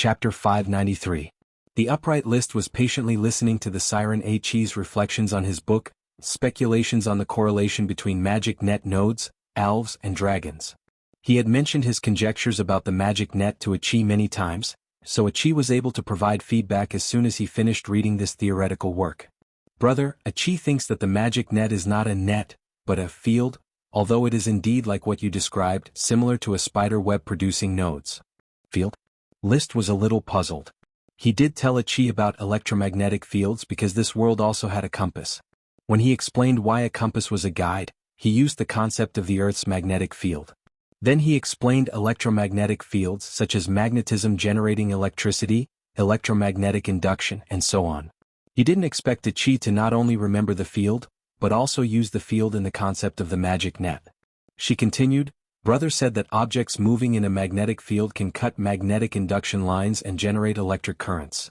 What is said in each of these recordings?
Chapter 593. The upright Liszt was patiently listening to the Siren Chi's reflections on his book, Speculations on the Correlation Between Magic Net Nodes, Elves and Dragons. He had mentioned his conjectures about the magic net to Chi many times, so Chi was able to provide feedback as soon as he finished reading this theoretical work. Brother, Chi thinks that the magic net is not a net, but a field, although it is indeed like what you described, similar to a spider web producing nodes. Field? Liszt was a little puzzled. He did tell Chi about electromagnetic fields because this world also had a compass. When he explained why a compass was a guide, he used the concept of the Earth's magnetic field. Then he explained electromagnetic fields such as magnetism generating electricity, electromagnetic induction, and so on. He didn't expect Chi to not only remember the field, but also use the field in the concept of the magic net. She continued, Brother said that objects moving in a magnetic field can cut magnetic induction lines and generate electric currents.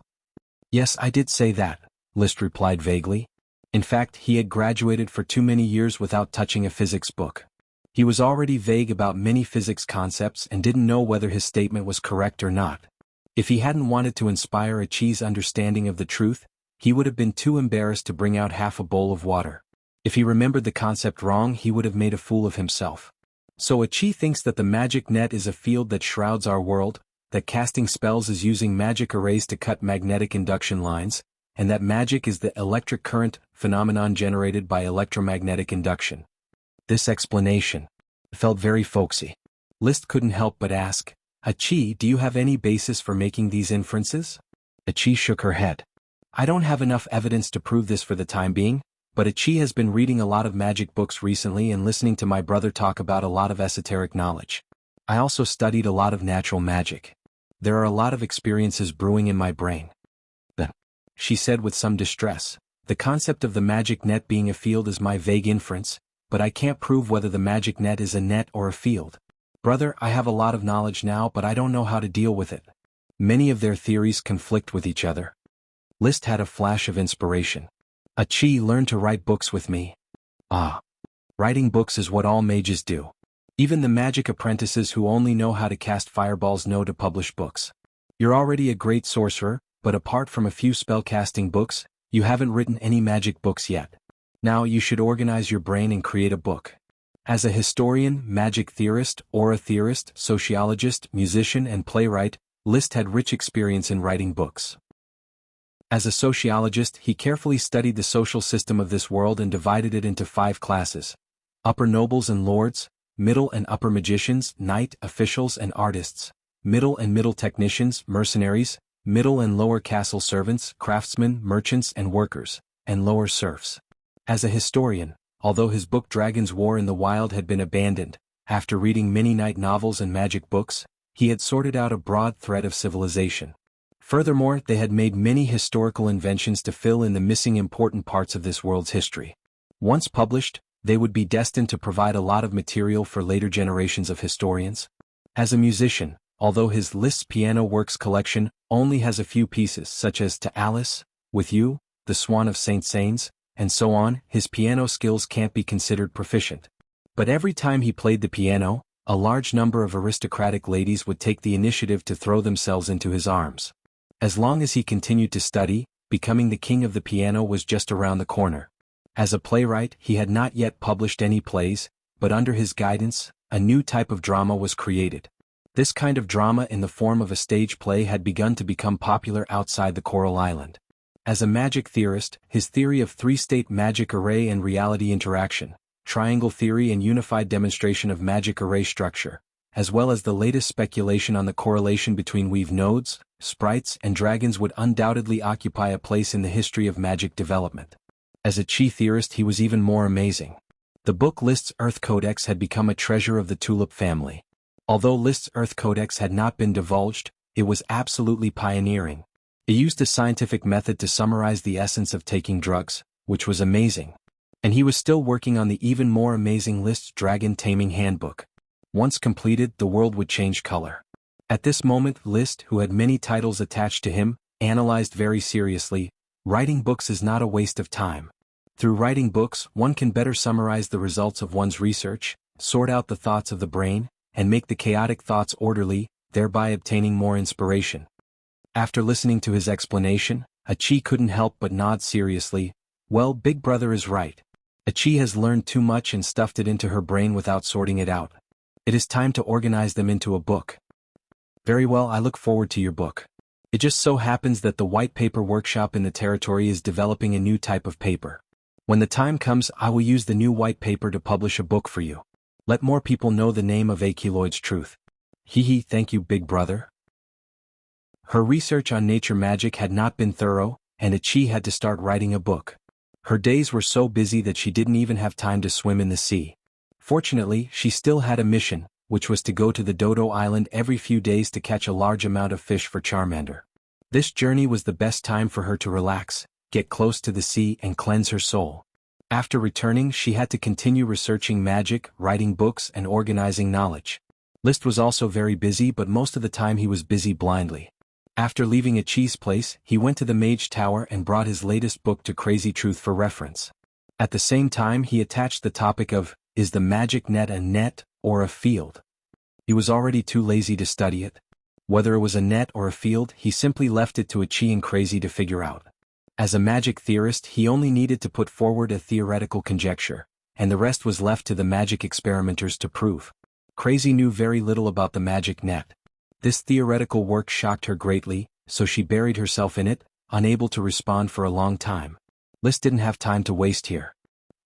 Yes, I did say that, Liszt replied vaguely. In fact, he had graduated for too many years without touching a physics book. He was already vague about many physics concepts and didn't know whether his statement was correct or not. If he hadn't wanted to inspire Chi's understanding of the truth, he would have been too embarrassed to bring out half a bowl of water. If he remembered the concept wrong, he would have made a fool of himself. So Chi thinks that the magic net is a field that shrouds our world, that casting spells is using magic arrays to cut magnetic induction lines, and that magic is the electric current phenomenon generated by electromagnetic induction. This explanation felt very folksy. Liszt couldn't help but ask, Chi, do you have any basis for making these inferences? Chi shook her head. I don't have enough evidence to prove this for the time being, but Chi has been reading a lot of magic books recently and listening to my brother talk about a lot of esoteric knowledge. I also studied a lot of natural magic. There are a lot of experiences brewing in my brain. But, she said with some distress, the concept of the magic net being a field is my vague inference, but I can't prove whether the magic net is a net or a field. Brother, I have a lot of knowledge now, but I don't know how to deal with it. Many of their theories conflict with each other. Liszt had a flash of inspiration. Chi learned to write books with me. Ah. Writing books is what all mages do. Even the magic apprentices who only know how to cast fireballs know to publish books. You're already a great sorcerer, but apart from a few spellcasting books, you haven't written any magic books yet. Now you should organize your brain and create a book. As a historian, magic theorist, aura theorist, sociologist, musician, and playwright, Liszt had rich experience in writing books. As a sociologist, he carefully studied the social system of this world and divided it into 5 classes: upper nobles and lords, middle and upper magicians, knight, officials and artists, middle and middle technicians, mercenaries, middle and lower castle servants, craftsmen, merchants and workers, and lower serfs. As a historian, although his book Dragon's War in the Wild had been abandoned, after reading many knight novels and magic books, he had sorted out a broad thread of civilization. Furthermore, they had made many historical inventions to fill in the missing important parts of this world's history. Once published, they would be destined to provide a lot of material for later generations of historians. As a musician, although his Liszt's piano works collection only has a few pieces such as To Alice, With You, The Swan of St. Saëns, and so on, his piano skills can't be considered proficient. But every time he played the piano, a large number of aristocratic ladies would take the initiative to throw themselves into his arms. As long as he continued to study, becoming the king of the piano was just around the corner. As a playwright, he had not yet published any plays, but under his guidance, a new type of drama was created. This kind of drama in the form of a stage play had begun to become popular outside the Coral Island. As a magic theorist, his theory of 3-state magic array and reality interaction, triangle theory and unified demonstration of magic array structure, as well as the latest speculation on the correlation between weave nodes, sprites and dragons would undoubtedly occupy a place in the history of magic development. As a Chi theorist he was even more amazing. The book Liszt's Earth Codex had become a treasure of the Tulip family. Although Liszt's Earth Codex had not been divulged, it was absolutely pioneering. It used a scientific method to summarize the essence of taking drugs, which was amazing. And he was still working on the even more amazing Liszt's Dragon Taming Handbook. Once completed, the world would change color. At this moment, Liszt, who had many titles attached to him, analyzed very seriously, writing books is not a waste of time. Through writing books, one can better summarize the results of one's research, sort out the thoughts of the brain, and make the chaotic thoughts orderly, thereby obtaining more inspiration. After listening to his explanation, Achi couldn't help but nod seriously. Well, Big Brother is right. Achi has learned too much and stuffed it into her brain without sorting it out. It is time to organize them into a book. Very well, I look forward to your book. It just so happens that the white paper workshop in the territory is developing a new type of paper. When the time comes, I will use the new white paper to publish a book for you. Let more people know the name of Acheloid's truth. Hee, thank you, Big Brother. Her research on nature magic had not been thorough, and Achi had to start writing a book. Her days were so busy that she didn't even have time to swim in the sea. Fortunately, she still had a mission, which was to go to the Dodo Island every few days to catch a large amount of fish for Charmander. This journey was the best time for her to relax, get close to the sea and cleanse her soul. After returning, she had to continue researching magic, writing books and organizing knowledge. List was also very busy, but most of the time he was busy blindly. After leaving Achi's place, he went to the Mage Tower and brought his latest book to Crazy Truth for reference. At the same time, he attached the topic of, is the magic net a net or a field? He was already too lazy to study it. Whether it was a net or a field, he simply left it to Achi and Crazy to figure out. As a magic theorist, he only needed to put forward a theoretical conjecture, and the rest was left to the magic experimenters to prove. Crazy knew very little about the magic net. This theoretical work shocked her greatly, so she buried herself in it, unable to respond for a long time. List didn't have time to waste here.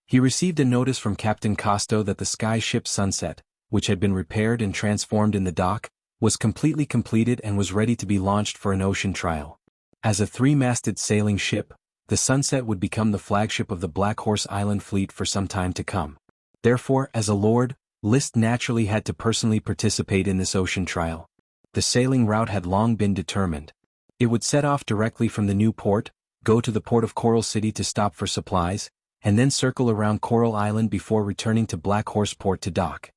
He received a notice from Captain Costo that the sky ship Sunset, which had been repaired and transformed in the dock, was completely completed and was ready to be launched for an ocean trial. As a three-masted sailing ship, the Sunset would become the flagship of the Black Horse Island fleet for some time to come. Therefore, as a lord, List naturally had to personally participate in this ocean trial. The sailing route had long been determined. It would set off directly from the new port, go to the port of Coral City to stop for supplies, and then circle around Coral Island before returning to Black Horse Port to dock.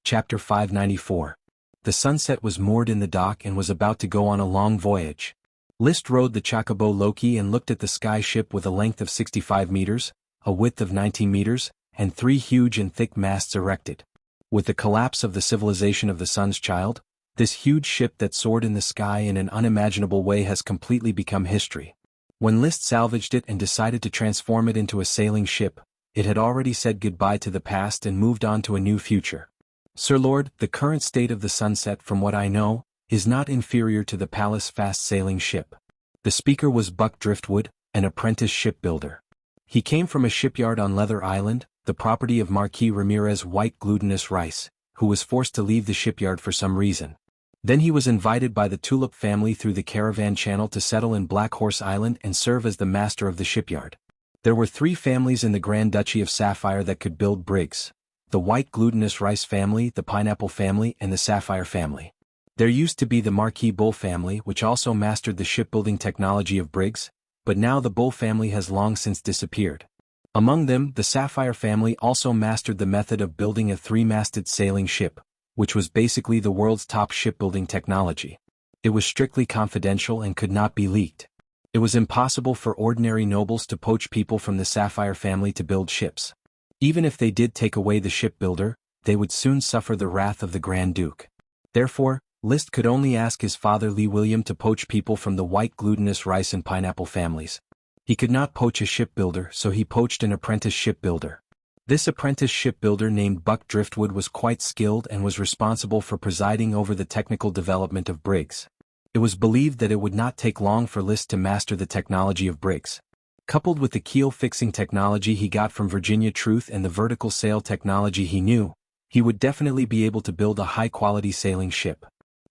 Chapter 594. The Sunset was moored in the dock and was about to go on a long voyage. List rode the Chocobo Loki and looked at the sky ship with a length of 65 meters, a width of 19 meters, and 3 huge and thick masts erected. With the collapse of the civilization of the Sun's Child, this huge ship that soared in the sky in an unimaginable way has completely become history. When List salvaged it and decided to transform it into a sailing ship, it had already said goodbye to the past and moved on to a new future. Sir Lord, the current state of the Sunset, from what I know, is not inferior to the Palace fast-sailing ship. The speaker was Buck Driftwood, an apprentice shipbuilder. He came from a shipyard on Leather Island, the property of Marquis Ramirez White Glutinous Rice, who was forced to leave the shipyard for some reason. Then he was invited by the Tulip family through the caravan channel to settle in Black Horse Island and serve as the master of the shipyard. There were 3 families in the Grand Duchy of Sapphire that could build brigs: the White Glutinous Rice family, the Pineapple family, and the Sapphire family. There used to be the Marquis Bull family, which also mastered the shipbuilding technology of brigs, but now the Bull family has long since disappeared. Among them, the Sapphire family also mastered the method of building a 3-masted sailing ship, which was basically the world's top shipbuilding technology. It was strictly confidential and could not be leaked. It was impossible for ordinary nobles to poach people from the Sapphire family to build ships. Even if they did take away the shipbuilder, they would soon suffer the wrath of the Grand Duke. Therefore, List could only ask his father Lee William to poach people from the White Glutinous Rice and Pineapple families. He could not poach a shipbuilder, so he poached an apprentice shipbuilder. This apprentice shipbuilder named Buck Driftwood was quite skilled and was responsible for presiding over the technical development of brigs. It was believed that it would not take long for List to master the technology of brigs. Coupled with the keel-fixing technology he got from Virginia Truth and the vertical sail technology he knew, he would definitely be able to build a high-quality sailing ship.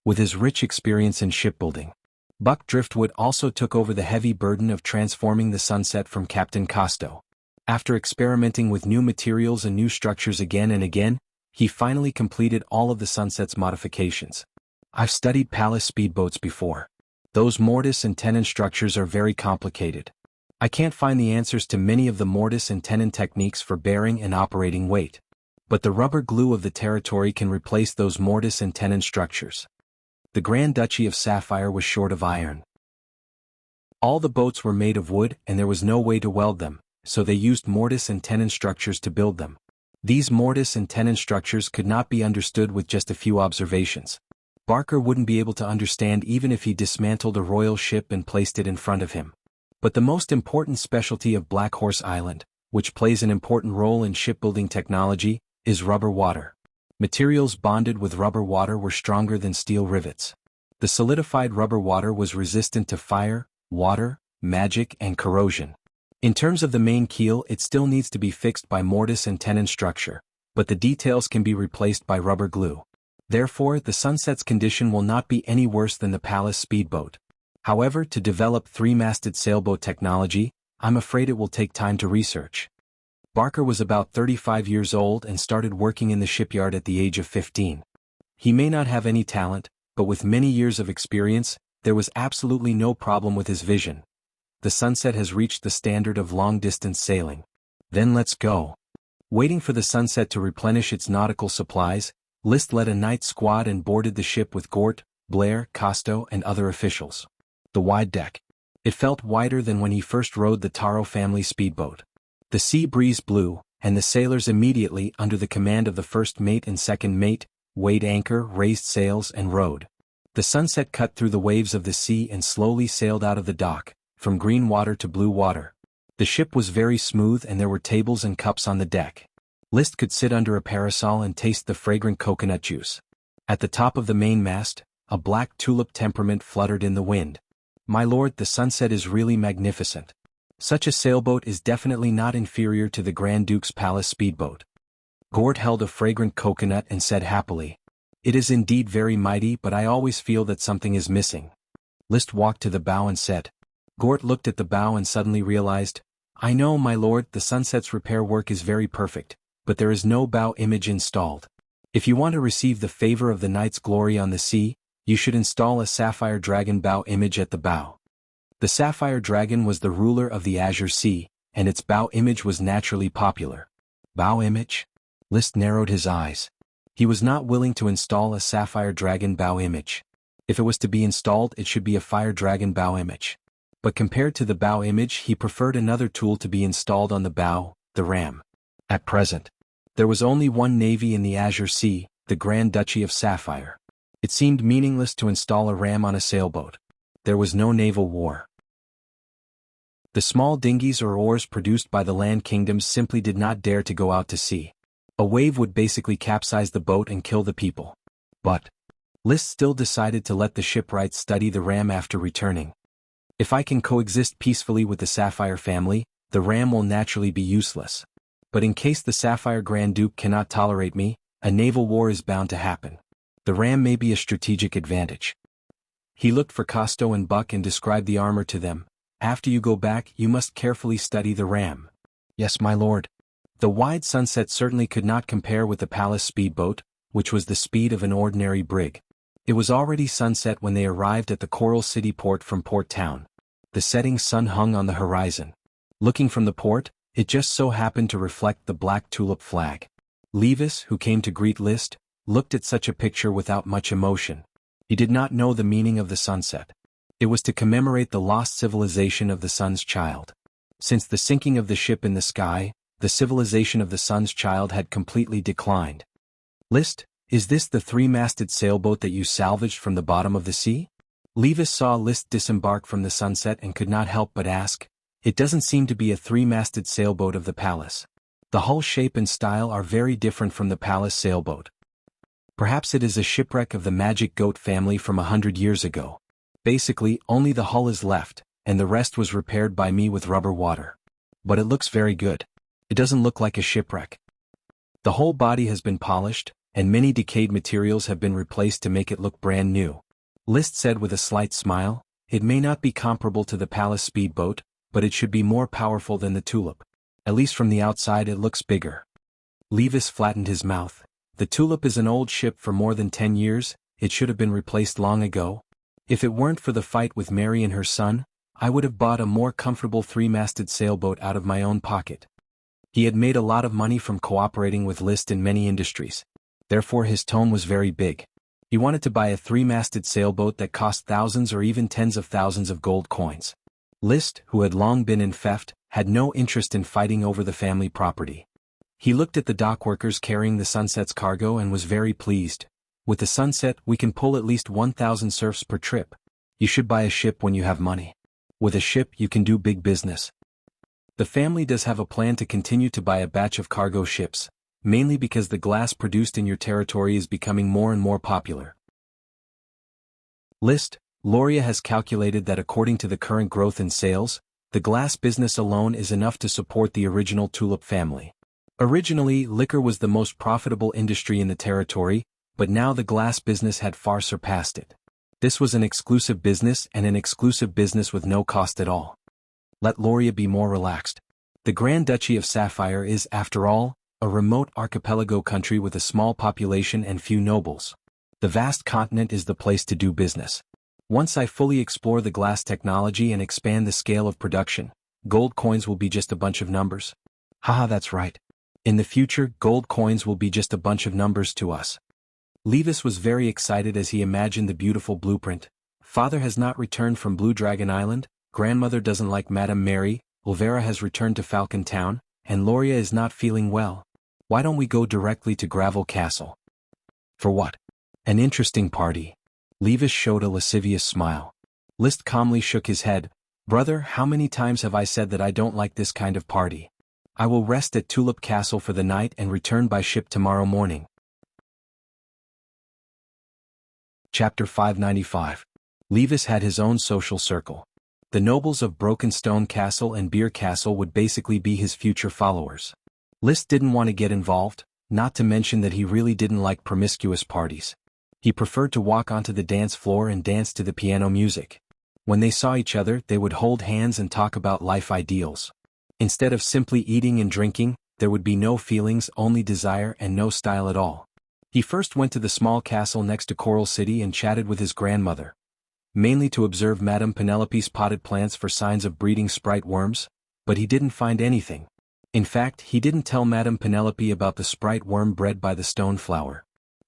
With his rich experience in shipbuilding, Buck Driftwood also took over the heavy burden of transforming the Sunset from Captain Costo. After experimenting with new materials and new structures again and again, he finally completed all of the Sunset's modifications. I've studied Palace speedboats before. Those mortise and tenon structures are very complicated. I can't find the answers to many of the mortise and tenon techniques for bearing and operating weight. But the rubber glue of the territory can replace those mortise and tenon structures. The Grand Duchy of Sapphire was short of iron. All the boats were made of wood and there was no way to weld them, so they used mortise and tenon structures to build them. These mortise and tenon structures could not be understood with just a few observations. Barker wouldn't be able to understand even if he dismantled a royal ship and placed it in front of him. But the most important specialty of Black Horse Island, which plays an important role in shipbuilding technology, is rubber water. Materials bonded with rubber water were stronger than steel rivets. The solidified rubber water was resistant to fire, water, magic, and corrosion. In terms of the main keel, it still needs to be fixed by mortise and tenon structure, but the details can be replaced by rubber glue. Therefore, the Sunset's condition will not be any worse than the Palace speedboat. However, to develop three-masted sailboat technology, I'm afraid it will take time to research. Barker was about 35 years old and started working in the shipyard at the age of 15. He may not have any talent, but with many years of experience, there was absolutely no problem with his vision. The Sunset has reached the standard of long-distance sailing. Then let's go. Waiting for the Sunset to replenish its nautical supplies, List led a night squad and boarded the ship with Gort, Blair, Costo, and other officials. The wide deck. It felt wider than when he first rode the Taro family speedboat. The sea breeze blew, and the sailors immediately, under the command of the first mate and second mate, weighed anchor, raised sails, and rowed. The Sunset cut through the waves of the sea and slowly sailed out of the dock, from green water to blue water. The ship was very smooth and there were tables and cups on the deck. List could sit under a parasol and taste the fragrant coconut juice. At the top of the mainmast, a black tulip temperament fluttered in the wind. My lord, the Sunset is really magnificent. Such a sailboat is definitely not inferior to the Grand Duke's Palace speedboat. Gort held a fragrant coconut and said happily, "It is indeed very mighty, but I always feel that something is missing." List walked to the bow and said. Gort looked at the bow and suddenly realized, "I know, my lord, the Sunset's repair work is very perfect, but there is no bow image installed. If you want to receive the favor of the night's glory on the sea, you should install a sapphire dragon bow image at the bow." The sapphire dragon was the ruler of the Azure Sea, and its bow image was naturally popular. Bow image? List narrowed his eyes. He was not willing to install a sapphire dragon bow image. If it was to be installed, it should be a fire dragon bow image. But compared to the bow image, he preferred another tool to be installed on the bow, the ram. At present, there was only one navy in the Azure Sea, the Grand Duchy of Sapphire. It seemed meaningless to install a ram on a sailboat. There was no naval war. The small dinghies or oars produced by the land kingdoms simply did not dare to go out to sea. A wave would basically capsize the boat and kill the people. But List still decided to let the shipwrights study the ram after returning. If I can coexist peacefully with the Sapphire family, the ram will naturally be useless. But in case the Sapphire Grand Duke cannot tolerate me, a naval war is bound to happen. The ram may be a strategic advantage. He looked for Costo and Buck and described the armor to them. After you go back, you must carefully study the ram. Yes, my lord. The wide Sunset certainly could not compare with the Palace speedboat, which was the speed of an ordinary brig. It was already sunset when they arrived at the Coral City port from Port Town. The setting sun hung on the horizon. Looking from the port, it just so happened to reflect the black tulip flag. Levis, who came to greet List, looked at such a picture without much emotion. He did not know the meaning of the sunset. It was to commemorate the lost civilization of the sun's child. Since the sinking of the ship in the sky, the civilization of the sun's child had completely declined. List, is this the three-masted sailboat that you salvaged from the bottom of the sea? Levis saw List disembark from the Sunset and could not help but ask. It doesn't seem to be a three-masted sailboat of the Palace. The hull shape and style are very different from the Palace sailboat. Perhaps it is a shipwreck of the Magic Goat family from 100 years ago. Basically, only the hull is left, and the rest was repaired by me with rubber water. But it looks very good. It doesn't look like a shipwreck. The whole body has been polished, and many decayed materials have been replaced to make it look brand new. List said with a slight smile, it may not be comparable to the Palace speedboat, but it should be more powerful than the Tulip. At least from the outside it looks bigger. Levis flattened his mouth. The Tulip is an old ship for more than 10 years, it should have been replaced long ago. If it weren't for the fight with Mary and her son, I would have bought a more comfortable three-masted sailboat out of my own pocket. He had made a lot of money from cooperating with List in many industries. Therefore his tone was very big. He wanted to buy a three-masted sailboat that cost thousands or even tens of thousands of gold coins. List, who had long been in theft, had no interest in fighting over the family property. He looked at the dockworkers carrying the Sunset's cargo and was very pleased. With the sunset, we can pull at least 1,000 serfs per trip. You should buy a ship when you have money. With a ship, you can do big business. The family does have a plan to continue to buy a batch of cargo ships, mainly because the glass produced in your territory is becoming more and more popular. List: Loria has calculated that according to the current growth in sales, the glass business alone is enough to support the original tulip family. Originally, liquor was the most profitable industry in the territory, but now the glass business had far surpassed it. This was an exclusive business and an exclusive business with no cost at all. Let Loria be more relaxed. The Grand Duchy of Sapphire is, after all, a remote archipelago country with a small population and few nobles. The vast continent is the place to do business. Once I fully explore the glass technology and expand the scale of production, gold coins will be just a bunch of numbers. Haha, that's right. In the future, gold coins will be just a bunch of numbers to us. Levis was very excited as he imagined the beautiful blueprint. Father has not returned from Blue Dragon Island, grandmother doesn't like Madame Mary, Olvera has returned to Falcon Town, and Loria is not feeling well. Why don't we go directly to Gravel Castle? For what? An interesting party. Levis showed a lascivious smile. Liszt calmly shook his head. Brother, how many times have I said that I don't like this kind of party? I will rest at Tulip Castle for the night and return by ship tomorrow morning. Chapter 595. Levis had his own social circle. The nobles of Broken Stone Castle and Beer Castle would basically be his future followers. Liszt didn't want to get involved, not to mention that he really didn't like promiscuous parties. He preferred to walk onto the dance floor and dance to the piano music. When they saw each other, they would hold hands and talk about life ideals. Instead of simply eating and drinking, there would be no feelings, only desire and no style at all. He first went to the small castle next to Coral City and chatted with his grandmother, mainly to observe Madame Penelope's potted plants for signs of breeding sprite worms, but he didn't find anything. In fact, he didn't tell Madame Penelope about the sprite worm bred by the stone flower.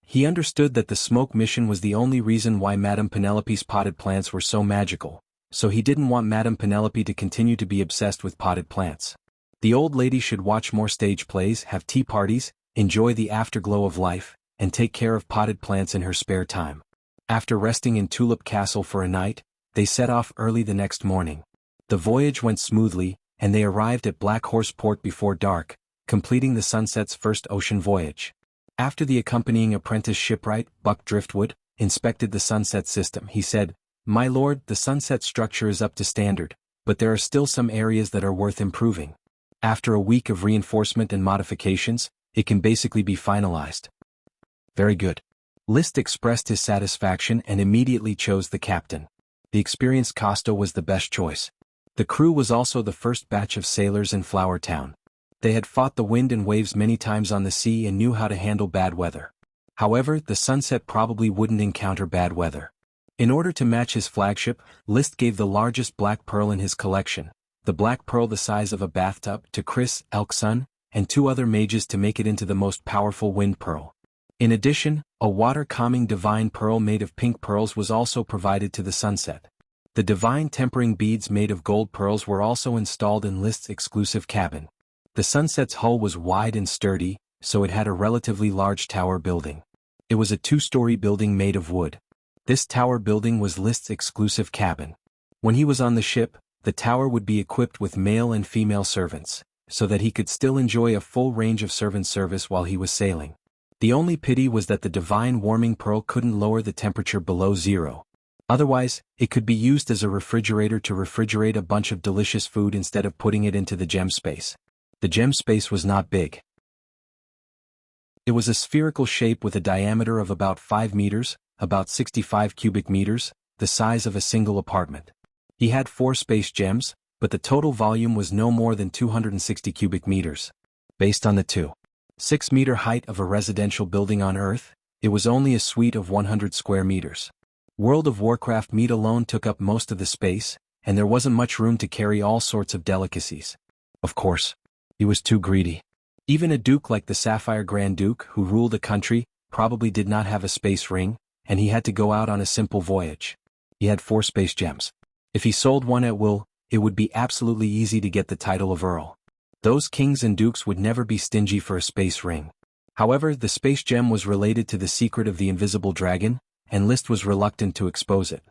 He understood that the smoke mission was the only reason why Madame Penelope's potted plants were so magical, so he didn't want Madame Penelope to continue to be obsessed with potted plants. The old lady should watch more stage plays, have tea parties, enjoy the afterglow of life, and take care of potted plants in her spare time. After resting in Tulip Castle for a night, they set off early the next morning. The voyage went smoothly, and they arrived at Black Horse Port before dark, completing the Sunset's first ocean voyage. After the accompanying apprentice shipwright, Buck Driftwood, inspected the Sunset system, he said, "My lord, the Sunset structure is up to standard, but there are still some areas that are worth improving. After a week of reinforcement and modifications, it can basically be finalized." Very good. Liszt expressed his satisfaction and immediately chose the captain. The experienced Costo was the best choice. The crew was also the first batch of sailors in Flower Town. They had fought the wind and waves many times on the sea and knew how to handle bad weather. However, the Sunset probably wouldn't encounter bad weather. In order to match his flagship, Liszt gave the largest black pearl in his collection, the black pearl the size of a bathtub, to Chris, Elkson, and 2 other mages to make it into the most powerful wind pearl. In addition, a water-calming divine pearl made of pink pearls was also provided to the Sunset. The divine tempering beads made of gold pearls were also installed in Liszt's exclusive cabin. The Sunset's hull was wide and sturdy, so it had a relatively large tower building. It was a 2-story building made of wood. This tower building was Liszt's exclusive cabin. When he was on the ship, the tower would be equipped with male and female servants, so that he could still enjoy a full range of servant service while he was sailing. The only pity was that the divine warming pearl couldn't lower the temperature below 0. Otherwise, it could be used as a refrigerator to refrigerate a bunch of delicious food instead of putting it into the gem space. The gem space was not big. It was a spherical shape with a diameter of about 5 meters, about 65 cubic meters, the size of a single apartment. He had 4 space gems, but the total volume was no more than 260 cubic meters. Based on the 2.6-meter height of a residential building on Earth, it was only a suite of 100 square meters. World of Warcraft meat alone took up most of the space, and there wasn't much room to carry all sorts of delicacies. Of course, he was too greedy. Even a duke like the Sapphire Grand Duke, who ruled a country, probably did not have a space ring, and he had to go out on a simple voyage. He had 4 space gems. If he sold one at will, it would be absolutely easy to get the title of Earl. Those kings and dukes would never be stingy for a space ring. However, the space gem was related to the secret of the invisible dragon, and List was reluctant to expose it.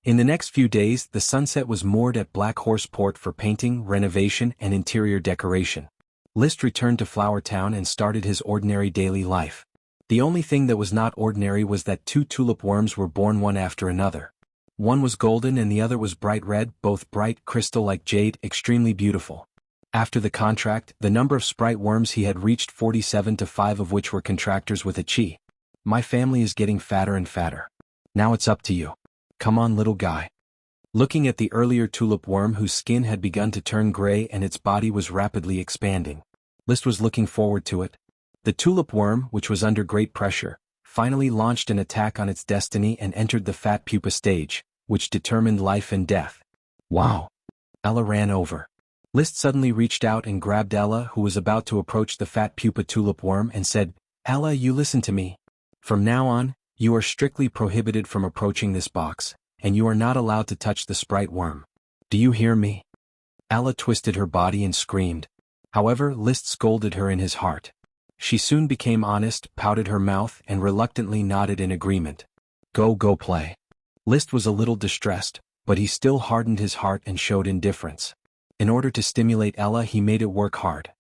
In the next few days, the Sunset was moored at Black Horse Port for painting, renovation, and interior decoration. List returned to Flower Town and started his ordinary daily life. The only thing that was not ordinary was that 2 tulip worms were born one after another. One was golden and the other was bright red, both bright crystal like jade, extremely beautiful. After the contract, the number of sprite worms he had reached 47 to 5 of which were contractors with a chi. My family is getting fatter and fatter. Now it's up to you. Come on, little guy. Looking at the earlier tulip worm whose skin had begun to turn gray and its body was rapidly expanding, List was looking forward to it. The tulip worm, which was under great pressure, finally launched an attack on its destiny and entered the fat pupa stage, which determined life and death. Wow! Ella ran over. List suddenly reached out and grabbed Ella, who was about to approach the fat pupa tulip worm, and said, "Ella, you listen to me. From now on, you are strictly prohibited from approaching this box, and you are not allowed to touch the sprite worm. Do you hear me?" Ella twisted her body and screamed. However, List scolded her in his heart. She soon became honest, pouted her mouth, and reluctantly nodded in agreement. Go play. List was a little distressed, but he still hardened his heart and showed indifference. In order to stimulate Ella, he made it work hard.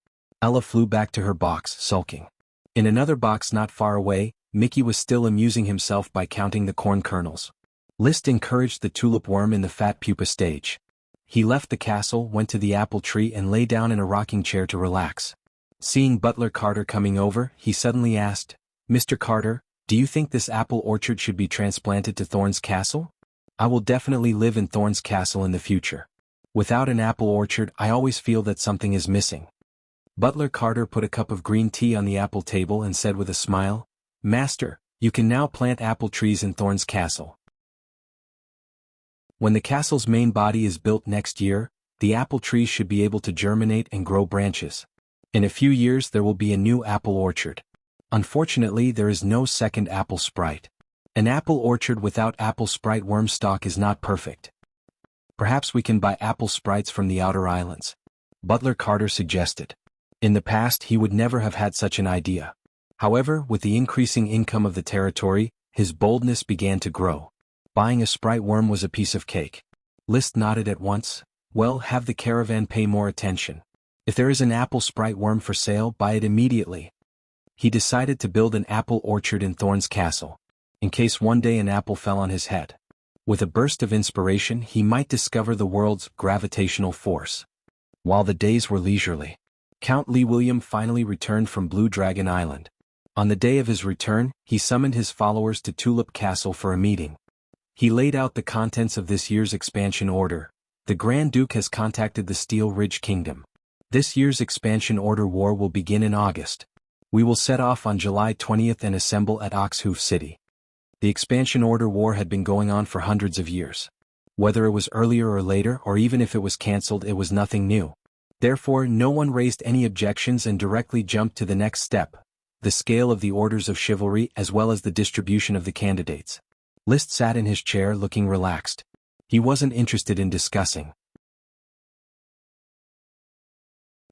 Ella flew back to her box, sulking. In another box not far away, Mickey was still amusing himself by counting the corn kernels. List encouraged the tulip worm in the fat pupa stage. He left the castle, went to the apple tree and lay down in a rocking chair to relax. Seeing Butler Carter coming over, he suddenly asked, "Mr. Carter, do you think this apple orchard should be transplanted to Thorn's Castle? I will definitely live in Thorn's Castle in the future. Without an apple orchard, I always feel that something is missing." Butler Carter put a cup of green tea on the apple table and said with a smile, "Master, you can now plant apple trees in Thorn's Castle. When the castle's main body is built next year, the apple trees should be able to germinate and grow branches. In a few years there will be a new apple orchard. Unfortunately, there is no second apple sprite. An apple orchard without apple sprite worm stock is not perfect. Perhaps we can buy apple sprites from the outer islands," Butler Carter suggested. In the past he would never have had such an idea. However, with the increasing income of the territory, his boldness began to grow. Buying a sprite worm was a piece of cake. List nodded at once. "Well, have the caravan pay more attention. If there is an apple sprite worm for sale, buy it immediately." He decided to build an apple orchard in Thorn's Castle, in case one day an apple fell on his head. With a burst of inspiration, he might discover the world's gravitational force. While the days were leisurely, Count Lee William finally returned from Blue Dragon Island. On the day of his return, he summoned his followers to Tulip Castle for a meeting. He laid out the contents of this year's expansion order. The Grand Duke has contacted the Steel Ridge Kingdom. This year's expansion order war will begin in August. We will set off on July 20th and assemble at Oxhoof City. The expansion order war had been going on for hundreds of years. Whether it was earlier or later, or even if it was cancelled, it was nothing new. Therefore, no one raised any objections and directly jumped to the next step, the scale of the orders of chivalry as well as the distribution of the candidates. List sat in his chair looking relaxed. He wasn't interested in discussing.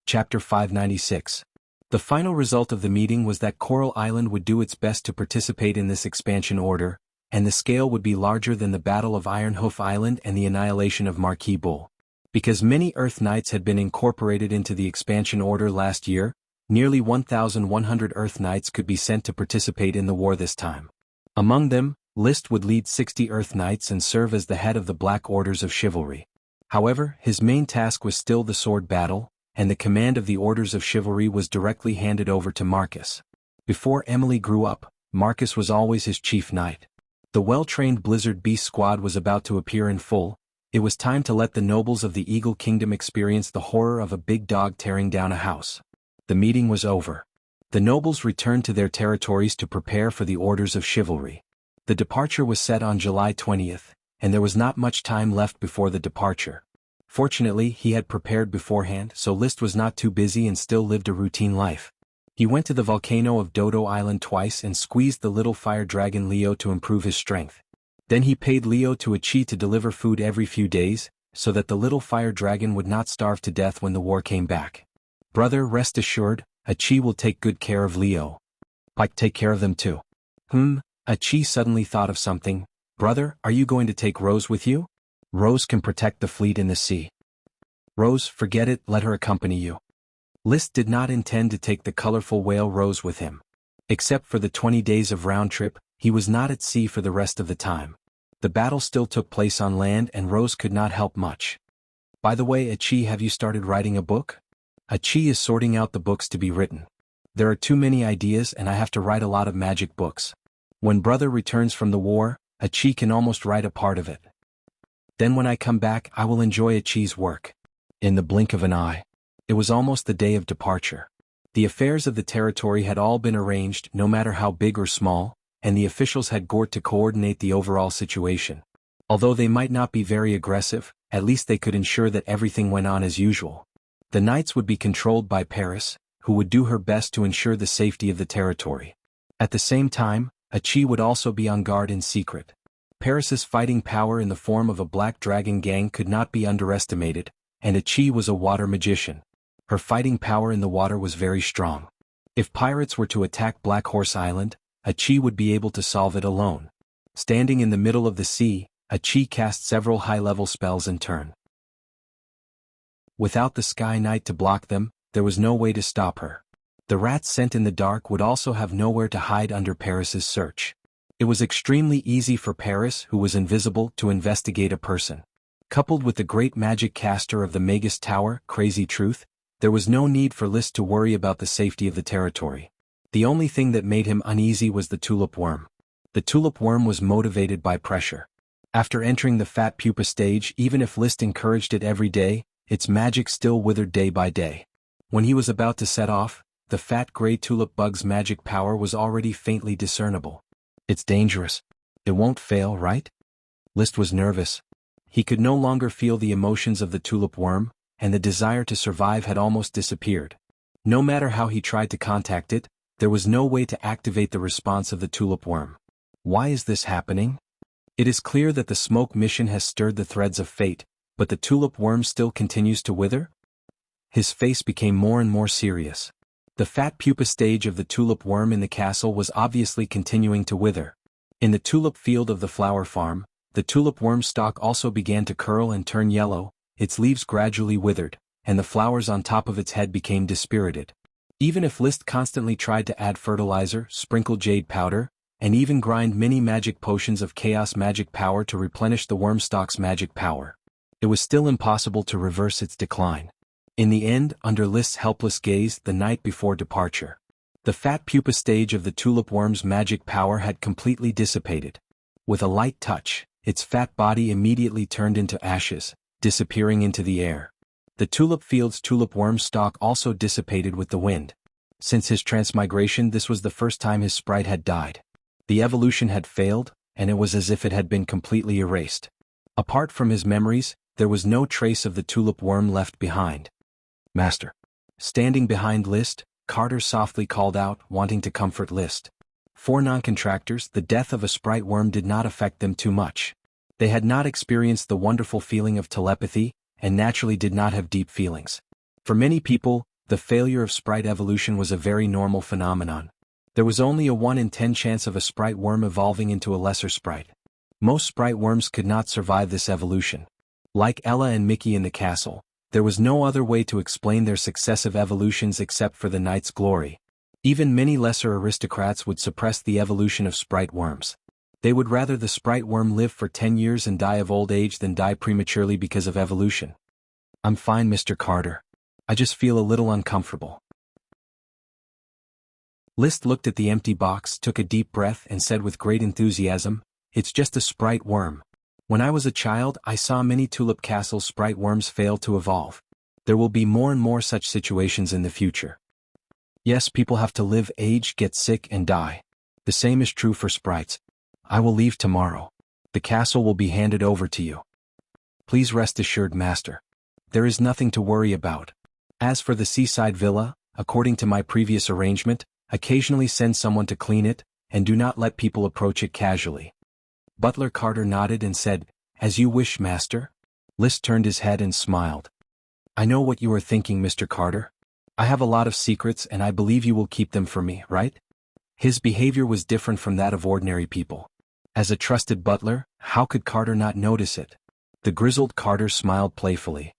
Chapter 596. The final result of the meeting was that Coral Island would do its best to participate in this expansion order, and the scale would be larger than the Battle of Ironhoof Island and the annihilation of Marquis Bull. Because many Earth Knights had been incorporated into the expansion order last year, nearly 1,100 Earth Knights could be sent to participate in the war this time. Among them, List would lead 60 Earth Knights and serve as the head of the Black Orders of Chivalry. However, his main task was still the sword battle, and the command of the Orders of Chivalry was directly handed over to Marcus. Before Emily grew up, Marcus was always his chief knight. The well-trained Blizzard Beast squad was about to appear in full. It was time to let the nobles of the Eagle Kingdom experience the horror of a big dog tearing down a house. The meeting was over. The nobles returned to their territories to prepare for the Orders of Chivalry. The departure was set on July 20th, and there was not much time left before the departure. Fortunately, he had prepared beforehand, so List was not too busy and still lived a routine life. He went to the volcano of Dodo Island twice and squeezed the little fire dragon Leo to improve his strength. Then he paid Leo to a chi to deliver food every few days, so that the little fire dragon would not starve to death when the war came back. "Brother, rest assured, a chi will take good care of Leo. I take care of them too. Achi suddenly thought of something. Brother, are you going to take Rose with you? Rose can protect the fleet in the sea. Rose, forget it, let her accompany you. List did not intend to take the colorful whale Rose with him. Except for the 20 days of round trip, he was not at sea for the rest of the time. The battle still took place on land and Rose could not help much. By the way, Achi, have you started writing a book? Achi is sorting out the books to be written. There are too many ideas and I have to write a lot of magic books. When brother returns from the war, Achi can almost write a part of it. Then when I come back I will enjoy Achi's work. In the blink of an eye. It was almost the day of departure. The affairs of the territory had all been arranged, no matter how big or small, and the officials had got to coordinate the overall situation. Although they might not be very aggressive, at least they could ensure that everything went on as usual. The knights would be controlled by Paris, who would do her best to ensure the safety of the territory. At the same time, Achi would also be on guard in secret. Paris's fighting power in the form of a black dragon gang could not be underestimated, and Achi was a water magician. Her fighting power in the water was very strong. If pirates were to attack Black Horse Island, Achi would be able to solve it alone. Standing in the middle of the sea, Achi cast several high-level spells in turn. Without the Sky Knight to block them, there was no way to stop her. The rats sent in the dark would also have nowhere to hide under Paris's search. It was extremely easy for Paris, who was invisible, to investigate a person. Coupled with the great magic caster of the Magus Tower, Crazy Truth, there was no need for List to worry about the safety of the territory. The only thing that made him uneasy was the tulip worm. The tulip worm was motivated by pressure. After entering the fat pupa stage, even if List encouraged it every day, its magic still withered day by day. When he was about to set off, the fat gray tulip bug's magic power was already faintly discernible. It's dangerous. It won't fail, right? List was nervous. He could no longer feel the emotions of the tulip worm, and the desire to survive had almost disappeared. No matter how he tried to contact it, there was no way to activate the response of the tulip worm. Why is this happening? It is clear that the smoke mission has stirred the threads of fate, but the tulip worm still continues to wither? His face became more and more serious. The fat pupa stage of the tulip worm in the castle was obviously continuing to wither. In the tulip field of the flower farm, the tulip worm stalk also began to curl and turn yellow, its leaves gradually withered, and the flowers on top of its head became dispirited. Even if List constantly tried to add fertilizer, sprinkle jade powder, and even grind many magic potions of chaos magic power to replenish the worm stalk's magic power, it was still impossible to reverse its decline. In the end, under List's helpless gaze the night before departure, the fat pupa stage of the tulip worm's magic power had completely dissipated. With a light touch, its fat body immediately turned into ashes, disappearing into the air. The tulip field's tulip worm stalk also dissipated with the wind. Since his transmigration, this was the first time his sprite had died. The evolution had failed, and it was as if it had been completely erased. Apart from his memories, there was no trace of the tulip worm left behind. Master. Standing behind List, Carter softly called out, wanting to comfort List. For non-contractors, the death of a sprite worm did not affect them too much. They had not experienced the wonderful feeling of telepathy, and naturally did not have deep feelings. For many people, the failure of sprite evolution was a very normal phenomenon. There was only a 1 in 10 chance of a sprite worm evolving into a lesser sprite. Most sprite worms could not survive this evolution. Like Ella and Mickey in the castle, there was no other way to explain their successive evolutions except for the knight's glory. Even many lesser aristocrats would suppress the evolution of sprite worms. They would rather the sprite worm live for 10 years and die of old age than die prematurely because of evolution. I'm fine, Mr. Carter. I just feel a little uncomfortable. List looked at the empty box, took a deep breath and said with great enthusiasm, "It's just a sprite worm. When I was a child, I saw many Tulip Castle sprite worms fail to evolve. There will be more and more such situations in the future. Yes, people have to live, age, get sick and die. The same is true for sprites. I will leave tomorrow. The castle will be handed over to you. Please rest assured, Master. There is nothing to worry about. As for the seaside villa, according to my previous arrangement, occasionally send someone to clean it, and do not let people approach it casually." Butler Carter nodded and said, "As you wish, Master." List turned his head and smiled. "I know what you are thinking, Mr. Carter. I have a lot of secrets and I believe you will keep them for me, right?" His behavior was different from that of ordinary people. As a trusted butler, how could Carter not notice it? The grizzled Carter smiled playfully.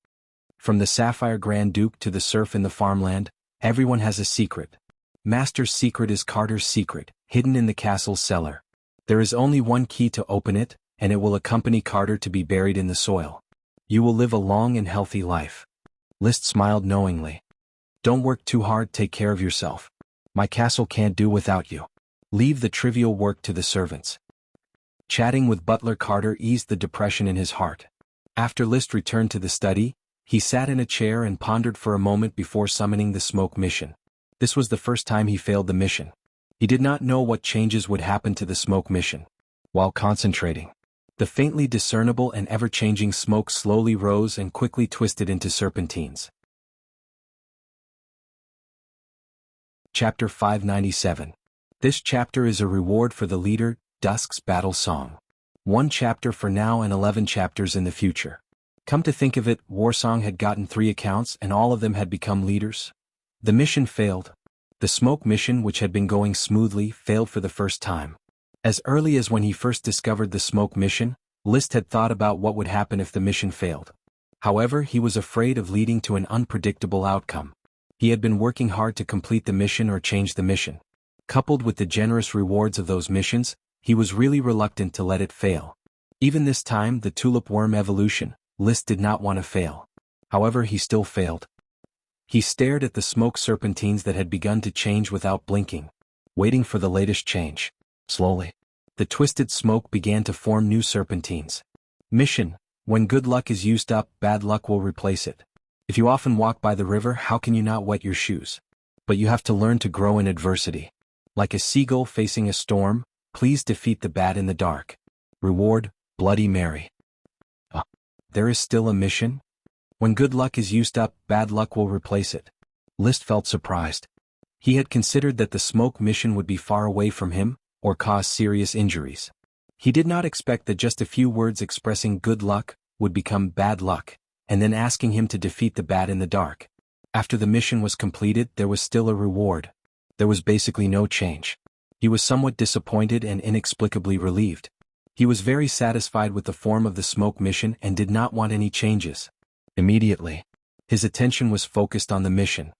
From the Sapphire Grand Duke to the serf in the farmland, everyone has a secret. Master's secret is Carter's secret, hidden in the castle's cellar. There is only one key to open it, and it will accompany Carter to be buried in the soil. You will live a long and healthy life. List smiled knowingly. Don't work too hard, take care of yourself. My castle can't do without you. Leave the trivial work to the servants. Chatting with Butler Carter eased the depression in his heart. After List returned to the study, he sat in a chair and pondered for a moment before summoning the smoke mission. This was the first time he failed the mission. He did not know what changes would happen to the smoke mission. While concentrating, the faintly discernible and ever-changing smoke slowly rose and quickly twisted into serpentines. Chapter 597. This chapter is a reward for the leader, Dusk's battle song. 1 chapter for now and 11 chapters in the future. Come to think of it, Warsong had gotten 3 accounts and all of them had become leaders. The mission failed. The smoke mission, which had been going smoothly, failed for the first time. As early as when he first discovered the smoke mission, List had thought about what would happen if the mission failed. However, he was afraid of leading to an unpredictable outcome. He had been working hard to complete the mission or change the mission. Coupled with the generous rewards of those missions, he was really reluctant to let it fail. Even this time, the tulip worm evolution, List did not want to fail. However, he still failed. He stared at the smoke serpentines that had begun to change without blinking, waiting for the latest change. Slowly, the twisted smoke began to form new serpentines. Mission: when good luck is used up, bad luck will replace it. If you often walk by the river, how can you not wet your shoes? But you have to learn to grow in adversity. Like a seagull facing a storm, please defeat the bad in the dark. Reward: Bloody Mary. There is still a mission? When good luck is used up, bad luck will replace it. List felt surprised. He had considered that the smoke mission would be far away from him, or cause serious injuries. He did not expect that just a few words expressing good luck would become bad luck, and then asking him to defeat the bad in the dark. After the mission was completed, there was still a reward. There was basically no change. He was somewhat disappointed and inexplicably relieved. He was very satisfied with the form of the smoke mission and did not want any changes. Immediately, his attention was focused on the mission.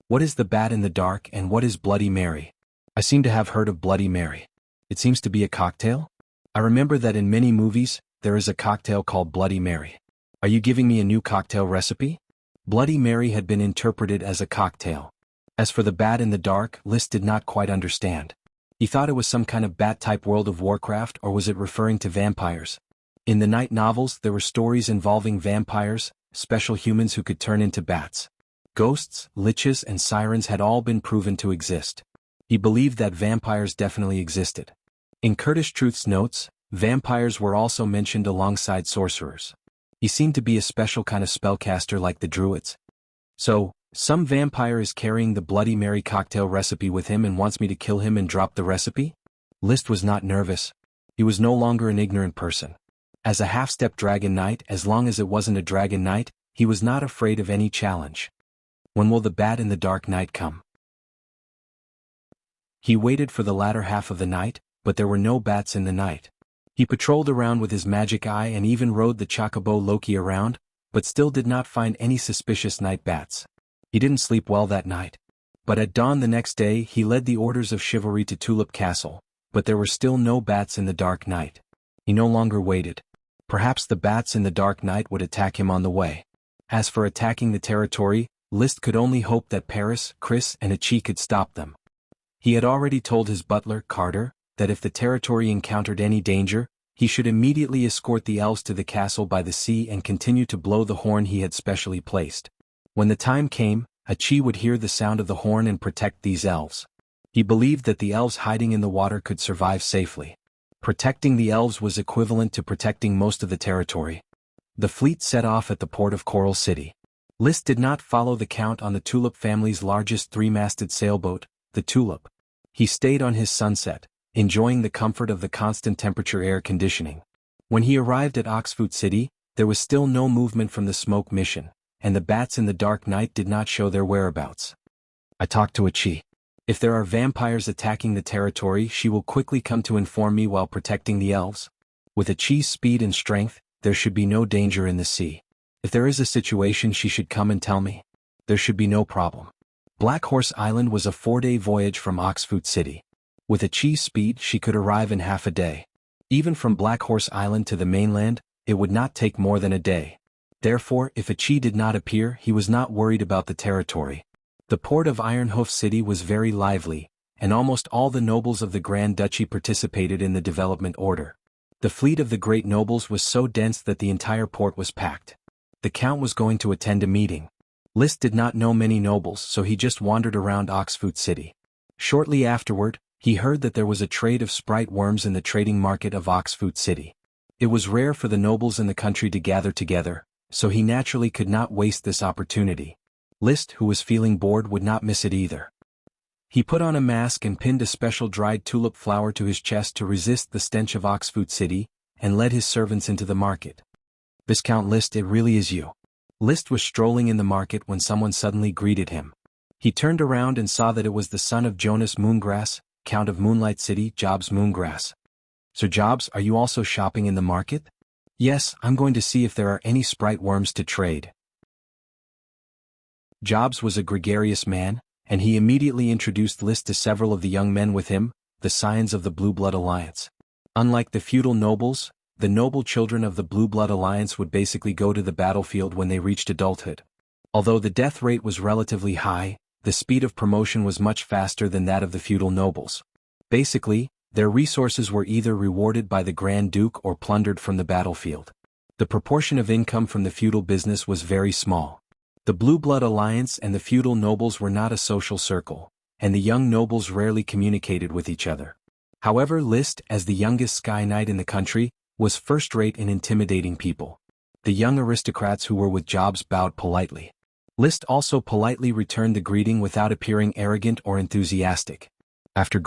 What is the bad in the dark and what is Bloody Mary? I seem to have heard of Bloody Mary. It seems to be a cocktail? I remember that in many movies, there is a cocktail called Bloody Mary. Are you giving me a new cocktail recipe? Bloody Mary had been interpreted as a cocktail. As for the bad in the dark, List did not quite understand. He thought it was some kind of bat-type World of Warcraft, or was it referring to vampires? In the night novels, there were stories involving vampires, special humans who could turn into bats. Ghosts, liches, and sirens had all been proven to exist. He believed that vampires definitely existed. In Curtis Truth's notes, vampires were also mentioned alongside sorcerers. He seemed to be a special kind of spellcaster like the druids. So, some vampire is carrying the Bloody Mary cocktail recipe with him and wants me to kill him and drop the recipe? List was not nervous. He was no longer an ignorant person. As a half-step dragon knight, as long as it wasn't a dragon knight, he was not afraid of any challenge. When will the bad in the dark night come? He waited for the latter half of the night, but there were no bats in the night. He patrolled around with his magic eye and even rode the chocobo Loki around, but still did not find any suspicious night bats. He didn't sleep well that night. But at dawn the next day he led the orders of chivalry to Tulip Castle, but there were still no bats in the dark night. He no longer waited. Perhaps the bats in the dark night would attack him on the way. As for attacking the territory, List could only hope that Paris, Chris, and Achi could stop them. He had already told his butler, Carter, that if the territory encountered any danger, he should immediately escort the elves to the castle by the sea and continue to blow the horn he had specially placed. When the time came, Achi would hear the sound of the horn and protect these elves. He believed that the elves hiding in the water could survive safely. Protecting the elves was equivalent to protecting most of the territory. The fleet set off at the port of Coral City. List did not follow the count on the Tulip family's largest three-masted sailboat, the Tulip. He stayed on his sunset, enjoying the comfort of the constant temperature air conditioning. When he arrived at Oxford City, there was still no movement from the smoke mission, and the bats in the dark night did not show their whereabouts. I talked to Achi. If there are vampires attacking the territory, she will quickly come to inform me while protecting the elves. With Achi's speed and strength, there should be no danger in the sea. If there is a situation, she should come and tell me. There should be no problem. Black Horse Island was a 4-day voyage from Oxfoot City. With Achi's speed, she could arrive in half a day. Even from Black Horse Island to the mainland, it would not take more than a day. Therefore, if Achi did not appear, he was not worried about the territory. The port of Ironhoof City was very lively, and almost all the nobles of the Grand Duchy participated in the development order. The fleet of the great nobles was so dense that the entire port was packed. The Count was going to attend a meeting. List did not know many nobles, so he just wandered around Oxfoot City. Shortly afterward, he heard that there was a trade of sprite worms in the trading market of Oxfoot City. It was rare for the nobles in the country to gather together, so he naturally could not waste this opportunity. List, who was feeling bored, would not miss it either. He put on a mask and pinned a special dried tulip flower to his chest to resist the stench of Oxfoot City, and led his servants into the market. "Viscount List, it really is you." List was strolling in the market when someone suddenly greeted him. He turned around and saw that it was the son of Jonas Moongrass, Count of Moonlight City, Jobs Moongrass. "Sir Jobs, are you also shopping in the market?" "Yes, I'm going to see if there are any sprite worms to trade." Jobs was a gregarious man, and he immediately introduced List to several of the young men with him, the scions of the Blue Blood Alliance. Unlike the feudal nobles, the noble children of the Blue Blood Alliance would basically go to the battlefield when they reached adulthood. Although the death rate was relatively high, the speed of promotion was much faster than that of the feudal nobles. Basically, their resources were either rewarded by the Grand Duke or plundered from the battlefield. The proportion of income from the feudal business was very small. The Blue Blood Alliance and the feudal nobles were not a social circle, and the young nobles rarely communicated with each other. However, List, as the youngest Sky Knight in the country, was first-rate in intimidating people. The young aristocrats who were with Jobs bowed politely. List also politely returned the greeting without appearing arrogant or enthusiastic. After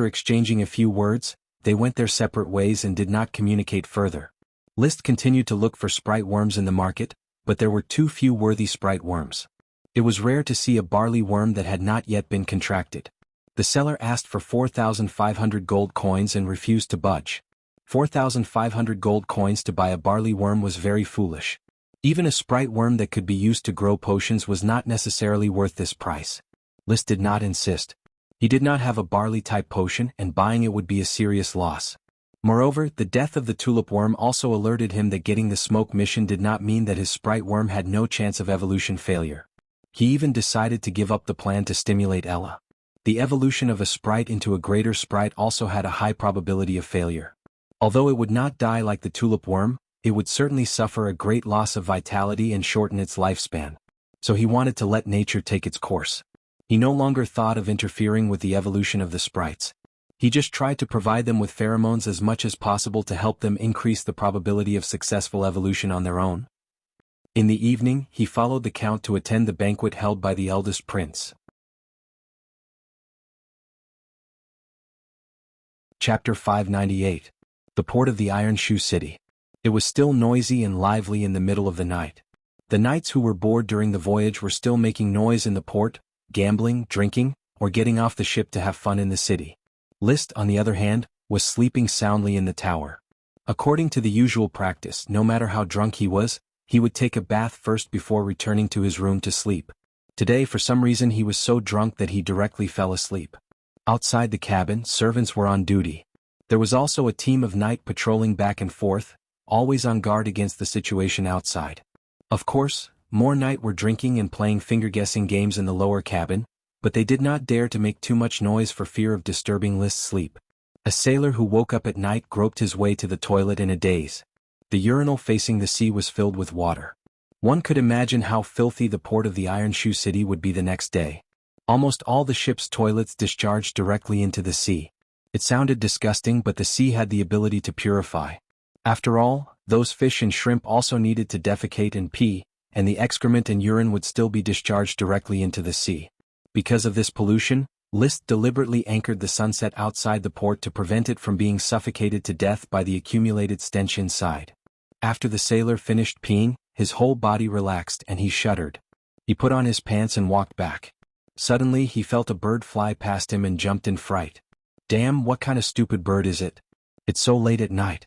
exchanging a few words, they went their separate ways and did not communicate further. List continued to look for sprite worms in the market, but there were too few worthy sprite worms. It was rare to see a barley worm that had not yet been contracted. The seller asked for 4,500 gold coins and refused to budge. 4,500 gold coins to buy a barley worm was very foolish. Even a sprite worm that could be used to grow potions was not necessarily worth this price. List did not insist. He did not have a barley-type potion, and buying it would be a serious loss. Moreover, the death of the tulip worm also alerted him that getting the smoke mission did not mean that his sprite worm had no chance of evolution failure. He even decided to give up the plan to stimulate Ella. The evolution of a sprite into a greater sprite also had a high probability of failure. Although it would not die like the tulip worm, it would certainly suffer a great loss of vitality and shorten its lifespan. So he wanted to let nature take its course. He no longer thought of interfering with the evolution of the sprites. He just tried to provide them with pheromones as much as possible to help them increase the probability of successful evolution on their own. In the evening, he followed the Count to attend the banquet held by the eldest prince. Chapter 598. The Port of the Iron Shoe City. It was still noisy and lively in the middle of the night. The knights who were bored during the voyage were still making noise in the port, gambling, drinking, or getting off the ship to have fun in the city. List, on the other hand, was sleeping soundly in the tower. According to the usual practice, no matter how drunk he would take a bath first before returning to his room to sleep. Today, for some reason, he was so drunk that he directly fell asleep. Outside the cabin, servants were on duty. There was also a team of knights patrolling back and forth, always on guard against the situation outside. Of course, more knights were drinking and playing finger-guessing games in the lower cabin, but they did not dare to make too much noise for fear of disturbing List's sleep. A sailor who woke up at night groped his way to the toilet in a daze. The urinal facing the sea was filled with water. One could imagine how filthy the port of the Iron Shoe City would be the next day. Almost all the ship's toilets discharged directly into the sea. It sounded disgusting, but the sea had the ability to purify. After all, those fish and shrimp also needed to defecate and pee, and the excrement and urine would still be discharged directly into the sea. Because of this pollution, List deliberately anchored the Sunset outside the port to prevent it from being suffocated to death by the accumulated stench inside. After the sailor finished peeing, his whole body relaxed and he shuddered. He put on his pants and walked back. Suddenly he felt a bird fly past him and jumped in fright. Damn, what kind of stupid bird is it? It's so late at night.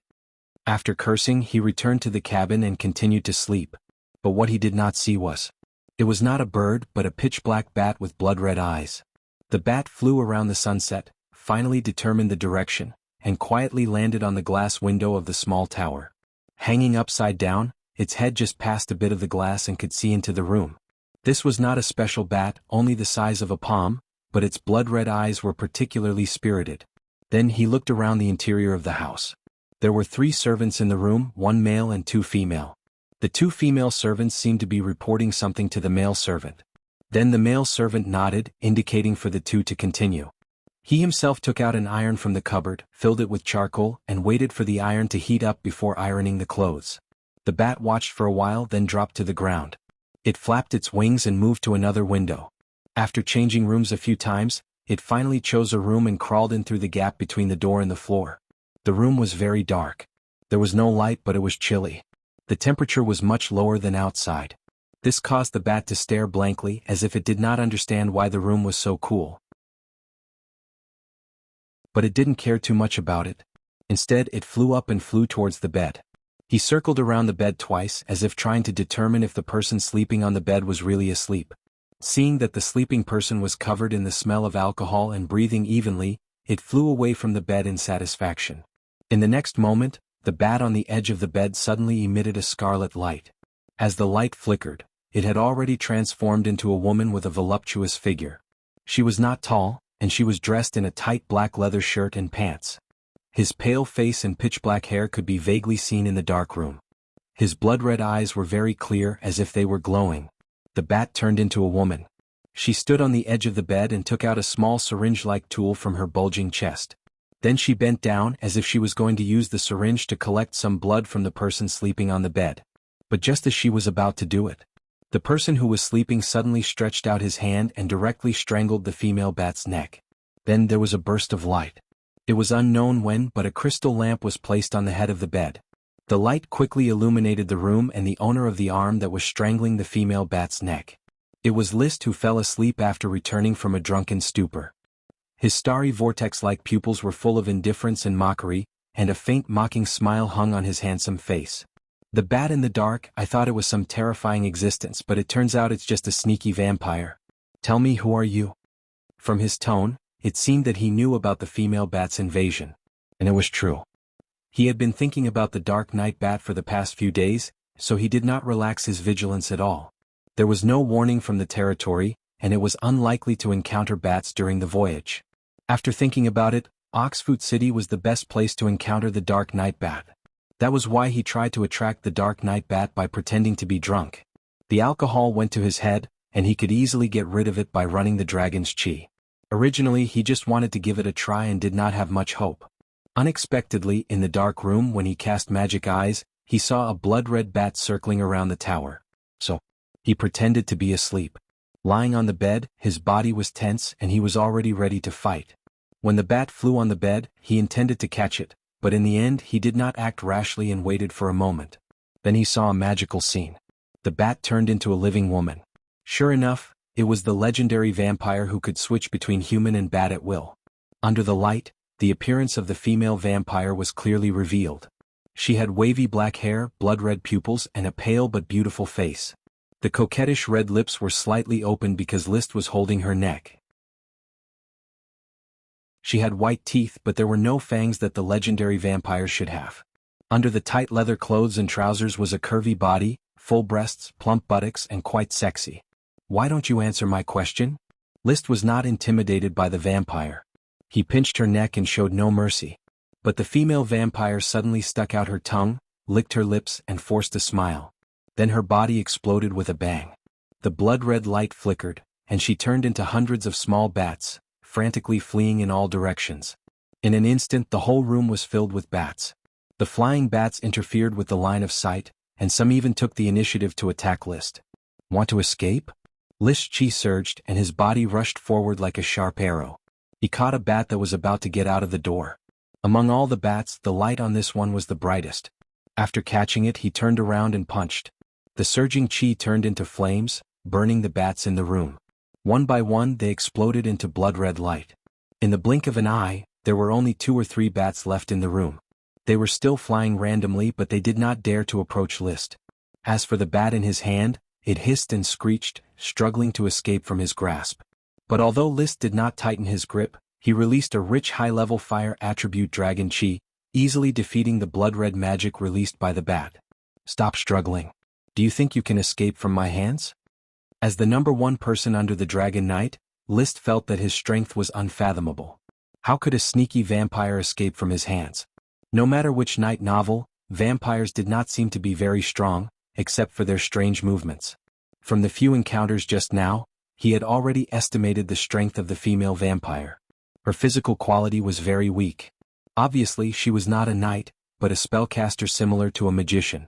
After cursing, he returned to the cabin and continued to sleep. But what he did not see was. It was not a bird but a pitch-black bat with blood-red eyes. The bat flew around the sunset, finally determined the direction, and quietly landed on the glass window of the small tower. Hanging upside down, its head just passed a bit of the glass and could see into the room. This was not a special bat, only the size of a palm, but its blood-red eyes were particularly spirited. Then he looked around the interior of the house. There were 3 servants in the room, 1 male and 2 female. The 2 female servants seemed to be reporting something to the male servant. Then the male servant nodded, indicating for the 2 to continue. He himself took out an iron from the cupboard, filled it with charcoal, and waited for the iron to heat up before ironing the clothes. The bat watched for a while, then dropped to the ground. It flapped its wings and moved to another window. After changing rooms a few times, it finally chose a room and crawled in through the gap between the door and the floor. The room was very dark. There was no light, but it was chilly. The temperature was much lower than outside. This caused the bat to stare blankly as if it did not understand why the room was so cool. But it didn't care too much about it. Instead, it flew up and flew towards the bed. He circled around the bed twice as if trying to determine if the person sleeping on the bed was really asleep. Seeing that the sleeping person was covered in the smell of alcohol and breathing evenly, it flew away from the bed in satisfaction. In the next moment, the bat on the edge of the bed suddenly emitted a scarlet light. As the light flickered, it had already transformed into a woman with a voluptuous figure. She was not tall, and she was dressed in a tight black leather shirt and pants. His pale face and pitch-black hair could be vaguely seen in the dark room. His blood-red eyes were very clear as if they were glowing. The bat turned into a woman. She stood on the edge of the bed and took out a small syringe-like tool from her bulging chest. Then she bent down as if she was going to use the syringe to collect some blood from the person sleeping on the bed. But just as she was about to do it, the person who was sleeping suddenly stretched out his hand and directly strangled the female bat's neck. Then there was a burst of light. It was unknown when, but a crystal lamp was placed on the head of the bed. The light quickly illuminated the room and the owner of the arm that was strangling the female bat's neck. It was Liszt, who fell asleep after returning from a drunken stupor. His starry vortex-like pupils were full of indifference and mockery, and a faint mocking smile hung on his handsome face. The bat in the dark, I thought it was some terrifying existence, but it turns out it's just a sneaky vampire. Tell me, who are you? From his tone, it seemed that he knew about the female bat's invasion. And it was true. He had been thinking about the dark night bat for the past few days, so he did not relax his vigilance at all. There was no warning from the territory, and it was unlikely to encounter bats during the voyage. After thinking about it, Oxford City was the best place to encounter the dark night bat. That was why he tried to attract the dark night bat by pretending to be drunk. The alcohol went to his head, and he could easily get rid of it by running the dragon's chi. Originally, he just wanted to give it a try and did not have much hope. Unexpectedly, in the dark room when he cast magic eyes, he saw a blood-red bat circling around the tower. So, he pretended to be asleep. Lying on the bed, his body was tense and he was already ready to fight. When the bat flew on the bed, he intended to catch it, but in the end he did not act rashly and waited for a moment. Then he saw a magical scene. The bat turned into a living woman. Sure enough, it was the legendary vampire who could switch between human and bat at will. Under the light, the appearance of the female vampire was clearly revealed. She had wavy black hair, blood-red pupils, and a pale but beautiful face. The coquettish red lips were slightly open because Liszt was holding her neck. She had white teeth, but there were no fangs that the legendary vampire should have. Under the tight leather clothes and trousers was a curvy body, full breasts, plump buttocks, and quite sexy. Why don't you answer my question? Liszt was not intimidated by the vampire. He pinched her neck and showed no mercy. But the female vampire suddenly stuck out her tongue, licked her lips, and forced a smile. Then her body exploded with a bang. The blood-red light flickered, and she turned into hundreds of small bats, frantically fleeing in all directions. In an instant the whole room was filled with bats. The flying bats interfered with the line of sight, and some even took the initiative to attack Liszt. Want to escape? Liszt's chi surged and his body rushed forward like a sharp arrow. He caught a bat that was about to get out of the door. Among all the bats, the light on this one was the brightest. After catching it, he turned around and punched. The surging chi turned into flames, burning the bats in the room. One by one they exploded into blood-red light. In the blink of an eye, there were only 2 or 3 bats left in the room. They were still flying randomly, but they did not dare to approach List. As for the bat in his hand, it hissed and screeched, struggling to escape from his grasp. But although List did not tighten his grip, he released a rich high-level fire attribute Dragon Chi, easily defeating the blood-red magic released by the bat. Stop struggling. Do you think you can escape from my hands? As the number 1 person under the Dragon Knight, List felt that his strength was unfathomable. How could a sneaky vampire escape from his hands? No matter which Knight novel, vampires did not seem to be very strong, except for their strange movements. From the few encounters just now, he had already estimated the strength of the female vampire. Her physical quality was very weak. Obviously she was not a knight, but a spellcaster similar to a magician.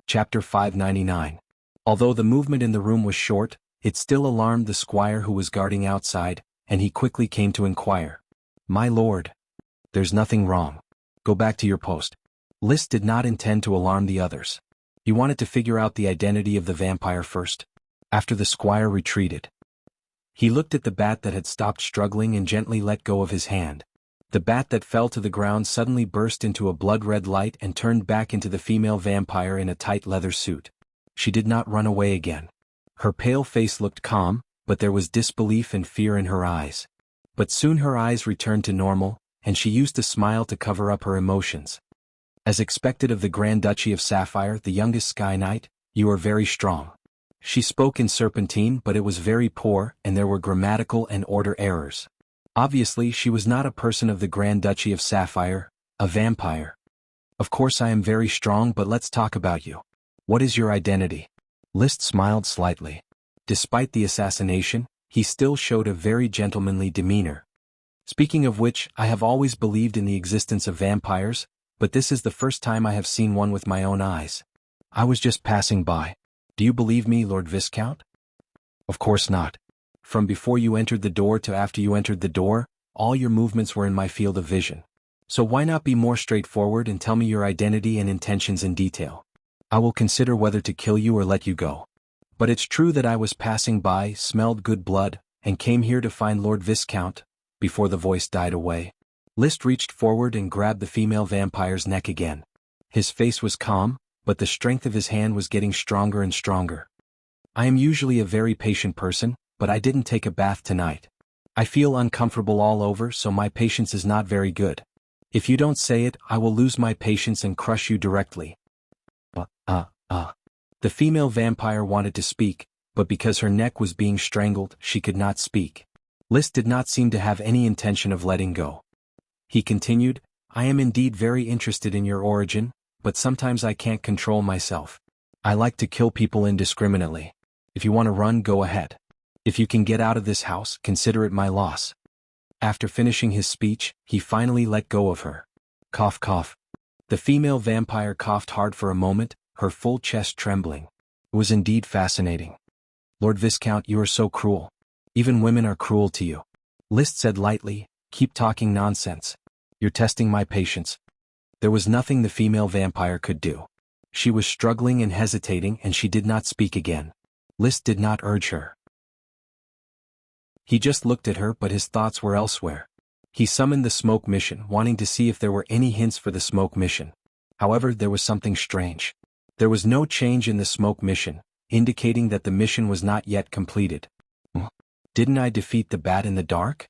Chapter 599. Although the movement in the room was short, it still alarmed the squire who was guarding outside, and he quickly came to inquire. "My lord. There's nothing wrong. Go back to your post." List did not intend to alarm the others. He wanted to figure out the identity of the vampire first. After the squire retreated, he looked at the bat that had stopped struggling and gently let go of his hand. The bat that fell to the ground suddenly burst into a blood-red light and turned back into the female vampire in a tight leather suit. She did not run away again. Her pale face looked calm, but there was disbelief and fear in her eyes. But soon her eyes returned to normal, and she used a smile to cover up her emotions. "As expected of the Grand Duchy of Sapphire, the youngest Sky Knight, you are very strong." She spoke in Serpentine, but it was very poor, and there were grammatical and order errors. Obviously she was not a person of the Grand Duchy of Sapphire, a vampire. "Of course I am very strong, but let's talk about you. What is your identity?" List smiled slightly. Despite the assassination, he still showed a very gentlemanly demeanor. "Speaking of which, I have always believed in the existence of vampires, but this is the first time I have seen one with my own eyes. I was just passing by. Do you believe me, Lord Viscount?" "Of course not. From before you entered the door to after you entered the door, all your movements were in my field of vision. So why not be more straightforward and tell me your identity and intentions in detail? I will consider whether to kill you or let you go. But it's true that I was passing by, smelled good blood, and came here to find Lord Viscount," before the voice died away. List reached forward and grabbed the female vampire's neck again. His face was calm, but the strength of his hand was getting stronger and stronger. "I am usually a very patient person, but I didn't take a bath tonight. I feel uncomfortable all over, so my patience is not very good. If you don't say it, I will lose my patience and crush you directly." The female vampire wanted to speak, but because her neck was being strangled, she could not speak. List did not seem to have any intention of letting go. He continued, "I am indeed very interested in your origin, but sometimes I can't control myself. I like to kill people indiscriminately. If you want to run, go ahead. If you can get out of this house, consider it my loss." After finishing his speech, he finally let go of her. Cough, cough. The female vampire coughed hard for a moment, her full chest trembling. It was indeed fascinating. "Lord Viscount, you are so cruel. Even women are cruel to you." List said lightly, "Keep talking nonsense. You're testing my patience." There was nothing the female vampire could do. She was struggling and hesitating, and she did not speak again. List did not urge her. He just looked at her, but his thoughts were elsewhere. He summoned the smoke mission, wanting to see if there were any hints for the smoke mission. However, there was something strange. There was no change in the smoke mission, indicating that the mission was not yet completed. Didn't I defeat the bat in the dark?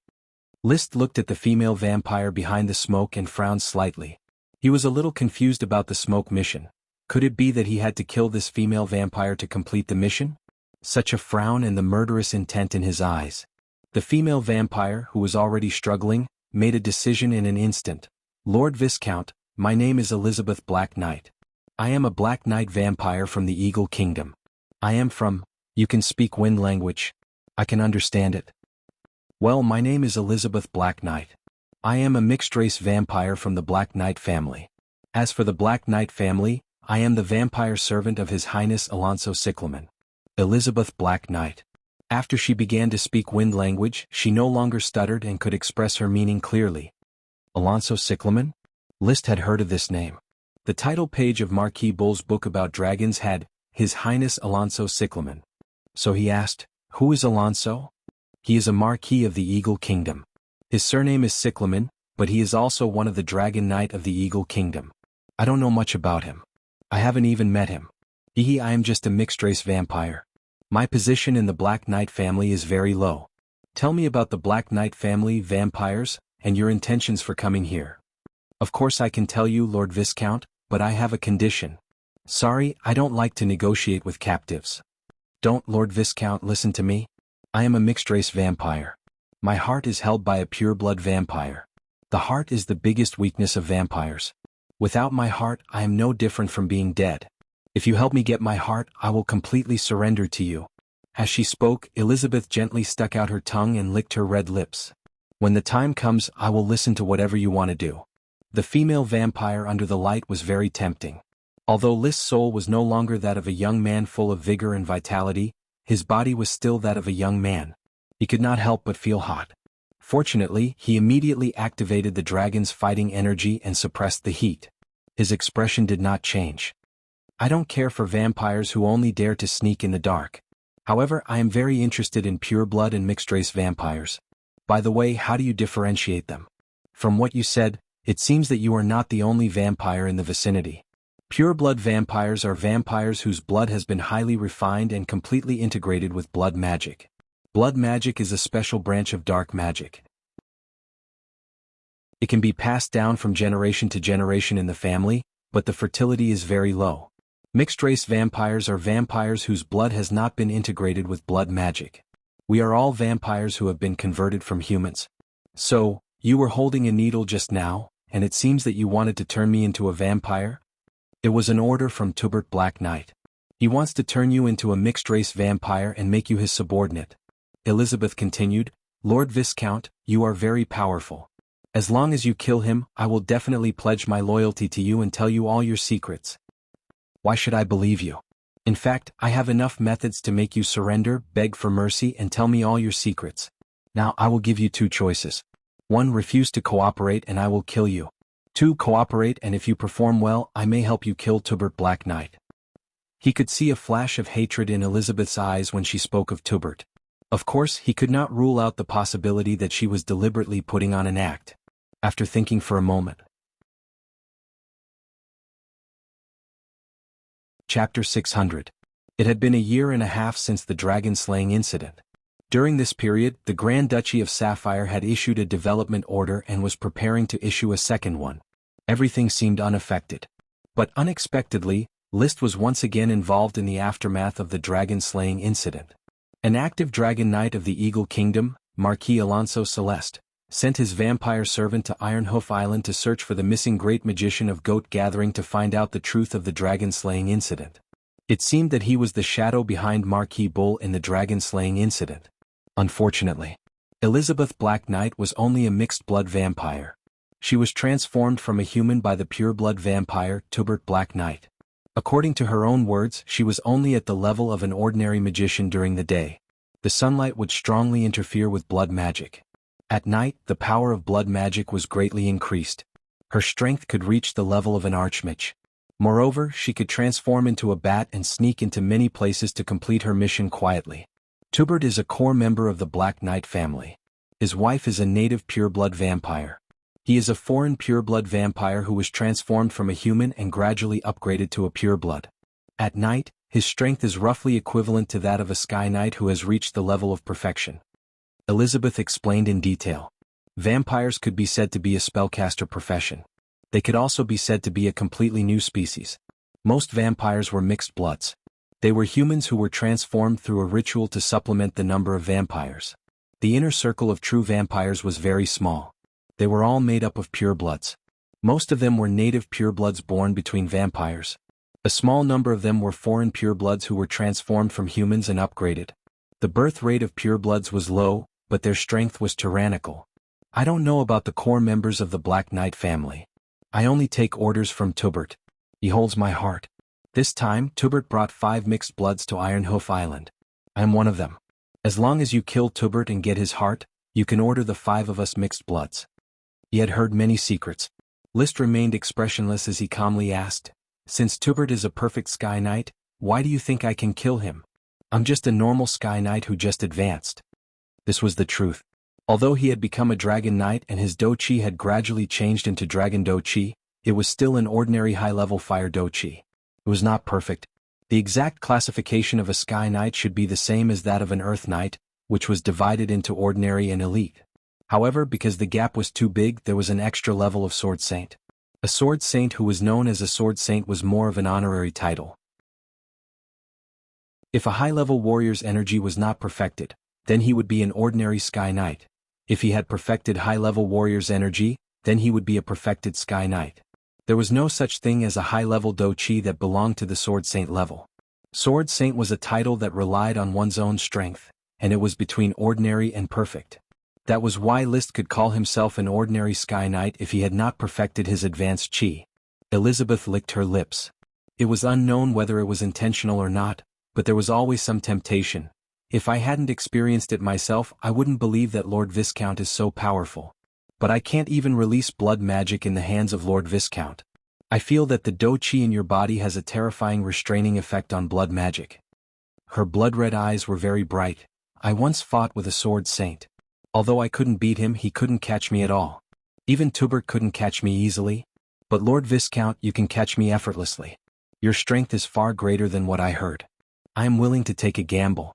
List looked at the female vampire behind the smoke and frowned slightly. He was a little confused about the smoke mission. Could it be that he had to kill this female vampire to complete the mission? Such a frown and the murderous intent in his eyes. The female vampire, who was already struggling, made a decision in an instant. "Lord Viscount, my name is Elizabeth Black Knight. I am a Black Knight vampire from the Eagle Kingdom. I am from... You can speak wind language. I can understand it." "Well, my name is Elizabeth Black Knight. I am a mixed-race vampire from the Black Knight family. As for the Black Knight family, I am the vampire servant of His Highness Alonso Cyclamen." Elizabeth Black Knight. After she began to speak wind language, she no longer stuttered and could express her meaning clearly. Alonso Cyclamen? List had heard of this name. The title page of Marquis Bull's book about dragons had His Highness Alonso Cyclamen. So he asked, "Who is Alonso?" "He is a Marquis of the Eagle Kingdom. His surname is Cyclamen, but he is also one of the Dragon Knight of the Eagle Kingdom. I don't know much about him. I haven't even met him. I am just a mixed-race vampire. My position in the Black Knight family is very low. Tell me about the Black Knight family vampires, and your intentions for coming here." "Of course I can tell you, Lord Viscount, but I have a condition." "Sorry, I don't like to negotiate with captives." "Don't, Lord Viscount, listen to me. I am a mixed-race vampire. My heart is held by a pure-blood vampire. The heart is the biggest weakness of vampires. Without my heart, I am no different from being dead. If you help me get my heart, I will completely surrender to you." As she spoke, Elizabeth gently stuck out her tongue and licked her red lips. "When the time comes, I will listen to whatever you want to do." The female vampire under the light was very tempting. Although List's soul was no longer that of a young man full of vigor and vitality, his body was still that of a young man. He could not help but feel hot. Fortunately, he immediately activated the dragon's fighting energy and suppressed the heat. His expression did not change. "I don't care for vampires who only dare to sneak in the dark. However, I am very interested in pure-blood and mixed-race vampires. By the way, how do you differentiate them? From what you said, it seems that you are not the only vampire in the vicinity. Pure-blood vampires are vampires whose blood has been highly refined and completely integrated with blood magic. Blood magic is a special branch of dark magic. It can be passed down from generation to generation in the family, but the fertility is very low. Mixed-race vampires are vampires whose blood has not been integrated with blood magic. We are all vampires who have been converted from humans. So, you were holding a needle just now, and it seems that you wanted to turn me into a vampire?" "It was an order from Tubert Black Knight. He wants to turn you into a mixed-race vampire and make you his subordinate." Elizabeth continued, "Lord Viscount, you are very powerful. As long as you kill him, I will definitely pledge my loyalty to you and tell you all your secrets." "Why should I believe you? In fact, I have enough methods to make you surrender, beg for mercy, and tell me all your secrets. Now I will give you two choices. 1. Refuse to cooperate and I will kill you. 2. Cooperate, and if you perform well, I may help you kill Tubert Black Knight." He could see a flash of hatred in Elizabeth's eyes when she spoke of Tubert. Of course, he could not rule out the possibility that she was deliberately putting on an act. After thinking for a moment. Chapter 600. It had been a year and a half since the dragon-slaying incident. During this period, the Grand Duchy of Sapphire had issued a development order and was preparing to issue a second one. Everything seemed unaffected. But unexpectedly, List was once again involved in the aftermath of the dragon-slaying incident. An active Dragon Knight of the Eagle Kingdom, Marquis Alonso Celeste, sent his vampire servant to Ironhoof Island to search for the missing great magician of Goat Gathering to find out the truth of the dragon-slaying incident. It seemed that he was the shadow behind Marquis Bull in the dragon-slaying incident. Unfortunately, Elizabeth Black Knight was only a mixed-blood vampire. She was transformed from a human by the pure-blood vampire, Tubert Black Knight. According to her own words, she was only at the level of an ordinary magician during the day. The sunlight would strongly interfere with blood magic. At night, the power of blood magic was greatly increased. Her strength could reach the level of an archmage. Moreover, she could transform into a bat and sneak into many places to complete her mission quietly. Tubert is a core member of the Black Knight family. His wife is a native pure-blood vampire. He is a foreign pure-blood vampire who was transformed from a human and gradually upgraded to a pure-blood. At night, his strength is roughly equivalent to that of a Sky Knight who has reached the level of perfection. Elizabeth explained in detail. Vampires could be said to be a spellcaster profession. They could also be said to be a completely new species. Most vampires were mixed bloods. They were humans who were transformed through a ritual to supplement the number of vampires. The inner circle of true vampires was very small. They were all made up of purebloods. Most of them were native purebloods born between vampires. A small number of them were foreign purebloods who were transformed from humans and upgraded. The birth rate of purebloods was low, but their strength was tyrannical. I don't know about the core members of the Black Knight family. I only take orders from Tubert. He holds my heart. This time, Tubert brought 5 mixed bloods to Ironhoof Island. I am one of them. As long as you kill Tubert and get his heart, you can order the 5 of us mixed bloods. He had heard many secrets. List remained expressionless as he calmly asked, "Since Tubert is a perfect Sky Knight, Why do you think I can kill him? I'm just a normal Sky Knight who just advanced. This was the truth. Although he had become a Dragon Knight and his Do-Chi had gradually changed into Dragon Do-Chi, it was still an ordinary high-level Fire Do-Chi. It was not perfect. The exact classification of a Sky Knight should be the same as that of an Earth Knight, which was divided into ordinary and elite. However, because the gap was too big, there was an extra level of Sword Saint. A Sword Saint who was known as a Sword Saint was more of an honorary title. If a high-level warrior's energy was not perfected, then he would be an ordinary Sky Knight. If he had perfected high-level warrior's energy, then he would be a perfected Sky Knight. There was no such thing as a high-level Do-Chi that belonged to the Sword Saint level. Sword Saint was a title that relied on one's own strength, and it was between ordinary and perfect. That was why List could call himself an ordinary Sky Knight if he had not perfected his advanced Chi. Elizabeth licked her lips. It was unknown whether it was intentional or not, but there was always some temptation. If I hadn't experienced it myself, I wouldn't believe that Lord Viscount is so powerful. But I can't even release blood magic in the hands of Lord Viscount. I feel that the Do-Chi in your body has a terrifying restraining effect on blood magic. Her blood-red eyes were very bright. I once fought with a Sword Saint. Although I couldn't beat him, he couldn't catch me at all. Even Tubert couldn't catch me easily. But Lord Viscount, you can catch me effortlessly. Your strength is far greater than what I heard. I am willing to take a gamble.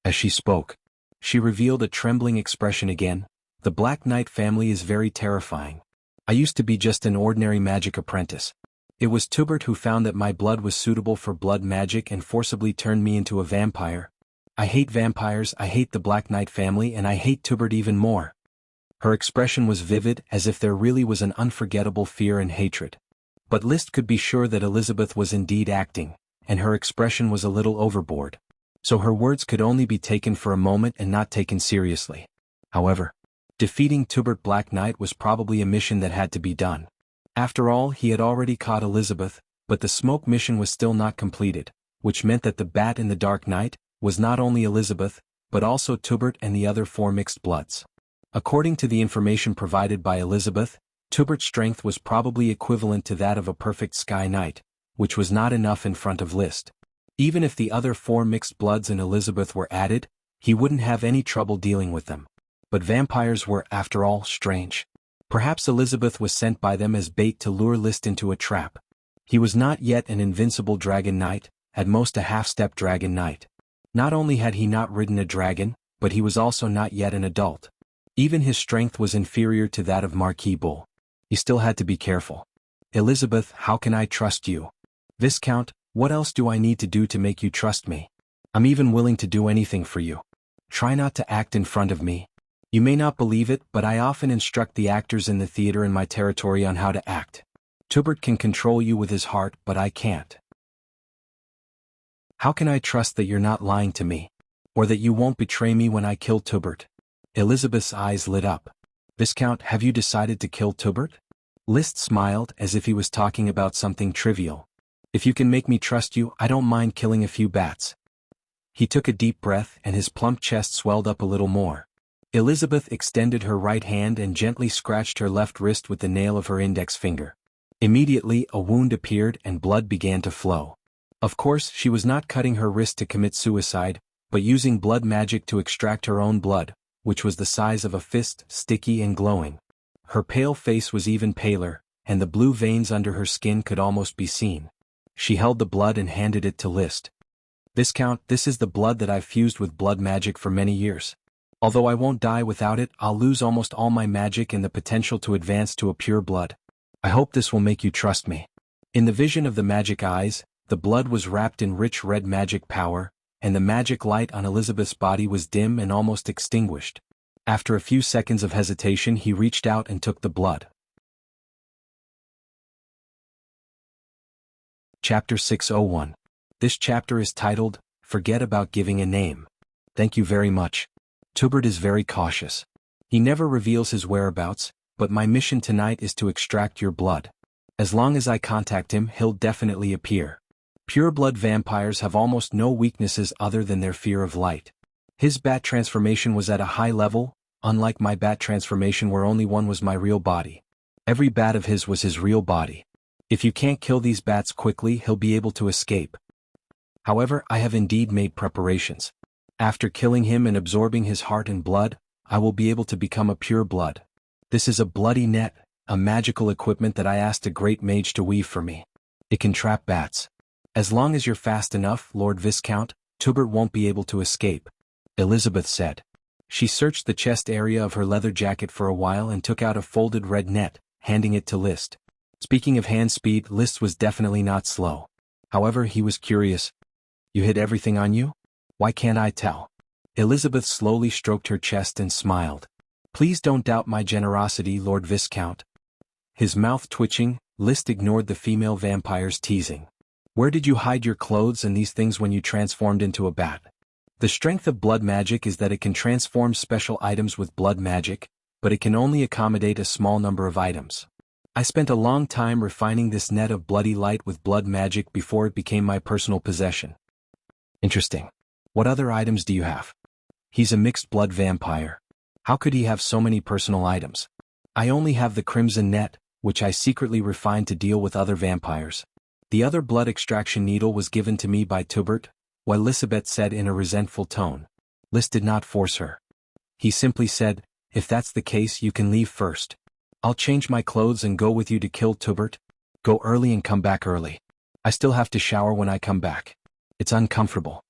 As she spoke, she revealed a trembling expression again. The Black Knight family is very terrifying. I used to be just an ordinary magic apprentice. It was Tubert who found that my blood was suitable for blood magic and forcibly turned me into a vampire. I hate vampires, I hate the Black Knight family, and I hate Tubert even more. Her expression was vivid, as if there really was an unforgettable fear and hatred. But List could be sure that Elizabeth was indeed acting, and her expression was a little overboard. So her words could only be taken for a moment and not taken seriously. However, defeating Tubert Black Knight was probably a mission that had to be done. After all, he had already caught Elizabeth, but the smoke mission was still not completed, which meant that the bat in the Dark Knight was not only Elizabeth, but also Tubert and the other 4 mixed bloods. According to the information provided by Elizabeth, Tubert's strength was probably equivalent to that of a perfect Sky Knight, which was not enough in front of List. Even if the other 4 mixed bloods in Elizabeth were added, he wouldn't have any trouble dealing with them. But vampires were, after all, strange. Perhaps Elizabeth was sent by them as bait to lure List into a trap. He was not yet an invincible Dragon Knight, at most a half-step Dragon Knight. Not only had he not ridden a dragon, but he was also not yet an adult. Even his strength was inferior to that of Marquis Bull. He still had to be careful. Elizabeth, how can I trust you? Viscount, what else do I need to do to make you trust me? I'm even willing to do anything for you. Try not to act in front of me. You may not believe it, but I often instruct the actors in the theater in my territory on how to act. Tubert can control you with his heart, but I can't. How can I trust that you're not lying to me? Or that you won't betray me when I kill Tubert? Elizabeth's eyes lit up. Viscount, have you decided to kill Tubert? List smiled as if he was talking about something trivial. If you can make me trust you, I don't mind killing a few bats. He took a deep breath and his plump chest swelled up a little more. Elizabeth extended her right hand and gently scratched her left wrist with the nail of her index finger. Immediately, a wound appeared and blood began to flow. Of course, she was not cutting her wrist to commit suicide, but using blood magic to extract her own blood, which was the size of a fist, sticky and glowing. Her pale face was even paler, and the blue veins under her skin could almost be seen. She held the blood and handed it to List. Viscount, this is the blood that I've fused with blood magic for many years. Although I won't die without it, I'll lose almost all my magic and the potential to advance to a pure blood. I hope this will make you trust me. In the vision of the magic eyes, the blood was wrapped in rich red magic power, and the magic light on Elizabeth's body was dim and almost extinguished. After a few seconds of hesitation, he reached out and took the blood. Chapter 601. This chapter is titled, Forget About Giving a Name. Thank you very much. Tubert is very cautious. He never reveals his whereabouts, but my mission tonight is to extract your blood. As long as I contact him, he'll definitely appear. Pure-blood vampires have almost no weaknesses other than their fear of light. His bat transformation was at a high level, unlike my bat transformation where only one was my real body. Every bat of his was his real body. If you can't kill these bats quickly, he'll be able to escape. However, I have indeed made preparations. After killing him and absorbing his heart and blood, I will be able to become a pure blood. This is a bloody net, a magical equipment that I asked a great mage to weave for me. It can trap bats. As long as you're fast enough, Lord Viscount, Tubert won't be able to escape, Elizabeth said. She searched the chest area of her leather jacket for a while and took out a folded red net, handing it to List. Speaking of hand speed, List was definitely not slow. However, he was curious. You hid everything on you? Why can't I tell? Elizabeth slowly stroked her chest and smiled. Please don't doubt my generosity, Lord Viscount. His mouth twitching, List ignored the female vampire's teasing. Where did you hide your clothes and these things when you transformed into a bat? The strength of blood magic is that it can transform special items with blood magic, but it can only accommodate a small number of items. I spent a long time refining this net of bloody light with blood magic before it became my personal possession. Interesting. What other items do you have? He's a mixed blood vampire. How could he have so many personal items? I only have the crimson net, which I secretly refined to deal with other vampires. The other blood extraction needle was given to me by Tubert, while Elizabeth said in a resentful tone. List did not force her. He simply said, if that's the case, you can leave first. I'll change my clothes and go with you to kill Tubert. Go early and come back early. I still have to shower when I come back. It's uncomfortable.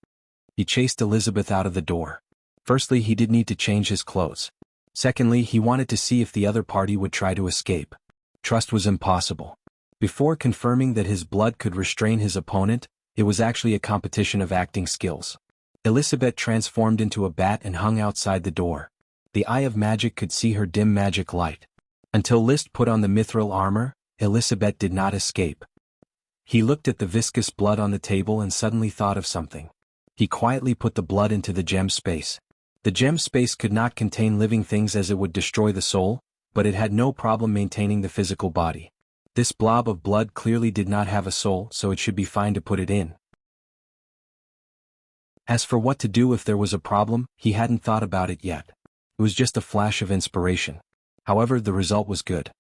He chased Elizabeth out of the door. Firstly, he did need to change his clothes. Secondly, he wanted to see if the other party would try to escape. Trust was impossible. Before confirming that his blood could restrain his opponent, it was actually a competition of acting skills. Elizabeth transformed into a bat and hung outside the door. The eye of magic could see her dim magic light. Until List put on the mithril armor, Elizabeth did not escape. He looked at the viscous blood on the table and suddenly thought of something. He quietly put the blood into the gem space. The gem space could not contain living things as it would destroy the soul, but it had no problem maintaining the physical body. This blob of blood clearly did not have a soul, so it should be fine to put it in. As for what to do if there was a problem, he hadn't thought about it yet. It was just a flash of inspiration. However, the result was good.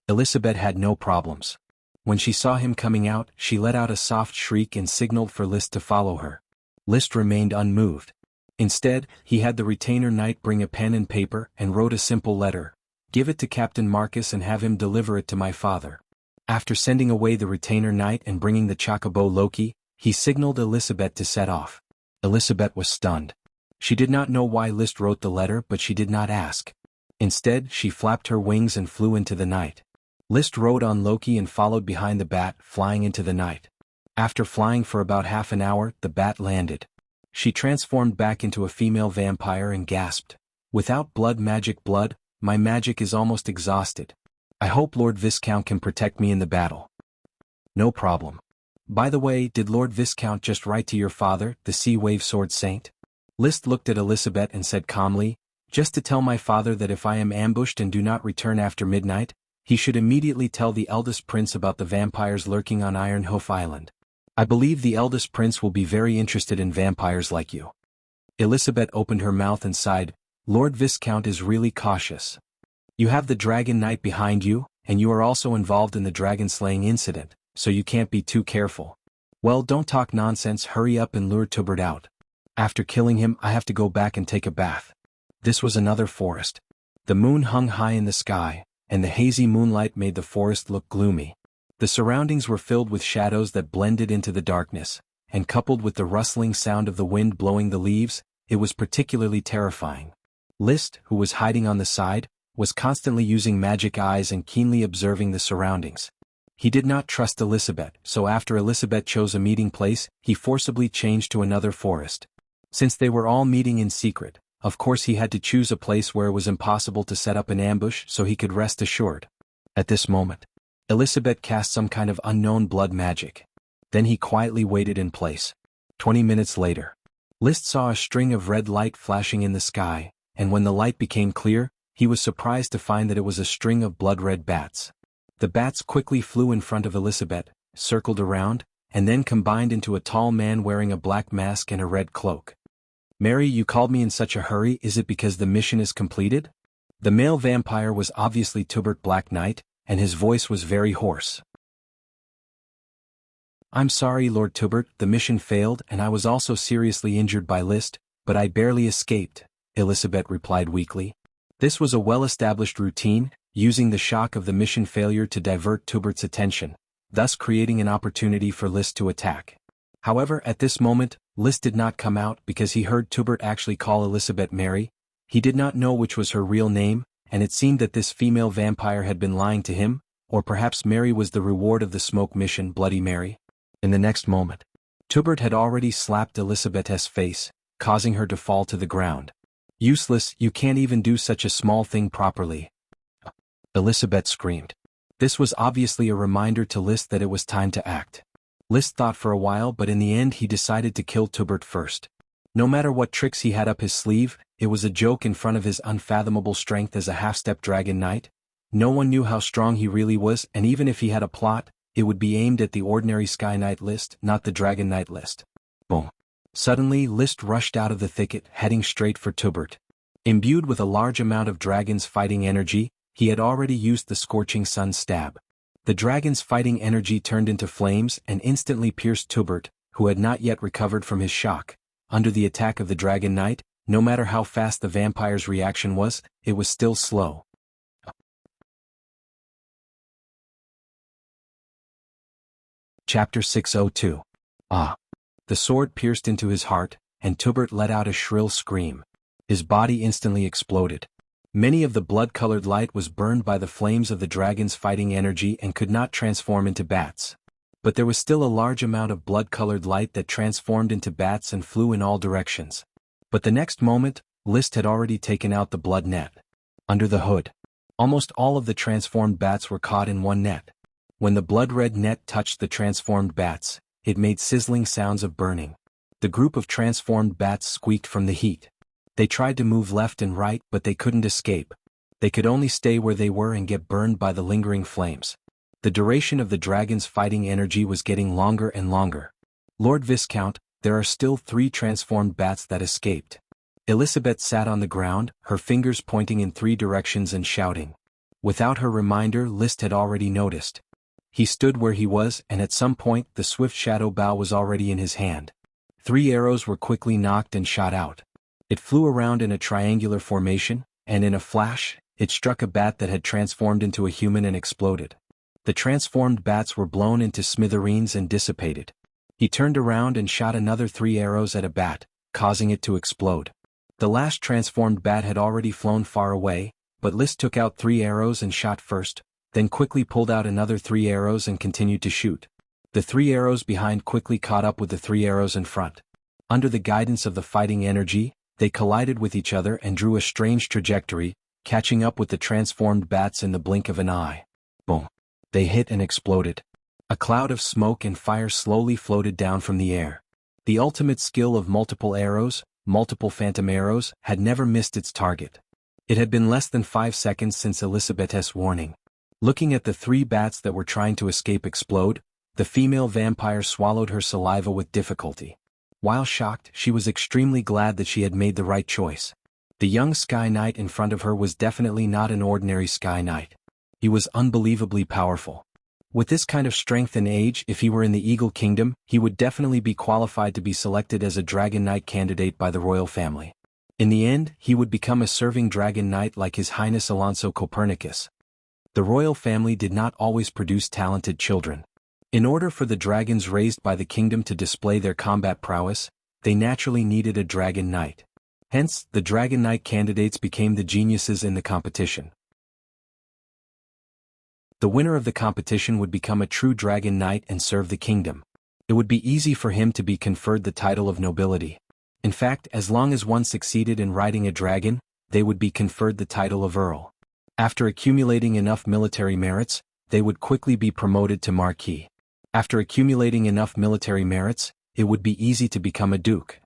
Elizabeth had no problems. When she saw him coming out, she let out a soft shriek and signaled for List to follow her. List remained unmoved. Instead, he had the retainer knight bring a pen and paper and wrote a simple letter. Give it to Captain Marcus and have him deliver it to my father. After sending away the retainer knight and bringing the chocobo Loki, he signaled Elizabeth to set off. Elizabeth was stunned. She did not know why List wrote the letter, but she did not ask. Instead, she flapped her wings and flew into the night. List rode on Loki and followed behind the bat, flying into the night. After flying for about half an hour, the bat landed. She transformed back into a female vampire and gasped. Without blood, my magic is almost exhausted. I hope Lord Viscount can protect me in the battle. No problem. By the way, did Lord Viscount just write to your father, the Sea Wave Sword Saint? List looked at Elizabeth and said calmly, just to tell my father that if I am ambushed and do not return after midnight, he should immediately tell the eldest prince about the vampires lurking on Iron Hoof Island. I believe the eldest prince will be very interested in vampires like you. Elizabeth opened her mouth and sighed. Lord Viscount is really cautious. You have the Dragon Knight behind you, and you are also involved in the dragon-slaying incident, so you can't be too careful. Well, don't talk nonsense, hurry up and lure Tubert out. After killing him, I have to go back and take a bath. This was another forest. The moon hung high in the sky, and the hazy moonlight made the forest look gloomy. The surroundings were filled with shadows that blended into the darkness, and coupled with the rustling sound of the wind blowing the leaves, it was particularly terrifying. List, who was hiding on the side, was constantly using magic eyes and keenly observing the surroundings. He did not trust Elizabeth, so after Elizabeth chose a meeting place, he forcibly changed to another forest. Since they were all meeting in secret, of course he had to choose a place where it was impossible to set up an ambush so he could rest assured. At this moment, Elizabeth cast some kind of unknown blood magic. Then he quietly waited in place. 20 minutes later, List saw a string of red light flashing in the sky, and when the light became clear, he was surprised to find that it was a string of blood-red bats. The bats quickly flew in front of Elizabeth, circled around, and then combined into a tall man wearing a black mask and a red cloak. Mary, you called me in such a hurry, is it because the mission is completed? The male vampire was obviously Tubert Black Knight, and his voice was very hoarse. "I'm sorry, Lord Tubert, the mission failed and I was also seriously injured by List, but I barely escaped," Elizabeth replied weakly. This was a well-established routine, using the shock of the mission failure to divert Tubert's attention, thus creating an opportunity for List to attack. However, at this moment, List did not come out because he heard Tubert actually call Elizabeth Mary. He did not know which was her real name, and it seemed that this female vampire had been lying to him, or perhaps Mary was the reward of the smoke mission, Bloody Mary. In the next moment, Tubert had already slapped Elizabeth's face, causing her to fall to the ground. "Useless, you can't even do such a small thing properly," Elizabeth screamed. This was obviously a reminder to List that it was time to act. List thought for a while, but in the end he decided to kill Tubert first. No matter what tricks he had up his sleeve, it was a joke in front of his unfathomable strength as a half-step dragon knight. No one knew how strong he really was, and even if he had a plot, it would be aimed at the ordinary Sky Knight List, not the Dragon Knight List. Boom. Suddenly, List rushed out of the thicket, heading straight for Tubert. Imbued with a large amount of dragon's fighting energy, he had already used the Scorching Sun stab. The dragon's fighting energy turned into flames and instantly pierced Tubert, who had not yet recovered from his shock. Under the attack of the Dragon Knight, no matter how fast the vampire's reaction was, it was still slow. Chapter 602. Ah! The sword pierced into his heart, and Tubert let out a shrill scream. His body instantly exploded. Many of the blood-colored light was burned by the flames of the dragon's fighting energy and could not transform into bats. But there was still a large amount of blood-colored light that transformed into bats and flew in all directions. But the next moment, List had already taken out the blood net. Under the hood, almost all of the transformed bats were caught in one net. When the blood-red net touched the transformed bats, it made sizzling sounds of burning. The group of transformed bats squeaked from the heat. They tried to move left and right, but they couldn't escape. They could only stay where they were and get burned by the lingering flames. The duration of the dragon's fighting energy was getting longer and longer. "Lord Viscount, there are still 3 transformed bats that escaped." Elizabeth sat on the ground, her fingers pointing in 3 directions and shouting. Without her reminder, List had already noticed. He stood where he was, and at some point the swift shadow bow was already in his hand. 3 arrows were quickly knocked and shot out. It flew around in a triangular formation, and in a flash, it struck a bat that had transformed into a human and exploded. The transformed bats were blown into smithereens and dissipated. He turned around and shot another 3 arrows at a bat, causing it to explode. The last transformed bat had already flown far away, but List took out 3 arrows and shot first, then quickly pulled out another 3 arrows and continued to shoot. The 3 arrows behind quickly caught up with the 3 arrows in front. Under the guidance of the fighting energy, they collided with each other and drew a strange trajectory, catching up with the transformed bats in the blink of an eye. Boom! They hit and exploded. A cloud of smoke and fire slowly floated down from the air. The ultimate skill of multiple arrows, multiple phantom arrows, had never missed its target. It had been less than 5 seconds since Elizabeth's warning. Looking at the 3 bats that were trying to escape explode, the female vampire swallowed her saliva with difficulty. While shocked, she was extremely glad that she had made the right choice. The young Sky Knight in front of her was definitely not an ordinary Sky Knight. He was unbelievably powerful. With this kind of strength and age, if he were in the Eagle Kingdom, he would definitely be qualified to be selected as a Dragon Knight candidate by the royal family. In the end, he would become a serving Dragon Knight like His Highness Alonso Copernicus. The royal family did not always produce talented children. In order for the dragons raised by the kingdom to display their combat prowess, they naturally needed a Dragon Knight. Hence, the Dragon Knight candidates became the geniuses in the competition. The winner of the competition would become a true Dragon Knight and serve the kingdom. It would be easy for him to be conferred the title of nobility. In fact, as long as one succeeded in riding a dragon, they would be conferred the title of Earl. After accumulating enough military merits, they would quickly be promoted to Marquis. After accumulating enough military merits, it would be easy to become a duke.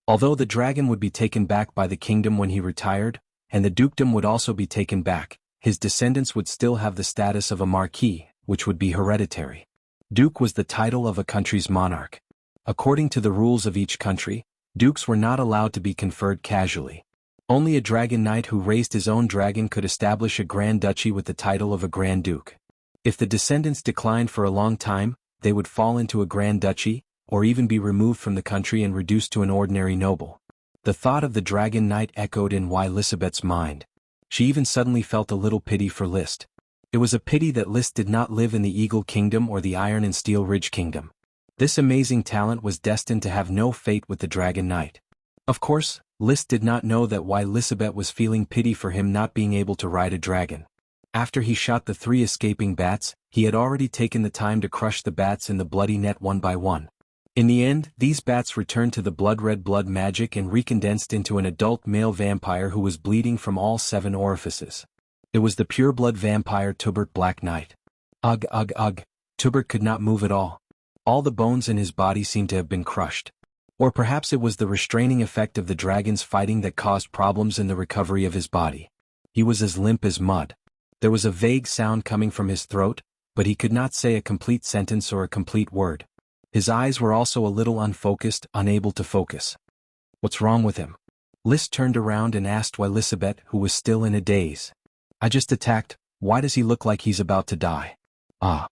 Although the dragon would be taken back by the kingdom when he retired, and the dukedom would also be taken back, his descendants would still have the status of a marquis, which would be hereditary. Duke was the title of a country's monarch. According to the rules of each country, dukes were not allowed to be conferred casually. Only a Dragon Knight who raised his own dragon could establish a Grand Duchy with the title of a Grand Duke. If the descendants declined for a long time, they would fall into a grand duchy, or even be removed from the country and reduced to an ordinary noble. The thought of the Dragon Knight echoed in Lisbeth's mind. She even suddenly felt a little pity for List. It was a pity that List did not live in the Eagle Kingdom or the Iron and Steel Ridge Kingdom. This amazing talent was destined to have no fate with the Dragon Knight. Of course, List did not know that Lisbeth was feeling pity for him not being able to ride a dragon. After he shot the 3 escaping bats, he had already taken the time to crush the bats in the bloody net one by one. In the end, these bats returned to the blood-red blood magic and recondensed into an adult male vampire who was bleeding from all 7 orifices. It was the pure-blood vampire Tubert Black Knight. Ugh ugh ugh, Tubert could not move at all. All the bones in his body seemed to have been crushed. Or perhaps it was the restraining effect of the dragon's fighting that caused problems in the recovery of his body. He was as limp as mud. There was a vague sound coming from his throat, but he could not say a complete sentence or a complete word. His eyes were also a little unfocused, unable to focus. What's wrong with him? List turned around and asked Lisbeth, who was still in a daze. I just attacked, why does he look like he's about to die? Ah.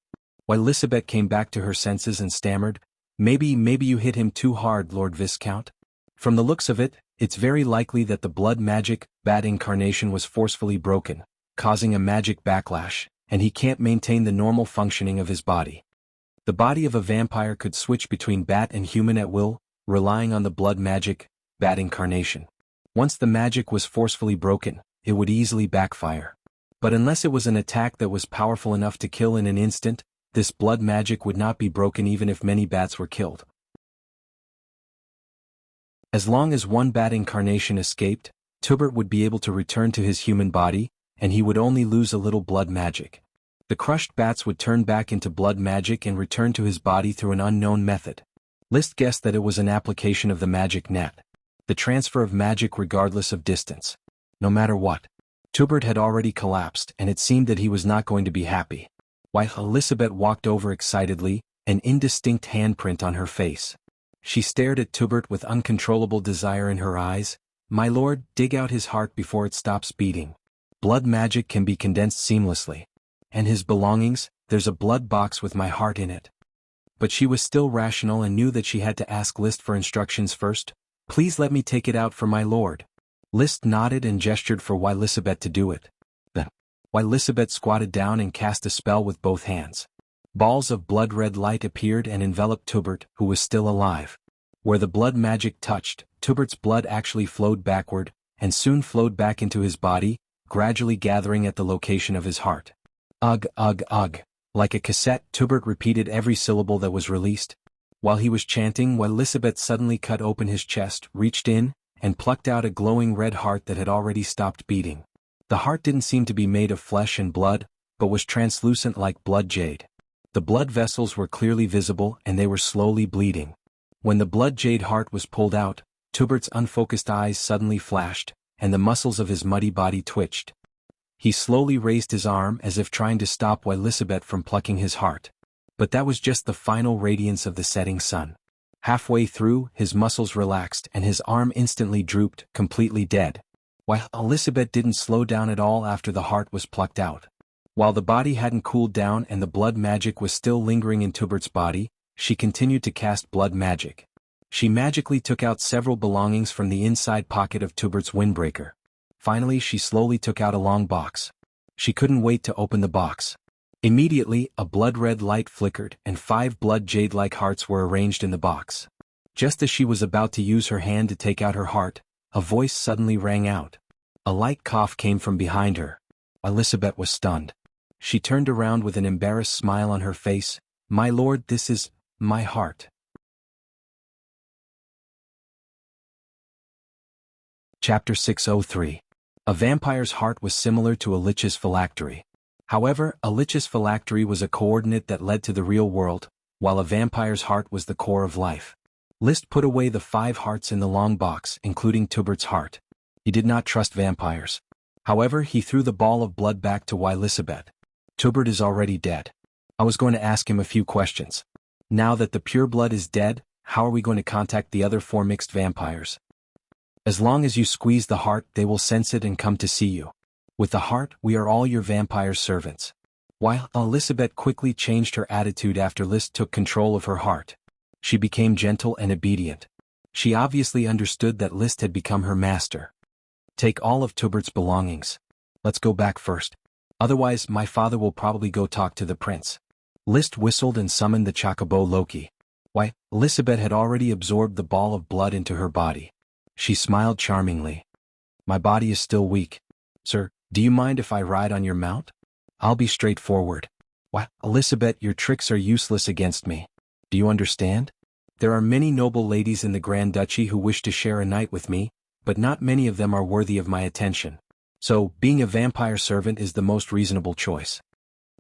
Lisbeth came back to her senses and stammered, Maybe you hit him too hard, Lord Viscount. From the looks of it, it's very likely that the blood magic, bat incarnation was forcefully broken, causing a magic backlash, and he can't maintain the normal functioning of his body. The body of a vampire could switch between bat and human at will, relying on the blood magic, bat incarnation. Once the magic was forcefully broken, it would easily backfire. But unless it was an attack that was powerful enough to kill in an instant, this blood magic would not be broken even if many bats were killed. As long as one bat incarnation escaped, Tubert would be able to return to his human body, and he would only lose a little blood magic. The crushed bats would turn back into blood magic and return to his body through an unknown method. List guessed that it was an application of the magic net. The transfer of magic regardless of distance. No matter what. Tubert had already collapsed, and it seemed that he was not going to be happy. While Elizabeth walked over excitedly, an indistinct handprint on her face. She stared at Tubert with uncontrollable desire in her eyes. My lord, dig out his heart before it stops beating. Blood magic can be condensed seamlessly. And his belongings, there's a blood box with my heart in it. But she was still rational and knew that she had to ask List for instructions first. Please let me take it out for my lord. List nodded and gestured for Lisbeth to do it. Then, Lisbeth squatted down and cast a spell with both hands. Balls of blood-red light appeared and enveloped Tubert, who was still alive. Where the blood magic touched, Tubert's blood actually flowed backward, and soon flowed back into his body, gradually gathering at the location of his heart. Ugh ugh ugh. Like a cassette, Tubert repeated every syllable that was released. While he was chanting, Lisbeth suddenly cut open his chest, reached in, and plucked out a glowing red heart that had already stopped beating. The heart didn't seem to be made of flesh and blood, but was translucent like blood jade. The blood vessels were clearly visible and they were slowly bleeding. When the blood jade heart was pulled out, Tubert's unfocused eyes suddenly flashed, and the muscles of his muddy body twitched. He slowly raised his arm as if trying to stop Lisbeth from plucking his heart. But that was just the final radiance of the setting sun. Halfway through, his muscles relaxed and his arm instantly drooped, completely dead. While Lisbeth didn't slow down at all after the heart was plucked out. While the body hadn't cooled down and the blood magic was still lingering in Tubert's body, she continued to cast blood magic. She magically took out several belongings from the inside pocket of Tubert's windbreaker. Finally, she slowly took out a long box. She couldn't wait to open the box. Immediately, a blood-red light flickered and 5 blood jade-like hearts were arranged in the box. Just as she was about to use her hand to take out her heart, a voice suddenly rang out. A light cough came from behind her. Lisbeth was stunned. She turned around with an embarrassed smile on her face. My lord, this is my heart. Chapter 603. A vampire's heart was similar to a lich's phylactery. However, a lich's phylactery was a coordinate that led to the real world, while a vampire's heart was the core of life. List put away the 5 hearts in the long box, including Tubert's heart. He did not trust vampires. However, he threw the ball of blood back to Lisbeth. Tubert is already dead. I was going to ask him a few questions. Now that the pure blood is dead, how are we going to contact the other 4 mixed vampires? As long as you squeeze the heart, they will sense it and come to see you. With the heart, we are all your vampire servants. While Elizabeth quickly changed her attitude after List took control of her heart. She became gentle and obedient. She obviously understood that List had become her master. Take all of Tubert's belongings. Let's go back first. Otherwise, my father will probably go talk to the prince. List whistled and summoned the chocobo Loki. Why, Elizabeth had already absorbed the ball of blood into her body. She smiled charmingly. My body is still weak. Sir, do you mind if I ride on your mount? I'll be straightforward. Why, Elizabeth, your tricks are useless against me. Do you understand? There are many noble ladies in the Grand Duchy who wish to share a night with me, but not many of them are worthy of my attention. So, being a vampire servant is the most reasonable choice.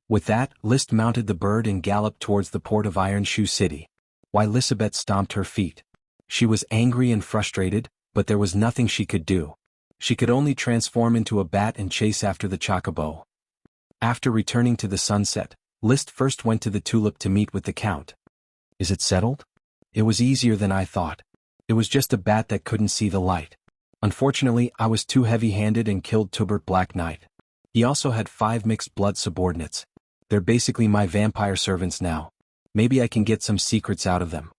With that, List mounted the bird and galloped towards the port of Iron Shoe City. While Elizabeth stomped her feet. She was angry and frustrated, but there was nothing she could do. She could only transform into a bat and chase after the chocobo. After returning to the sunset, List first went to the tulip to meet with the count. Is it settled? It was easier than I thought. It was just a bat that couldn't see the light. Unfortunately, I was too heavy-handed and killed Tubert Black Knight. He also had 5 mixed blood subordinates. They're basically my vampire servants now. Maybe I can get some secrets out of them.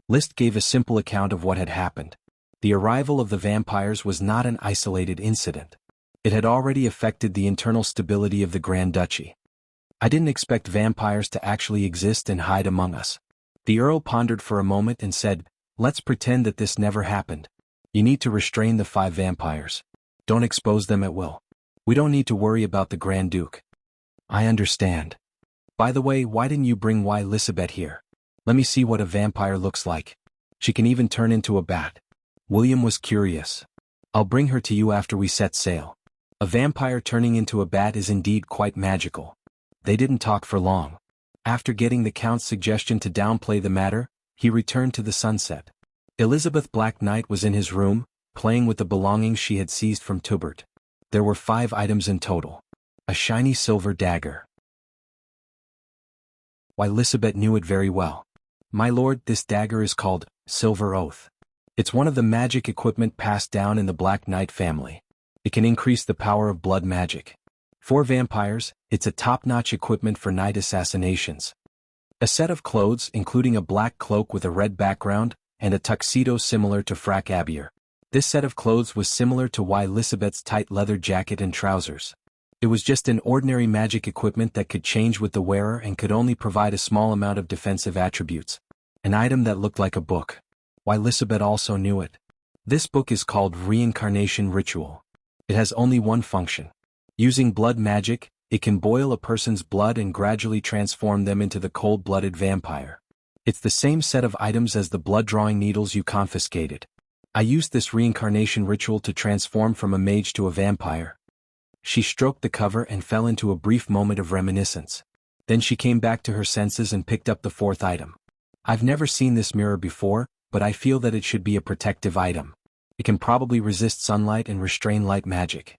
List gave a simple account of what had happened. The arrival of the vampires was not an isolated incident. It had already affected the internal stability of the Grand Duchy. I didn't expect vampires to actually exist and hide among us. The Earl pondered for a moment and said, let's pretend that this never happened. You need to restrain the 5 vampires. Don't expose them at will. We don't need to worry about the Grand Duke. I understand. By the way, why didn't you bring Elizabeth here? Let me see what a vampire looks like. She can even turn into a bat. William was curious. I'll bring her to you after we set sail. A vampire turning into a bat is indeed quite magical. They didn't talk for long. After getting the Count's suggestion to downplay the matter, he returned to the sunset. Elizabeth Black Knight was in his room, playing with the belongings she had seized from Tubert. There were 5 items in total. A shiny silver dagger. Why, Elizabeth knew it very well. My lord, this dagger is called Silver Oath. It's one of the magic equipment passed down in the Black Knight family. It can increase the power of blood magic. For vampires, it's a top-notch equipment for night assassinations. A set of clothes including a black cloak with a red background, and a tuxedo similar to Frack Abier. This set of clothes was similar to Elizabeth's tight leather jacket and trousers. It was just an ordinary magic equipment that could change with the wearer and could only provide a small amount of defensive attributes. An item that looked like a book. Elizabeth also knew it. This book is called Reincarnation Ritual. It has only one function. Using blood magic, it can boil a person's blood and gradually transform them into the cold-blooded vampire. It's the same set of items as the blood-drawing needles you confiscated. I used this reincarnation ritual to transform from a mage to a vampire. She stroked the cover and fell into a brief moment of reminiscence. Then she came back to her senses and picked up the 4th item. I've never seen this mirror before, but I feel that it should be a protective item. It can probably resist sunlight and restrain light magic.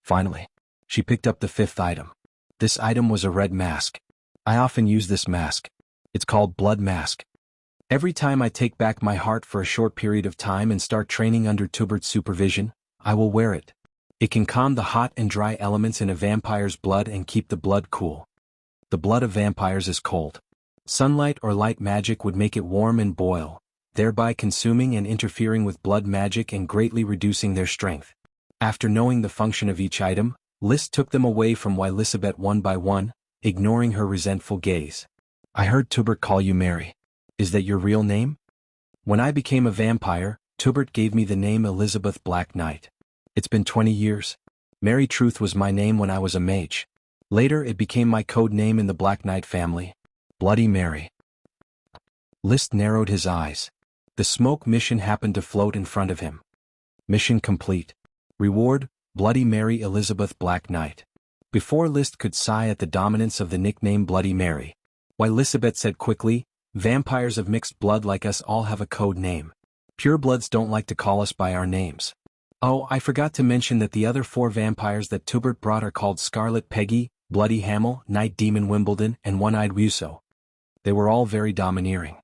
Finally, she picked up the 5th item. This item was a red mask. I often use this mask. It's called Blood Mask. Every time I take back my heart for a short period of time and start training under Tubert's supervision, I will wear it. It can calm the hot and dry elements in a vampire's blood and keep the blood cool. The blood of vampires is cold. Sunlight or light magic would make it warm and boil, thereby consuming and interfering with blood magic and greatly reducing their strength. After knowing the function of each item, List took them away from Elizabeth one by one, ignoring her resentful gaze. I heard Tubert call you Mary. Is that your real name? When I became a vampire, Tubert gave me the name Elizabeth Black Knight. It's been 20 years. Mary Truth was my name when I was a mage. Later it became my code name in the Black Knight family. Bloody Mary. List narrowed his eyes. The smoke mission happened to float in front of him. Mission complete. Reward, Bloody Mary Elizabeth Black Knight. Before List could sigh at the dominance of the nickname Bloody Mary, Elizabeth said quickly, vampires of mixed blood like us all have a code name. Purebloods don't like to call us by our names. Oh, I forgot to mention that the other 4 vampires that Tubert brought are called Scarlet Peggy, Bloody Hamel, Night Demon Wimbledon, and One-Eyed Wuso. They were all very domineering.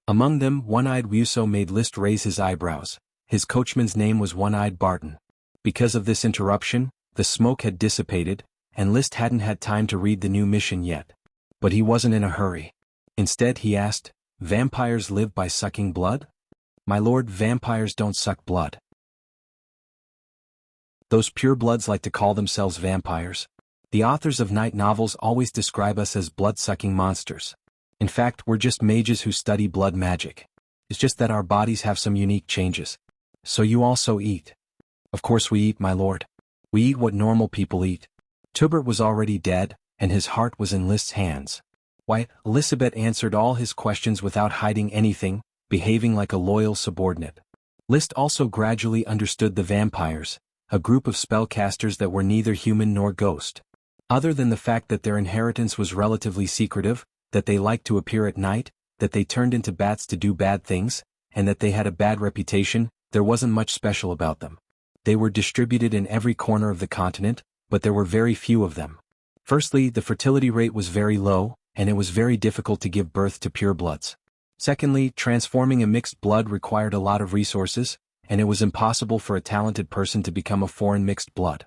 Among them, One-Eyed Wuso made List raise his eyebrows. His coachman's name was One-Eyed Barton. Because of this interruption, the smoke had dissipated, and List hadn't had time to read the new mission yet. But he wasn't in a hurry. Instead he asked, "Vampires live by sucking blood?" "My lord, vampires don't suck blood. Those purebloods like to call themselves vampires. The authors of night novels always describe us as blood-sucking monsters. In fact, we're just mages who study blood magic. It's just that our bodies have some unique changes. So you also eat?" "Of course we eat, my lord. We eat what normal people eat." Tubert was already dead, and his heart was in List's hands. Why, Elizabeth answered all his questions without hiding anything, behaving like a loyal subordinate. List also gradually understood the vampires, a group of spellcasters that were neither human nor ghost. Other than the fact that their inheritance was relatively secretive, that they liked to appear at night, that they turned into bats to do bad things, and that they had a bad reputation, there wasn't much special about them. They were distributed in every corner of the continent, but there were very few of them. Firstly, the fertility rate was very low, and it was very difficult to give birth to purebloods. Secondly, transforming a mixed blood required a lot of resources, and it was impossible for a talented person to become a foreign mixed blood.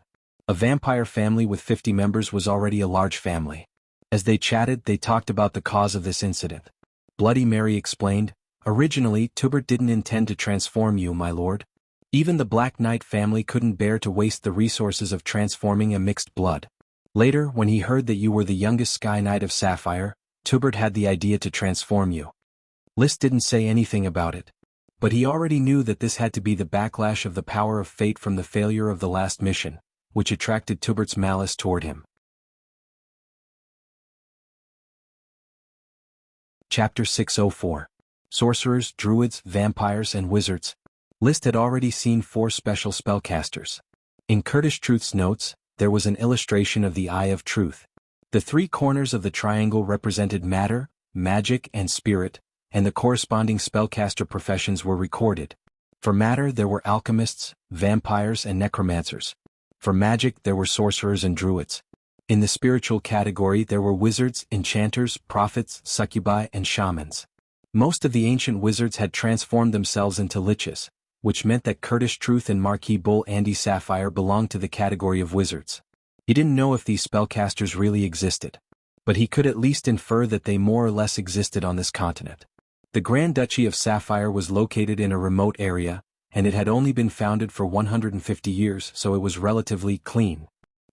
A vampire family with 50 members was already a large family. As they chatted, they talked about the cause of this incident. Bloody Mary explained, "Originally, Tubert didn't intend to transform you, my lord. Even the Black Knight family couldn't bear to waste the resources of transforming a mixed blood. Later, when he heard that you were the youngest Sky Knight of Sapphire, Tubert had the idea to transform you." List didn't say anything about it. But he already knew that this had to be the backlash of the power of fate from the failure of the last mission, which attracted Tubert's malice toward him. Chapter 604. Sorcerers, Druids, Vampires, and Wizards. List had already seen 4 special spellcasters. In Curtis Truth's notes, there was an illustration of the Eye of Truth. The 3 corners of the triangle represented matter, magic, and spirit, and the corresponding spellcaster professions were recorded. For matter there were alchemists, vampires, and necromancers. For magic there were sorcerers and druids. In the spiritual category there were wizards, enchanters, prophets, succubi, and shamans. Most of the ancient wizards had transformed themselves into liches, which meant that Curtis Truth and Marquis Bull Andy Sapphire belonged to the category of wizards. He didn't know if these spellcasters really existed, but he could at least infer that they more or less existed on this continent. The Grand Duchy of Sapphire was located in a remote area, and it had only been founded for 150 years, so it was relatively clean.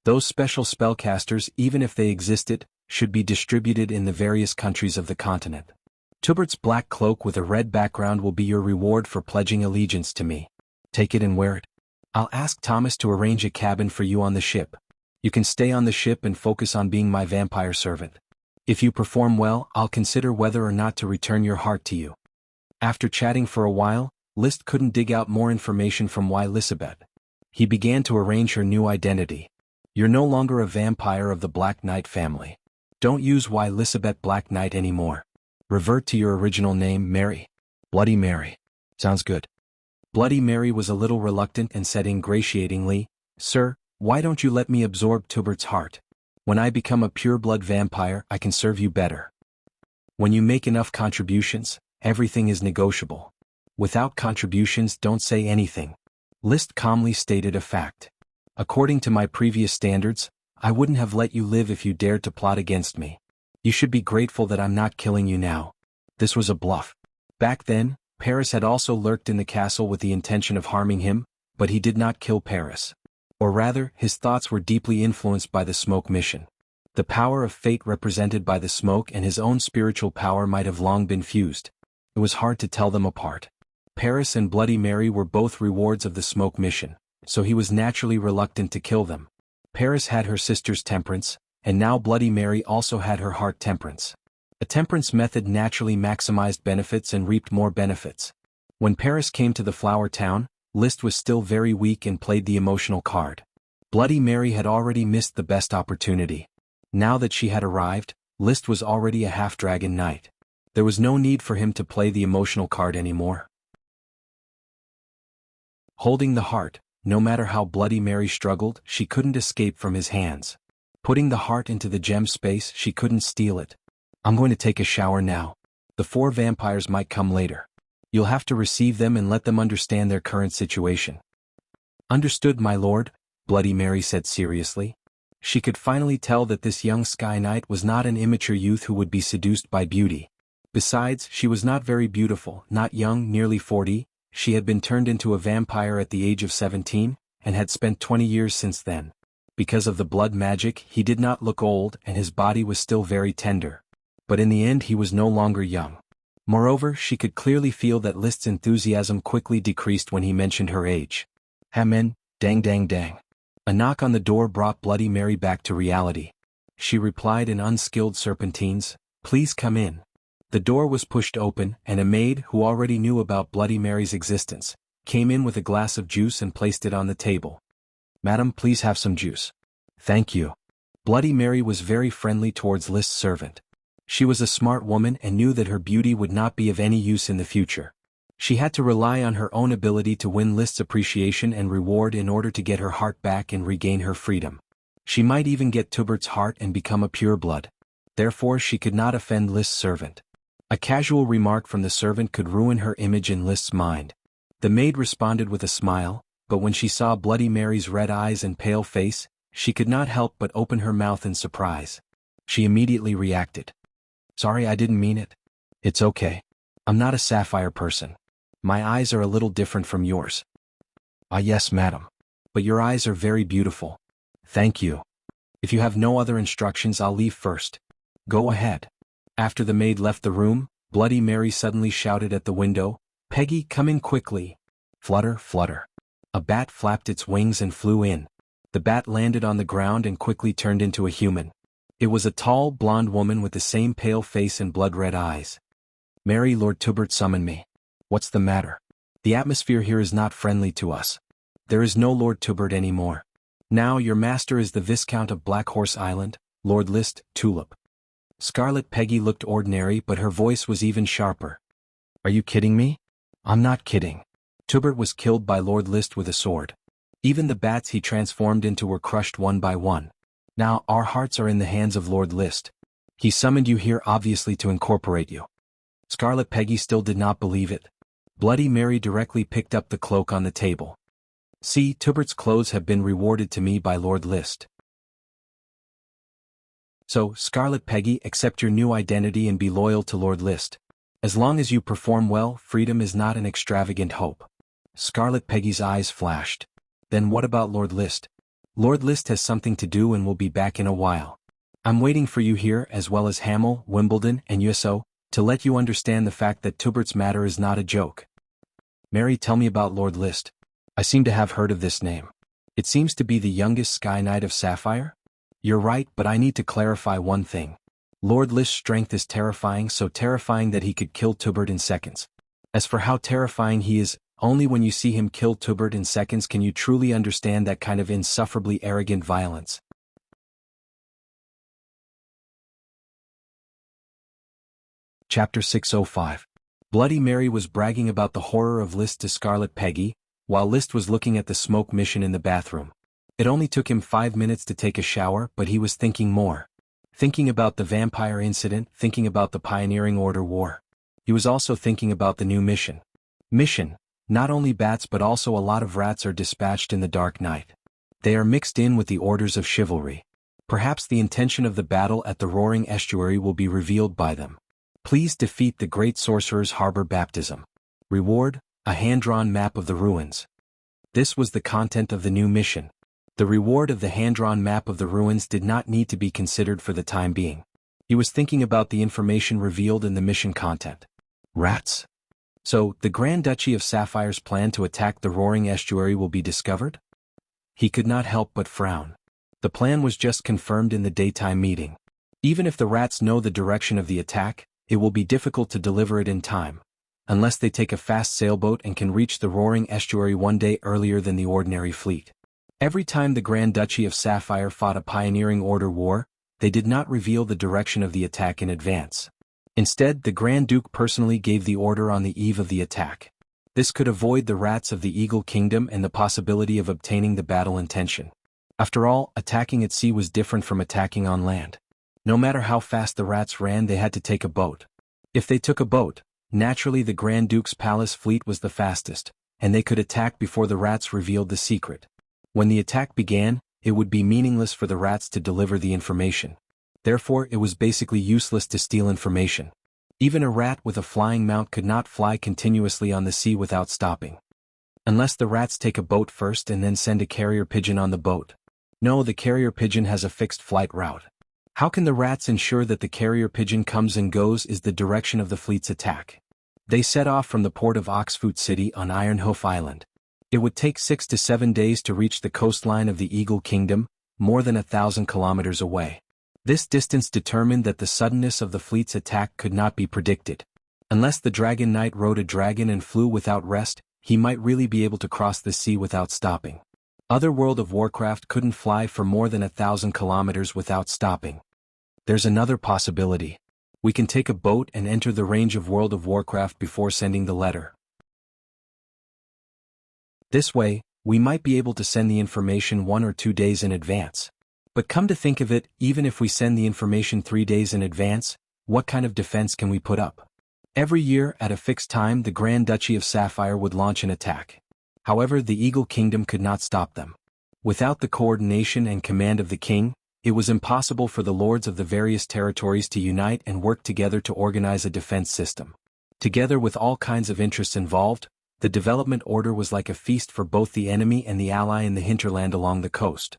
Those special spellcasters, even if they existed, should be distributed in the various countries of the continent. Tubert's black cloak with a red background will be your reward for pledging allegiance to me. Take it and wear it. I'll ask Thomas to arrange a cabin for you on the ship. You can stay on the ship and focus on being my vampire servant. If you perform well, I'll consider whether or not to return your heart to you." After chatting for a while, List couldn't dig out more information from Elizabeth. He began to arrange her new identity. "You're no longer a vampire of the Black Knight family. Don't use Elizabeth Black Knight anymore. Revert to your original name, Mary. Bloody Mary. Sounds good." Bloody Mary was a little reluctant and said ingratiatingly, "Sir, why don't you let me absorb Tubert's heart? When I become a pure-blood vampire, I can serve you better. When you make enough contributions, everything is negotiable. Without contributions, don't say anything." List calmly stated a fact. "According to my previous standards, I wouldn't have let you live if you dared to plot against me. You should be grateful that I'm not killing you now." This was a bluff. Back then, Paris had also lurked in the castle with the intention of harming him, but he did not kill Paris. Or rather, his thoughts were deeply influenced by the smoke mission. The power of fate represented by the smoke and his own spiritual power might have long been fused. It was hard to tell them apart. Paris and Bloody Mary were both rewards of the smoke mission, so he was naturally reluctant to kill them. Paris had her sister's temperance, and now Bloody Mary also had her heart temperance. A temperance method naturally maximized benefits and reaped more benefits. When Paris came to the flower town, List was still very weak and played the emotional card. Bloody Mary had already missed the best opportunity. Now that she had arrived, List was already a half-dragon knight. There was no need for him to play the emotional card anymore. Holding the heart, no matter how Bloody Mary struggled, she couldn't escape from his hands. Putting the heart into the gem space, she couldn't steal it. "I'm going to take a shower now. The 4 vampires might come later. You'll have to receive them and let them understand their current situation." "Understood, my lord," Bloody Mary said seriously. She could finally tell that this young Sky Knight was not an immature youth who would be seduced by beauty. Besides, she was not very beautiful, not young, nearly 40, she had been turned into a vampire at the age of 17, and had spent 20 years since then. Because of the blood magic, he did not look old and his body was still very tender. But in the end he was no longer young. Moreover, she could clearly feel that List's enthusiasm quickly decreased when he mentioned her age. Amen, dang dang dang. A knock on the door brought Bloody Mary back to reality. She replied in unskilled serpentines, "Please come in." The door was pushed open, and a maid, who already knew about Bloody Mary's existence, came in with a glass of juice and placed it on the table. "Madam, please have some juice." "Thank you." Bloody Mary was very friendly towards List's servant. She was a smart woman and knew that her beauty would not be of any use in the future. She had to rely on her own ability to win List's appreciation and reward in order to get her heart back and regain her freedom. She might even get Tubert's heart and become a pureblood. Therefore she could not offend List's servant. A casual remark from the servant could ruin her image in List's mind. The maid responded with a smile, but when she saw Bloody Mary's red eyes and pale face, she could not help but open her mouth in surprise. She immediately reacted. "Sorry, I didn't mean it." "It's okay. I'm not a sapphire person. My eyes are a little different from yours." "Ah yes, madam. But your eyes are very beautiful." "Thank you. If you have no other instructions, I'll leave first." "Go ahead." After the maid left the room, Bloody Mary suddenly shouted at the window, "Peggy, come in quickly." Flutter, flutter. A bat flapped its wings and flew in. The bat landed on the ground and quickly turned into a human. It was a tall, blonde woman with the same pale face and blood-red eyes. "Mary, Lord Tubert summoned me." "What's the matter?" "The atmosphere here is not friendly to us. There is no Lord Tubert anymore. Now your master is the Viscount of Black Horse Island, Lord List, Tulip." Scarlet Peggy looked ordinary, but her voice was even sharper. "Are you kidding me?" "I'm not kidding. Tubert was killed by Lord List with a sword. Even the bats he transformed into were crushed one by one. Now our hearts are in the hands of Lord List. He summoned you here obviously to incorporate you." Scarlet Peggy still did not believe it. Bloody Mary directly picked up the cloak on the table. "See, Tubert's clothes have been rewarded to me by Lord List. So, Scarlet Peggy, accept your new identity and be loyal to Lord List. As long as you perform well, freedom is not an extravagant hope." Scarlet Peggy's eyes flashed. "Then what about Lord List?" "Lord List has something to do and will be back in a while. I'm waiting for you here, as well as Hamel, Wimbledon, and Yusso, to let you understand the fact that Tubert's matter is not a joke." "Mary, tell me about Lord List. I seem to have heard of this name. It seems to be the youngest Sky Knight of Sapphire?" "You're right, but I need to clarify one thing. Lord List's strength is terrifying, so terrifying that he could kill Tubert in seconds. As for how terrifying he is, only when you see him kill Tubert in seconds can you truly understand that kind of insufferably arrogant violence." Chapter 605. Bloody Mary was bragging about the horror of List to Scarlet Peggy, while List was looking at the smoke mission in the bathroom. It only took him 5 minutes to take a shower, but he was thinking more. Thinking about the vampire incident, thinking about the Pioneering Order War. He was also thinking about the new mission. Not only bats but also a lot of rats are dispatched in the dark night. They are mixed in with the orders of chivalry. Perhaps the intention of the battle at the Roaring Estuary will be revealed by them. Please defeat the Great Sorcerer's Harbor Baptism. Reward, a hand-drawn map of the ruins. This was the content of the new mission. The reward of the hand-drawn map of the ruins did not need to be considered for the time being. He was thinking about the information revealed in the mission content. Rats? So, the Grand Duchy of Sapphire's plan to attack the Roaring Estuary will be discovered? He could not help but frown. The plan was just confirmed in the daytime meeting. Even if the rats know the direction of the attack, it will be difficult to deliver it in time, unless they take a fast sailboat and can reach the Roaring Estuary one day earlier than the ordinary fleet. Every time the Grand Duchy of Sapphire fought a Pioneering Order war, they did not reveal the direction of the attack in advance. Instead, the Grand Duke personally gave the order on the eve of the attack. This could avoid the rats of the Eagle Kingdom and the possibility of obtaining the battle intention. After all, attacking at sea was different from attacking on land. No matter how fast the rats ran, they had to take a boat. If they took a boat, naturally the Grand Duke's palace fleet was the fastest, and they could attack before the rats revealed the secret. When the attack began, it would be meaningless for the rats to deliver the information. Therefore, it was basically useless to steal information. Even a rat with a flying mount could not fly continuously on the sea without stopping. Unless the rats take a boat first and then send a carrier pigeon on the boat. No, the carrier pigeon has a fixed flight route. How can the rats ensure that the carrier pigeon comes and goes is the direction of the fleet's attack? They set off from the port of Oxford City on Ironhoof Island. It would take 6 to 7 days to reach the coastline of the Eagle Kingdom, more than 1,000 kilometers away. This distance determined that the suddenness of the fleet's attack could not be predicted. Unless the Dragon Knight rode a dragon and flew without rest, he might really be able to cross the sea without stopping. Other World of Warcraft couldn't fly for more than 1,000 kilometers without stopping. There's another possibility. We can take a boat and enter the range of World of Warcraft before sending the letter. This way, we might be able to send the information 1 or 2 days in advance. But come to think of it, even if we send the information 3 days in advance, what kind of defense can we put up? Every year, at a fixed time, the Grand Duchy of Sapphire would launch an attack. However, the Eagle Kingdom could not stop them. Without the coordination and command of the king, it was impossible for the lords of the various territories to unite and work together to organize a defense system. Together with all kinds of interests involved, the development order was like a feast for both the enemy and the ally in the hinterland along the coast.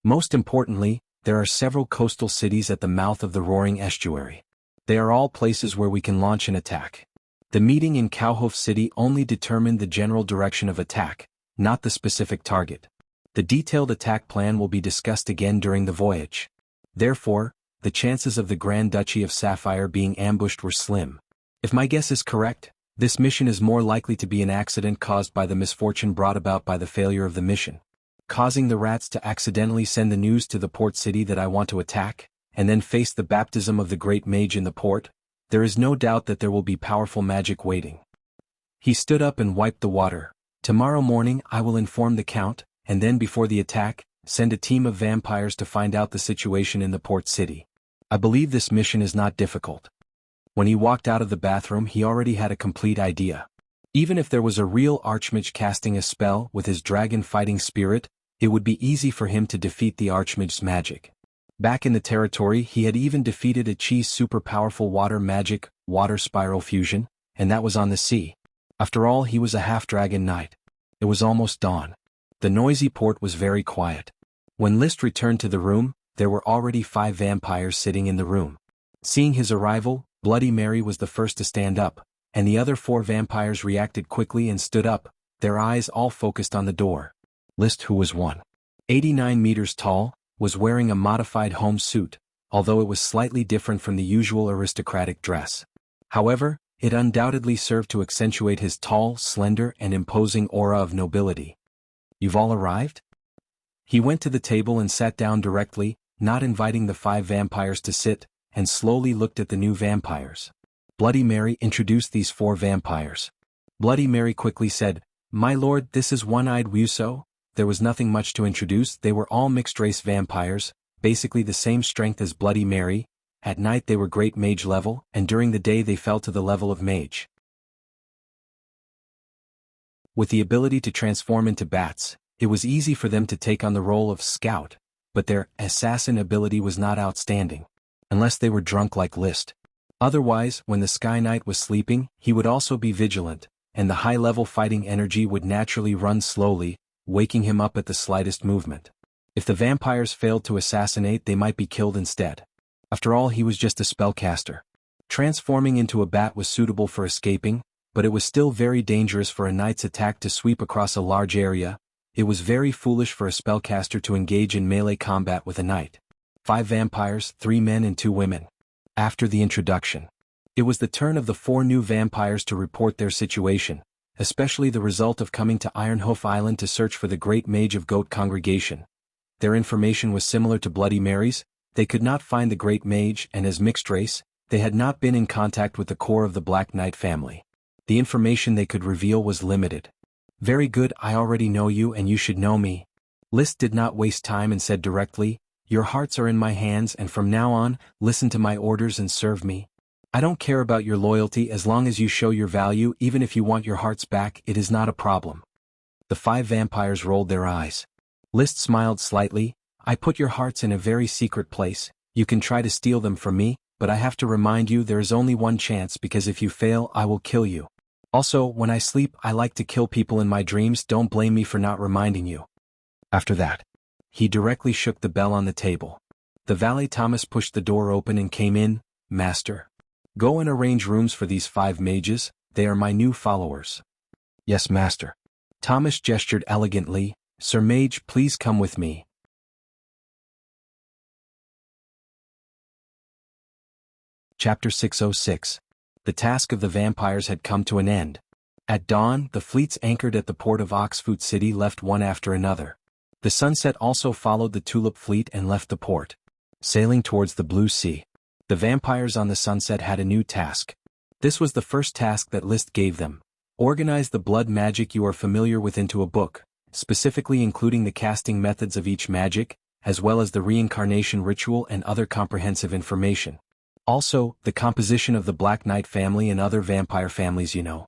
Most importantly, there are several coastal cities at the mouth of the roaring estuary. They are all places where we can launch an attack. The meeting in Cowhoof City only determined the general direction of attack, not the specific target. The detailed attack plan will be discussed again during the voyage. Therefore, the chances of the Grand Duchy of Sapphire being ambushed were slim. If my guess is correct, this mission is more likely to be an accident caused by the misfortune brought about by the failure of the mission. Causing the rats to accidentally send the news to the port city that I want to attack, and then face the baptism of the great mage in the port, there is no doubt that there will be powerful magic waiting. He stood up and wiped the water. Tomorrow morning I will inform the Count, and then before the attack, send a team of vampires to find out the situation in the port city. I believe this mission is not difficult. When he walked out of the bathroom he already had a complete idea. Even if there was a real archmage casting a spell with his dragon fighting spirit, it would be easy for him to defeat the archmage's magic. Back in the territory he had even defeated a Chi's super powerful water magic, water spiral fusion, and that was on the sea. After all, he was a half-dragon knight. It was almost dawn. The noisy port was very quiet. When List returned to the room, there were already 5 vampires sitting in the room. Seeing his arrival, Bloody Mary was the first to stand up, and the other 4 vampires reacted quickly and stood up, their eyes all focused on the door. List, who was 189 meters tall, was wearing a modified home suit, although it was slightly different from the usual aristocratic dress. However, it undoubtedly served to accentuate his tall, slender, and imposing aura of nobility. "You've all arrived?" He went to the table and sat down directly, not inviting the 5 vampires to sit, and slowly looked at the new vampires. Bloody Mary introduced these 4 vampires. Bloody Mary quickly said, "My lord, this is One-Eyed Wuxia." There was nothing much to introduce. They were all mixed-race vampires, basically the same strength as Bloody Mary. At night they were great mage level, and during the day they fell to the level of mage. With the ability to transform into bats, it was easy for them to take on the role of scout, but their assassin ability was not outstanding, unless they were drunk like List. Otherwise, when the Sky Knight was sleeping, he would also be vigilant, and the high-level fighting energy would naturally run slowly, waking him up at the slightest movement. If the vampires failed to assassinate, they might be killed instead. After all, he was just a spellcaster. Transforming into a bat was suitable for escaping, but it was still very dangerous for a knight's attack to sweep across a large area. It was very foolish for a spellcaster to engage in melee combat with a knight. 5 vampires, 3 men and 2 women. After the introduction, it was the turn of the 4 new vampires to report their situation, especially the result of coming to Ironhoof Island to search for the great mage of Goat Congregation. Their information was similar to Bloody Mary's. They could not find the great mage, and as mixed race, they had not been in contact with the core of the Black Knight family. The information they could reveal was limited. "Very good, I already know you and you should know me." List did not waste time and said directly, "Your hearts are in my hands, and from now on, listen to my orders and serve me. I don't care about your loyalty as long as you show your value. Even if you want your hearts back, it is not a problem." The 5 vampires rolled their eyes. List smiled slightly. I put your hearts in a very secret place. You can try to steal them from me, but I have to remind you there is only one chance because if you fail I will kill you. Also, when I sleep I like to kill people in my dreams. Don't blame me for not reminding you. After that, he directly shook the bell on the table. The valet Thomas pushed the door open and came in. Master. Go and arrange rooms for these 5 mages, they are my new followers. Yes, master. Thomas gestured elegantly. Sir Mage, please come with me. Chapter 606. The task of the vampires had come to an end. At dawn, the fleets anchored at the port of Oxford City left one after another. The sunset also followed the Tulip fleet and left the port, sailing towards the blue sea. The vampires on the sunset had a new task. This was the first task that List gave them. Organize the blood magic you are familiar with into a book, specifically including the casting methods of each magic, as well as the reincarnation ritual and other comprehensive information. Also, the composition of the Black Knight family and other vampire families you know.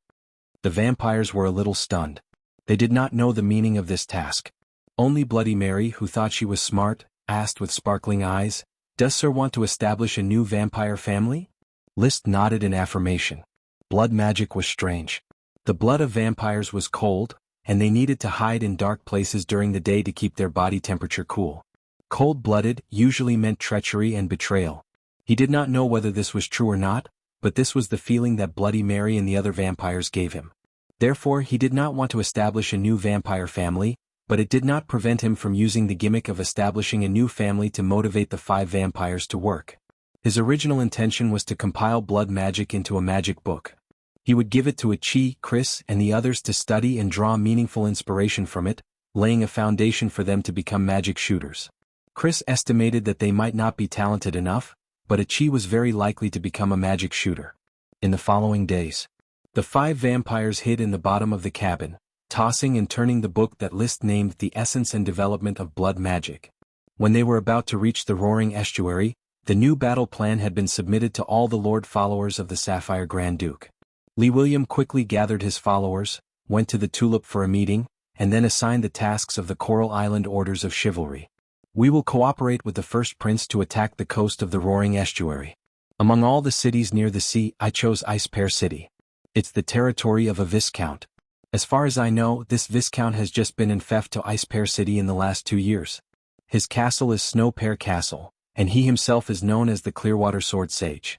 The vampires were a little stunned. They did not know the meaning of this task. Only Bloody Mary, who thought she was smart, asked with sparkling eyes, "Does Sir want to establish a new vampire family?" List nodded in affirmation. Blood magic was strange. The blood of vampires was cold, and they needed to hide in dark places during the day to keep their body temperature cool. Cold-blooded usually meant treachery and betrayal. He did not know whether this was true or not, but this was the feeling that Bloody Mary and the other vampires gave him. Therefore, he did not want to establish a new vampire family, but it did not prevent him from using the gimmick of establishing a new family to motivate the 5 vampires to work. His original intention was to compile blood magic into a magic book. He would give it to Achi, Chris, and the others to study and draw meaningful inspiration from it, laying a foundation for them to become magic shooters. Chris estimated that they might not be talented enough, but Achi was very likely to become a magic shooter. In the following days, the 5 vampires hid in the bottom of the cabin, tossing and turning the book that List named The Essence and Development of Blood Magic. When they were about to reach the roaring estuary, the new battle plan had been submitted to all the Lord followers of the Sapphire Grand Duke. Lee William quickly gathered his followers, went to the Tulip for a meeting, and then assigned the tasks of the Coral Island Orders of Chivalry. We will cooperate with the First Prince to attack the coast of the roaring estuary. Among all the cities near the sea, I chose Ice Pear City. It's the territory of a Viscount. As far as I know, this Viscount has just been in theft to Ice Pear City in the last 2 years. His castle is Snow Pear Castle, and he himself is known as the Clearwater Sword Sage.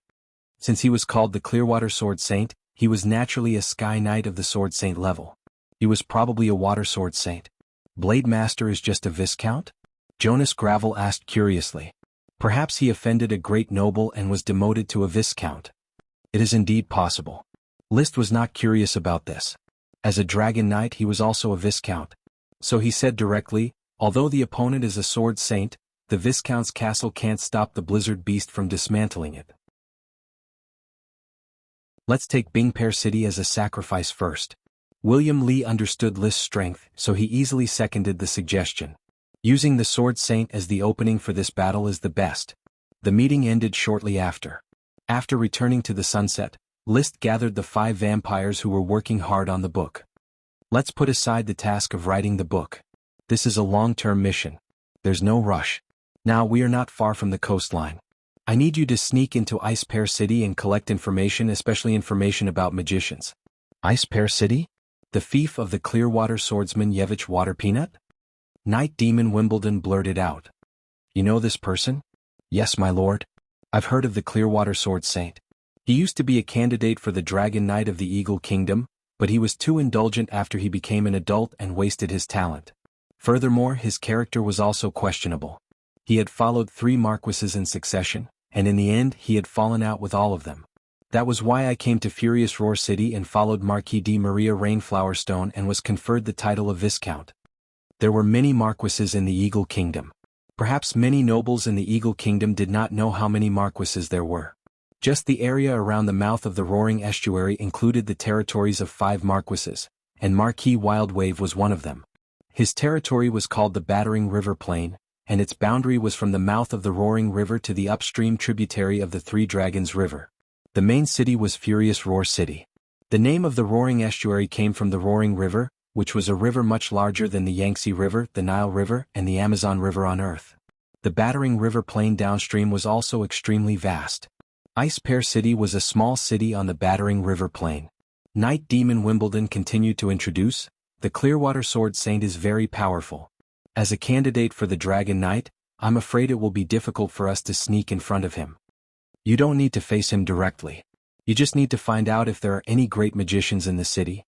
Since he was called the Clearwater Sword Saint, he was naturally a Sky Knight of the Sword Saint level. He was probably a Water Sword Saint. Blade Master is just a Viscount? Jonas Gravel asked curiously. Perhaps he offended a great noble and was demoted to a Viscount. It is indeed possible. List was not curious about this. As a Dragon Knight he was also a Viscount. So he said directly, although the opponent is a Sword Saint, the Viscount's castle can't stop the Blizzard Beast from dismantling it. Let's take Bing Pear City as a sacrifice first. William Lee understood List's strength, so he easily seconded the suggestion. Using the Sword Saint as the opening for this battle is the best. The meeting ended shortly after. After returning to the sunset, List gathered the 5 vampires who were working hard on the book. Let's put aside the task of writing the book. This is a long-term mission. There's no rush. Now we are not far from the coastline. I need you to sneak into Ice Pear City and collect information, especially information about magicians. Ice Pear City? The fief of the Clearwater swordsman Yevich Waterpeanut? Knight Demon Wimbledon blurted out. You know this person? Yes, my lord. I've heard of the Clearwater Sword Saint. He used to be a candidate for the Dragon Knight of the Eagle Kingdom, but he was too indulgent after he became an adult and wasted his talent. Furthermore, his character was also questionable. He had followed 3 marquises in succession, and in the end he had fallen out with all of them. That was why I came to Furious Roar City and followed Marquis de Maria Rainflowerstone and was conferred the title of Viscount. There were many marquises in the Eagle Kingdom. Perhaps many nobles in the Eagle Kingdom did not know how many marquises there were. Just the area around the mouth of the roaring estuary included the territories of 5 marquises, and Marquis Wildwave was one of them. His territory was called the Battering River Plain, and its boundary was from the mouth of the roaring river to the upstream tributary of the Three Dragons River. The main city was Furious Roar City. The name of the roaring estuary came from the roaring river, which was a river much larger than the Yangtze River, the Nile River, and the Amazon River on Earth. The battering river plain downstream was also extremely vast. Ice Pear City was a small city on the battering river plain. Night Demon Wimbledon continued to introduce, the Clearwater Sword Saint is very powerful. As a candidate for the Dragon Knight, I'm afraid it will be difficult for us to sneak in front of him. You don't need to face him directly. You just need to find out if there are any great magicians in the city.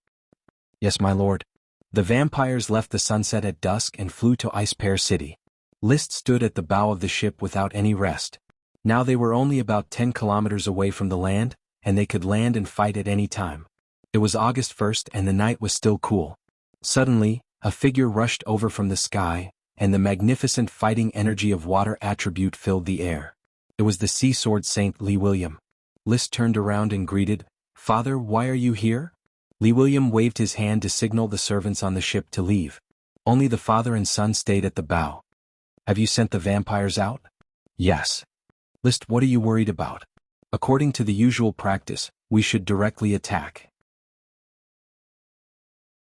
Yes, my lord. The vampires left the sunset at dusk and flew to Ice Pear City. List stood at the bow of the ship without any rest. Now they were only about 10 kilometers away from the land, and they could land and fight at any time. It was August 1st and the night was still cool. Suddenly, a figure rushed over from the sky, and the magnificent fighting energy of water attribute filled the air. It was the Sea Sword Saint Lee William. List turned around and greeted, "Father, why are you here?" Lee William waved his hand to signal the servants on the ship to leave. Only the father and son stayed at the bow. "Have you sent the vampires out?" "Yes." "List, what are you worried about?" "According to the usual practice, we should directly attack.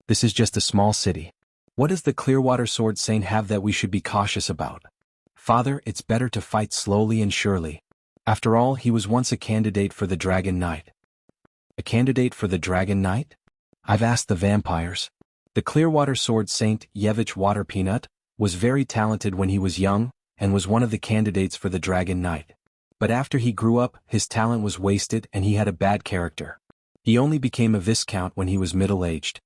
This is just a small city. What does the Clearwater Sword Saint have that we should be cautious about?" "Father, it's better to fight slowly and surely. After all, he was once a candidate for the Dragon Knight." "A candidate for the Dragon Knight?" "I've asked the vampires. The Clearwater Sword Saint, Yevich Waterpeanut, was very talented when he was young, and was one of the candidates for the Dragon Knight. But after he grew up, his talent was wasted and he had a bad character. He only became a viscount when he was middle-aged.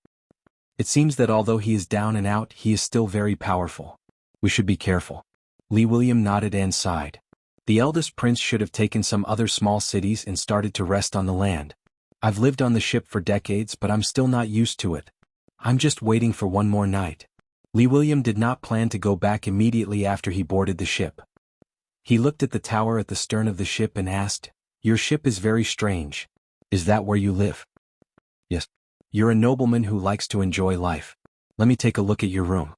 It seems that although he is down and out, he is still very powerful. We should be careful." Lee William nodded and sighed. The eldest prince should have taken some other small cities and started to rest on the land. "I've lived on the ship for decades, but I'm still not used to it. I'm just waiting for one more night." Lee William did not plan to go back immediately after he boarded the ship. He looked at the tower at the stern of the ship and asked, "Your ship is very strange. Is that where you live?" "Yes." "You're a nobleman who likes to enjoy life. Let me take a look at your room."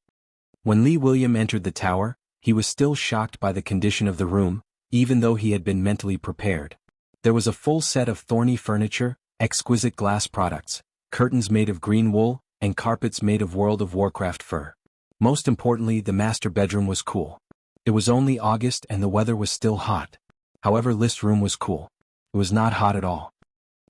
When Lee William entered the tower, he was still shocked by the condition of the room, even though he had been mentally prepared. There was a full set of thorny furniture, exquisite glass products, curtains made of green wool, and carpets made of World of Warcraft fur. Most importantly, the master bedroom was cool. It was only August and the weather was still hot. However, List's room was cool. It was not hot at all.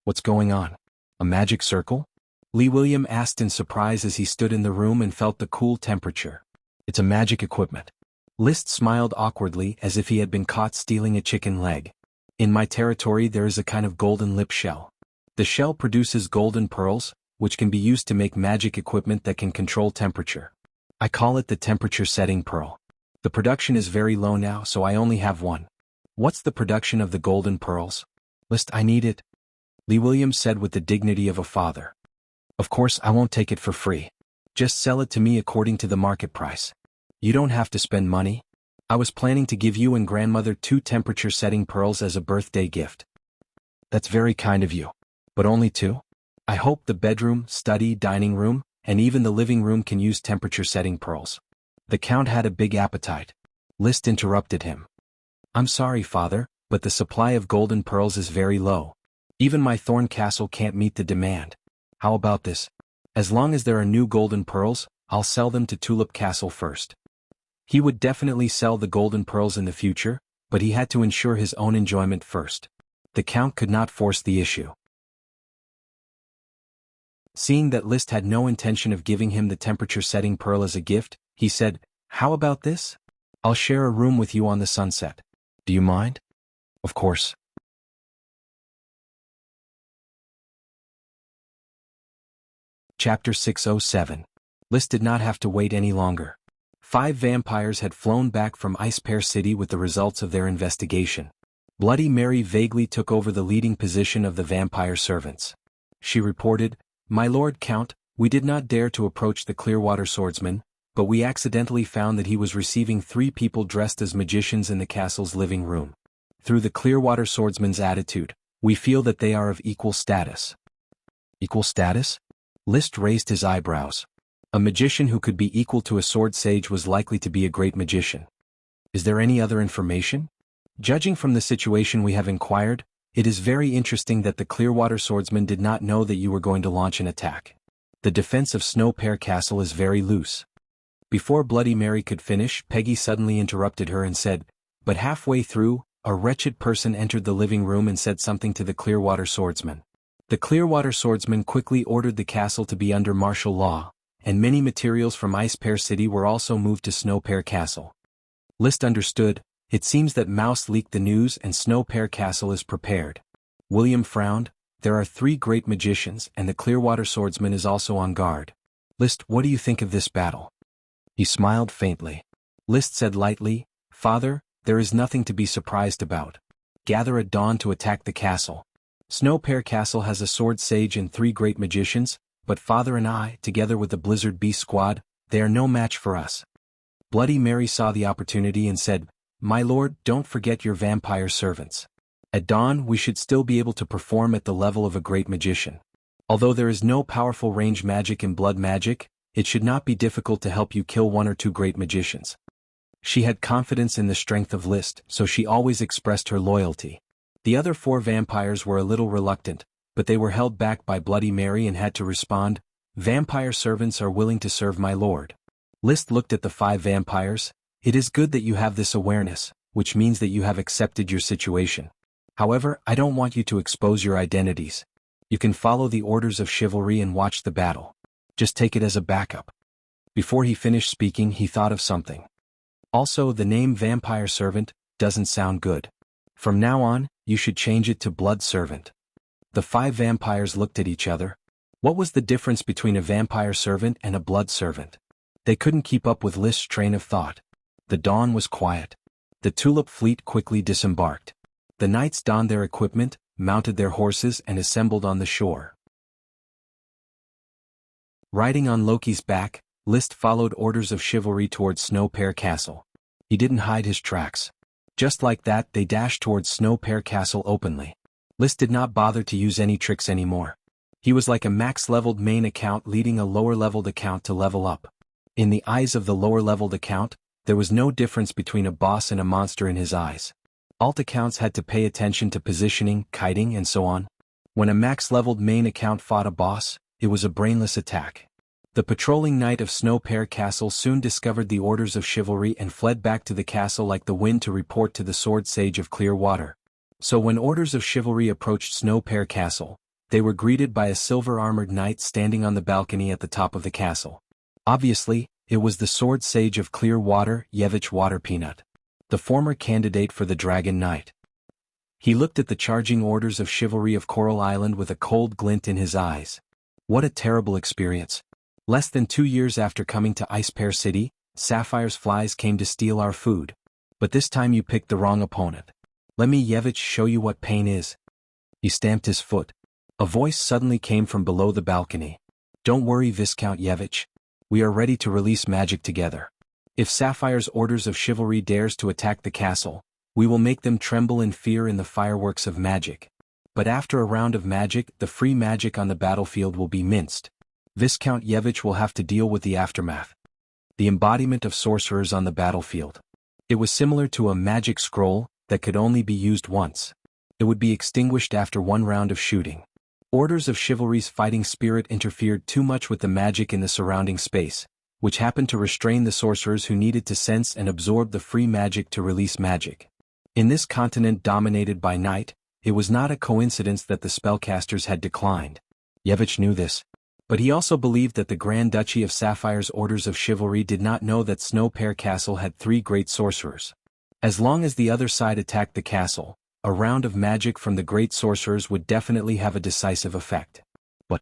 "What's going on? A magic circle?" Lee William asked in surprise as he stood in the room and felt the cool temperature. "It's a magic equipment." List smiled awkwardly as if he had been caught stealing a chicken leg. "In my territory there is a kind of golden lip shell. The shell produces golden pearls, which can be used to make magic equipment that can control temperature. I call it the temperature setting pearl. The production is very low now, so I only have one." "What's the production of the golden pearls?" "List, I need it," Lee Williams said with the dignity of a father. "Of course I won't take it for free. Just sell it to me according to the market price. You don't have to spend money. I was planning to give you and grandmother 2 temperature-setting pearls as a birthday gift." "That's very kind of you. But only 2? I hope the bedroom, study, dining room, and even the living room can use temperature-setting pearls." The Count had a big appetite. List interrupted him. "I'm sorry, father, but the supply of golden pearls is very low. Even my Thorn Castle can't meet the demand. How about this? As long as there are new golden pearls, I'll sell them to Tulip Castle first." He would definitely sell the golden pearls in the future, but he had to ensure his own enjoyment first. The Count could not force the issue. Seeing that List had no intention of giving him the temperature-setting pearl as a gift, he said, "How about this? I'll share a room with you on the sunset. Do you mind?" "Of course." Chapter 607. List did not have to wait any longer. 5 vampires had flown back from Ice Pear City with the results of their investigation. Bloody Mary vaguely took over the leading position of the vampire servants. She reported, "My Lord Count, we did not dare to approach the Clearwater Swordsman, but we accidentally found that he was receiving 3 people dressed as magicians in the castle's living room. Through the Clearwater Swordsman's attitude, we feel that they are of equal status." "Equal status?" List raised his eyebrows. A magician who could be equal to a sword sage was likely to be a great magician. "Is there any other information?" "Judging from the situation we have inquired, it is very interesting that the Clearwater Swordsman did not know that you were going to launch an attack. The defense of Snow Pear Castle is very loose. Before Bloody Mary could finish, Peggy suddenly interrupted her and said, but halfway through, a wretched person entered the living room and said something to the Clearwater swordsman. The Clearwater swordsman quickly ordered the castle to be under martial law, and many materials from Ice Pear City were also moved to Snow Pear Castle. List understood. It seems that Mouse leaked the news and Snow Pear Castle is prepared. William frowned. There are 3 great magicians and the Clearwater swordsman is also on guard. List, what do you think of this battle? He smiled faintly. List said lightly, Father, there is nothing to be surprised about. Gather at dawn to attack the castle. Snow Pear Castle has a sword sage and 3 great magicians, but Father and I, together with the Blizzard Beast squad, they are no match for us. Bloody Mary saw the opportunity and said, My lord, don't forget your vampire servants. At dawn we should still be able to perform at the level of a great magician. Although there is no powerful range magic in blood magic, it should not be difficult to help you kill 1 or 2 great magicians. She had confidence in the strength of List, so she always expressed her loyalty. The other 4 vampires were a little reluctant, but they were held back by Bloody Mary and had to respond, Vampire servants are willing to serve my lord. List looked at the 5 vampires. It is good that you have this awareness, which means that you have accepted your situation. However, I don't want you to expose your identities. You can follow the orders of chivalry and watch the battle. Just take it as a backup. Before he finished speaking, he thought of something. Also, the name Vampire Servant doesn't sound good. From now on, you should change it to Blood Servant. The 5 vampires looked at each other. What was the difference between a vampire servant and a blood servant? They couldn't keep up with List's train of thought. The dawn was quiet. The Tulip fleet quickly disembarked. The knights donned their equipment, mounted their horses and assembled on the shore. Riding on Loki's back, List followed orders of chivalry towards Snow Pear Castle. He didn't hide his tracks. Just like that, they dashed towards Snow Pear Castle openly. List did not bother to use any tricks anymore. He was like a max-leveled main account leading a lower-leveled account to level up. In the eyes of the lower-leveled account, there was no difference between a boss and a monster in his eyes. Alt accounts had to pay attention to positioning, kiting and so on. When a max-leveled main account fought a boss, it was a brainless attack. The patrolling knight of Snow Pear Castle soon discovered the orders of chivalry and fled back to the castle like the wind to report to the sword sage of Clearwater. So when orders of chivalry approached Snow Pear Castle, they were greeted by a silver-armored knight standing on the balcony at the top of the castle. Obviously, it was the sword sage of Clearwater, Yevich Waterpeanut, the former candidate for the Dragon Knight. He looked at the charging orders of chivalry of Coral Island with a cold glint in his eyes. What a terrible experience. Less than 2 years after coming to Ice Pear City, Sapphire's flies came to steal our food. But this time you picked the wrong opponent. Let me Yevich show you what pain is. He stamped his foot. A voice suddenly came from below the balcony. Don't worry, Viscount Yevich. We are ready to release magic together. If Sapphire's orders of chivalry dares to attack the castle, we will make them tremble in fear in the fireworks of magic. But after a round of magic, the free magic on the battlefield will be minced. Viscount Yevich will have to deal with the aftermath. The embodiment of sorcerers on the battlefield. It was similar to a magic scroll that could only be used once. It would be extinguished after 1 round of shooting. Orders of Chivalry's fighting spirit interfered too much with the magic in the surrounding space, which happened to restrain the sorcerers who needed to sense and absorb the free magic to release magic. In this continent dominated by night, it was not a coincidence that the spellcasters had declined. Yevich knew this. But he also believed that the Grand Duchy of Sapphire's orders of chivalry did not know that Snow Pear Castle had 3 great sorcerers. As long as the other side attacked the castle, a round of magic from the great sorcerers would definitely have a decisive effect. But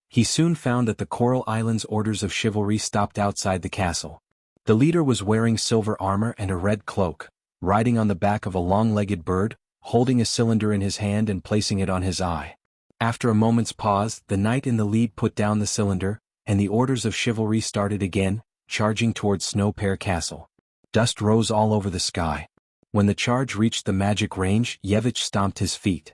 he soon found that the Coral Islands orders of chivalry stopped outside the castle. The leader was wearing silver armor and a red cloak, riding on the back of a long-legged bird, holding a cylinder in his hand and placing it on his eye. After a moment's pause, the knight in the lead put down the cylinder, and the orders of chivalry started again, charging towards Snow Pear Castle. Dust rose all over the sky. When the charge reached the magic range, Yevich stomped his feet.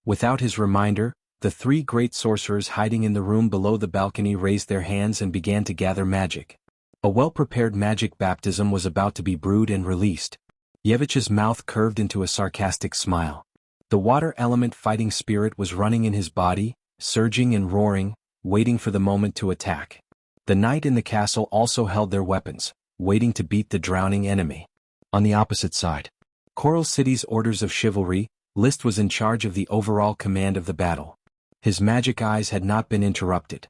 Without his reminder, the 3 great sorcerers hiding in the room below the balcony raised their hands and began to gather magic. A well-prepared magic baptism was about to be brewed and released. Yevich's mouth curved into a sarcastic smile. The water element fighting spirit was running in his body, surging and roaring, waiting for the moment to attack. The knight in the castle also held their weapons, waiting to beat the drowning enemy. On the opposite side, Coral City's Orders of Chivalry, Liszt was in charge of the overall command of the battle. His magic eyes had not been interrupted.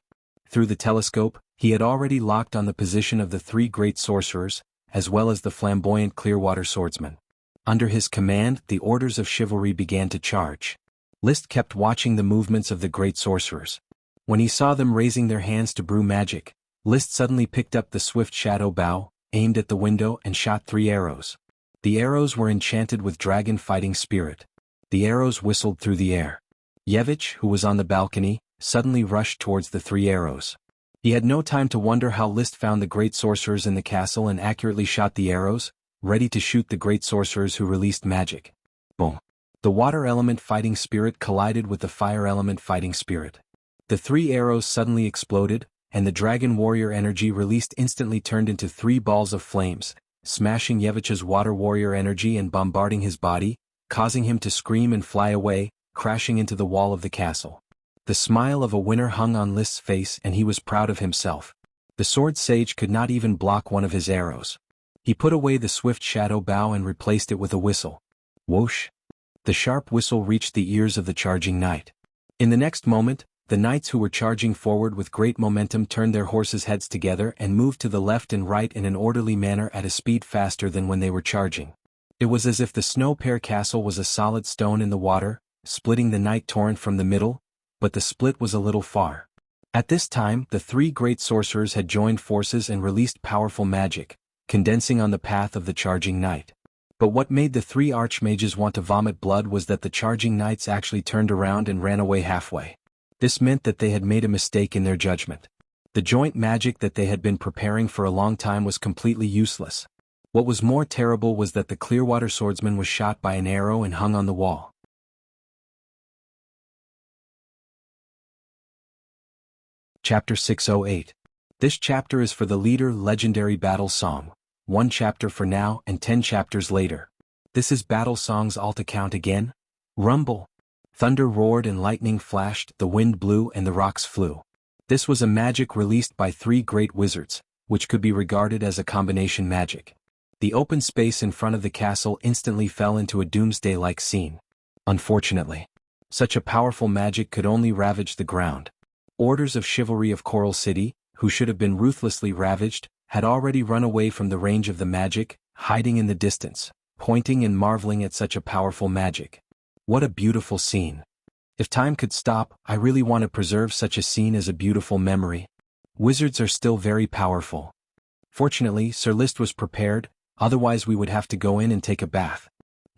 Through the telescope, he had already locked on the position of the three great sorcerers, as well as the flamboyant Clearwater swordsman. Under his command, the Orders of Chivalry began to charge. Liszt kept watching the movements of the great sorcerers. When he saw them raising their hands to brew magic, Liszt suddenly picked up the swift shadow bow, aimed at the window and shot 3 arrows. The arrows were enchanted with dragon fighting spirit. The arrows whistled through the air. Yevich, who was on the balcony, suddenly rushed towards the 3 arrows. He had no time to wonder how Liszt found the great sorcerers in the castle and accurately shot the arrows, ready to shoot the great sorcerers who released magic. Boom! The water element fighting spirit collided with the fire element fighting spirit. The 3 arrows suddenly exploded, and the dragon warrior energy released instantly turned into 3 balls of flames, smashing Yevich's water warrior energy and bombarding his body, causing him to scream and fly away, crashing into the wall of the castle. The smile of a winner hung on Liszt's face and he was proud of himself. The sword sage could not even block one of his arrows. He put away the swift shadow bow and replaced it with a whistle. Whoosh! The sharp whistle reached the ears of the charging knight. In the next moment, the knights who were charging forward with great momentum turned their horses' heads together and moved to the left and right in an orderly manner at a speed faster than when they were charging. It was as if the Snow Pear Castle was a solid stone in the water, splitting the night torrent from the middle, but the split was a little far. At this time, the 3 great sorcerers had joined forces and released powerful magic, condensing on the path of the charging knight. But what made the 3 archmages want to vomit blood was that the charging knights actually turned around and ran away halfway. This meant that they had made a mistake in their judgment. The joint magic that they had been preparing for a long time was completely useless. What was more terrible was that the Clearwater swordsman was shot by an arrow and hung on the wall. Chapter 608. This chapter is for the leader legendary battle song. 1 chapter for now and 10 chapters later. This is battle songs all to count again? Rumble! Thunder roared and lightning flashed, the wind blew and the rocks flew. This was a magic released by 3 great wizards, which could be regarded as a combination magic. The open space in front of the castle instantly fell into a doomsday-like scene. Unfortunately, such a powerful magic could only ravage the ground. Orders of Chivalry of Coral City, who should have been ruthlessly ravaged, had already run away from the range of the magic, hiding in the distance, pointing and marveling at such a powerful magic. What a beautiful scene. If time could stop, I really want to preserve such a scene as a beautiful memory. Wizards are still very powerful. Fortunately, Sir Liszt was prepared, otherwise we would have to go in and take a bath.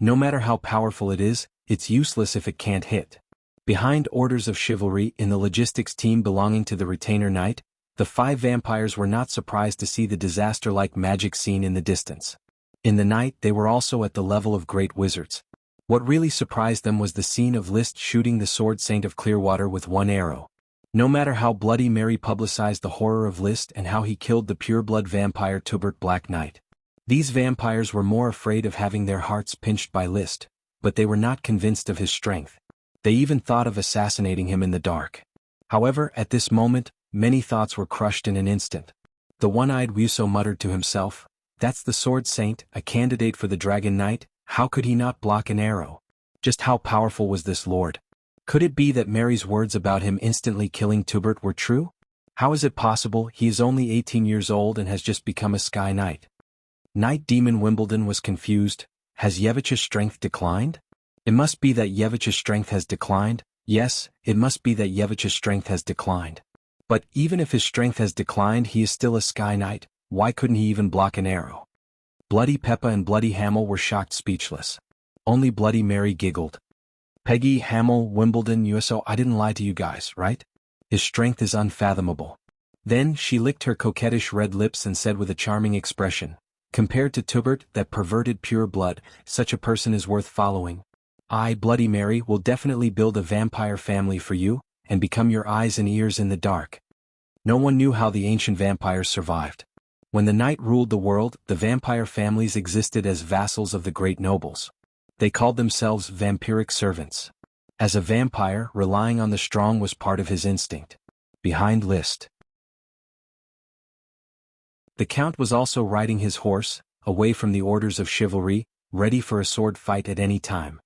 No matter how powerful it is, it's useless if it can't hit. Behind Orders of Chivalry in the logistics team belonging to the Retainer Knight, the 5 vampires were not surprised to see the disaster-like magic scene in the distance. In the night they were also at the level of great wizards. What really surprised them was the scene of Liszt shooting the Sword Saint of Clearwater with 1 arrow. No matter how Bloody Mary publicized the horror of Liszt and how he killed the pureblood vampire Tubert Black Knight. These vampires were more afraid of having their hearts pinched by Liszt, but they were not convinced of his strength. They even thought of assassinating him in the dark. However, at this moment, many thoughts were crushed in an instant. The one-eyed Wuxia muttered to himself, "That's the Sword Saint, a candidate for the Dragon Knight, how could he not block an arrow? Just how powerful was this lord? Could it be that Mary's words about him instantly killing Tubert were true? How is it possible he is only 18 years old and has just become a Sky Knight?" Knight Demon Wimbledon was confused. Has Yevich's strength declined? It must be that Yevich's strength has declined. Yes, it must be that Yevich's strength has declined. But even if his strength has declined, he is still a Sky Knight. Why couldn't he even block an arrow? Bloody Peppa and Bloody Hamel were shocked speechless. Only Bloody Mary giggled. "Peggy, Hamel, Wimbledon, USO, I didn't lie to you guys, right? His strength is unfathomable." Then she licked her coquettish red lips and said with a charming expression, "Compared to Tubert, that perverted pure blood, such a person is worth following. I, Bloody Mary, will definitely build a vampire family for you, and become your eyes and ears in the dark." No one knew how the ancient vampires survived. When the night ruled the world, the vampire families existed as vassals of the great nobles. They called themselves vampiric servants. As a vampire, relying on the strong was part of his instinct. Behind List. The Count was also riding his horse, away from the orders of chivalry, ready for a sword fight at any time.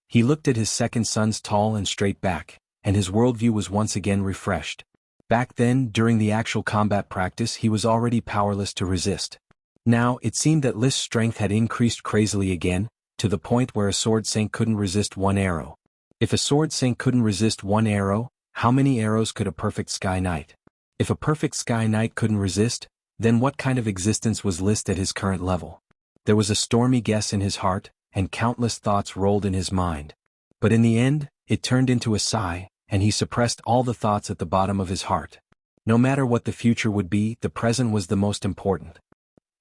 He looked at his second son's tall and straight back, and his worldview was once again refreshed. Back then, during the actual combat practice, he was already powerless to resist. Now, it seemed that List's strength had increased crazily again, to the point where a sword saint couldn't resist one arrow. If a sword saint couldn't resist one arrow, how many arrows could a perfect Sky Knight? If a perfect Sky Knight couldn't resist, then what kind of existence was List at his current level? There was a stormy guess in his heart, and countless thoughts rolled in his mind. But in the end, it turned into a sigh, and he suppressed all the thoughts at the bottom of his heart. No matter what the future would be, the present was the most important.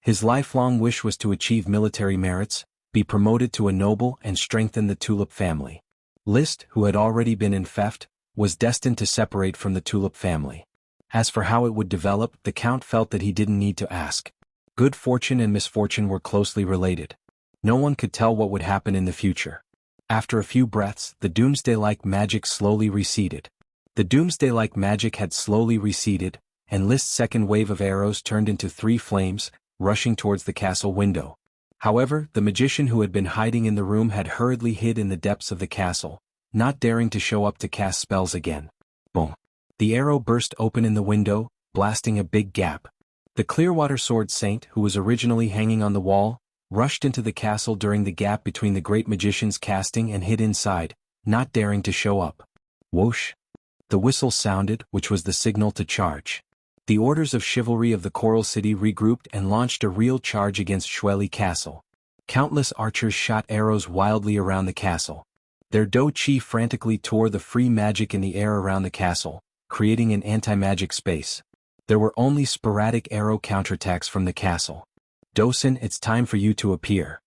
His lifelong wish was to achieve military merits, be promoted to a noble and strengthen the Tulip family. List, who had already been in theft, was destined to separate from the Tulip family. As for how it would develop, the Count felt that he didn't need to ask. Good fortune and misfortune were closely related. No one could tell what would happen in the future. After a few breaths, the doomsday-like magic slowly receded. The doomsday-like magic had slowly receded, and List's second wave of arrows turned into 3 flames, rushing towards the castle window. However, the magician who had been hiding in the room had hurriedly hid in the depths of the castle, not daring to show up to cast spells again. Boom! The arrow burst open in the window, blasting a big gap. The Clearwater Sword Saint, who was originally hanging on the wall, rushed into the castle during the gap between the great magician's casting and hid inside, not daring to show up. Whoosh! The whistle sounded, which was the signal to charge. The orders of chivalry of the Coral City regrouped and launched a real charge against Shueli Castle. Countless archers shot arrows wildly around the castle. Their Do Chi frantically tore the free magic in the air around the castle, creating an anti-magic space. There were only sporadic arrow counterattacks from the castle. Dosen, it's time for you to appear.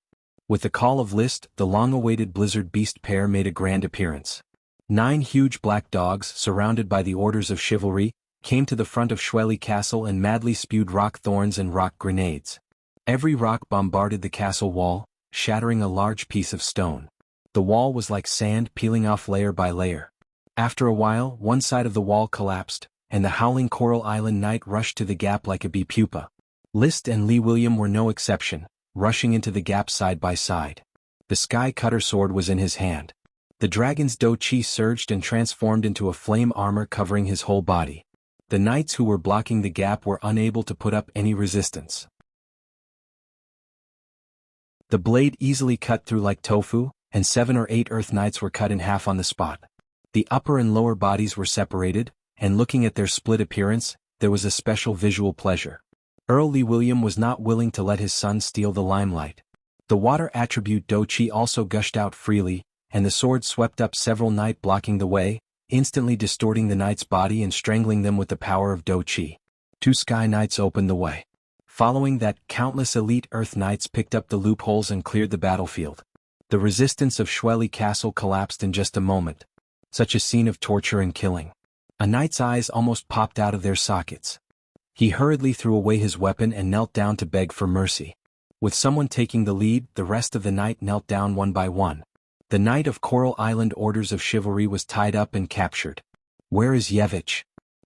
With the call of List, the long-awaited Blizzard Beast pair made a grand appearance. 9 huge black dogs, surrounded by the orders of chivalry, came to the front of Shueli Castle and madly spewed rock thorns and rock grenades. Every rock bombarded the castle wall, shattering a large piece of stone. The wall was like sand peeling off layer by layer. After a while, one side of the wall collapsed, and the howling Coral Island Knight rushed to the gap like a bee pupa. List and Lee William were no exception, rushing into the gap side by side. The Sky Cutter sword was in his hand. The dragon's Do Chi surged and transformed into a flame armor covering his whole body. The knights who were blocking the gap were unable to put up any resistance. The blade easily cut through like tofu, and 7 or 8 Earth Knights were cut in half on the spot. The upper and lower bodies were separated, and looking at their split appearance, there was a special visual pleasure. Earl Lee William was not willing to let his son steal the limelight. The water attribute Do Chi also gushed out freely, and the sword swept up several knights blocking the way, instantly distorting the knight's body and strangling them with the power of Do Chi. 2 Sky Knights opened the way. Following that, countless elite Earth Knights picked up the loopholes and cleared the battlefield. The resistance of Shueli Castle collapsed in just a moment. Such a scene of torture and killing. A knight's eyes almost popped out of their sockets. He hurriedly threw away his weapon and knelt down to beg for mercy. With someone taking the lead, the rest of the knight knelt down one by one. The Knight of Coral Island Orders of Chivalry was tied up and captured. Where is Yevich?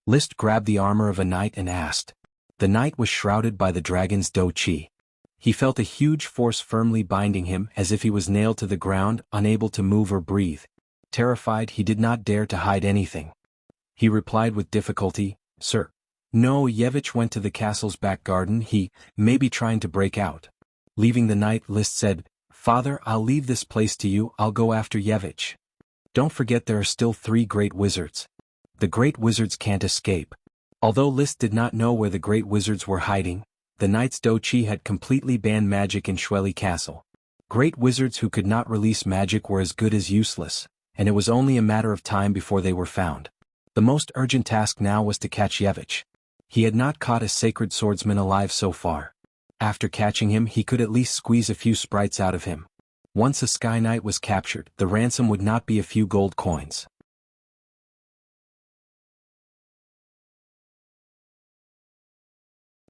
List grabbed the armor of a knight and asked. The knight was shrouded by the dragon's Do Chi. He felt a huge force firmly binding him as if he was nailed to the ground, unable to move or breathe. Terrified, he did not dare to hide anything. He replied with difficulty, "Sir." No, Yevich went to the castle's back garden. He may be trying to break out. Leaving the knight, List said, "Father, I'll leave this place to you. I'll go after Yevich. Don't forget there are still 3 great wizards. The great wizards can't escape." Although List did not know where the great wizards were hiding, the knight's Do Chi had completely banned magic in Shueli Castle. Great wizards who could not release magic were as good as useless, and it was only a matter of time before they were found. The most urgent task now was to catch Yevich. He had not caught a sacred swordsman alive so far. After catching him, he could at least squeeze a few sprites out of him. Once a Sky Knight was captured, the ransom would not be a few gold coins.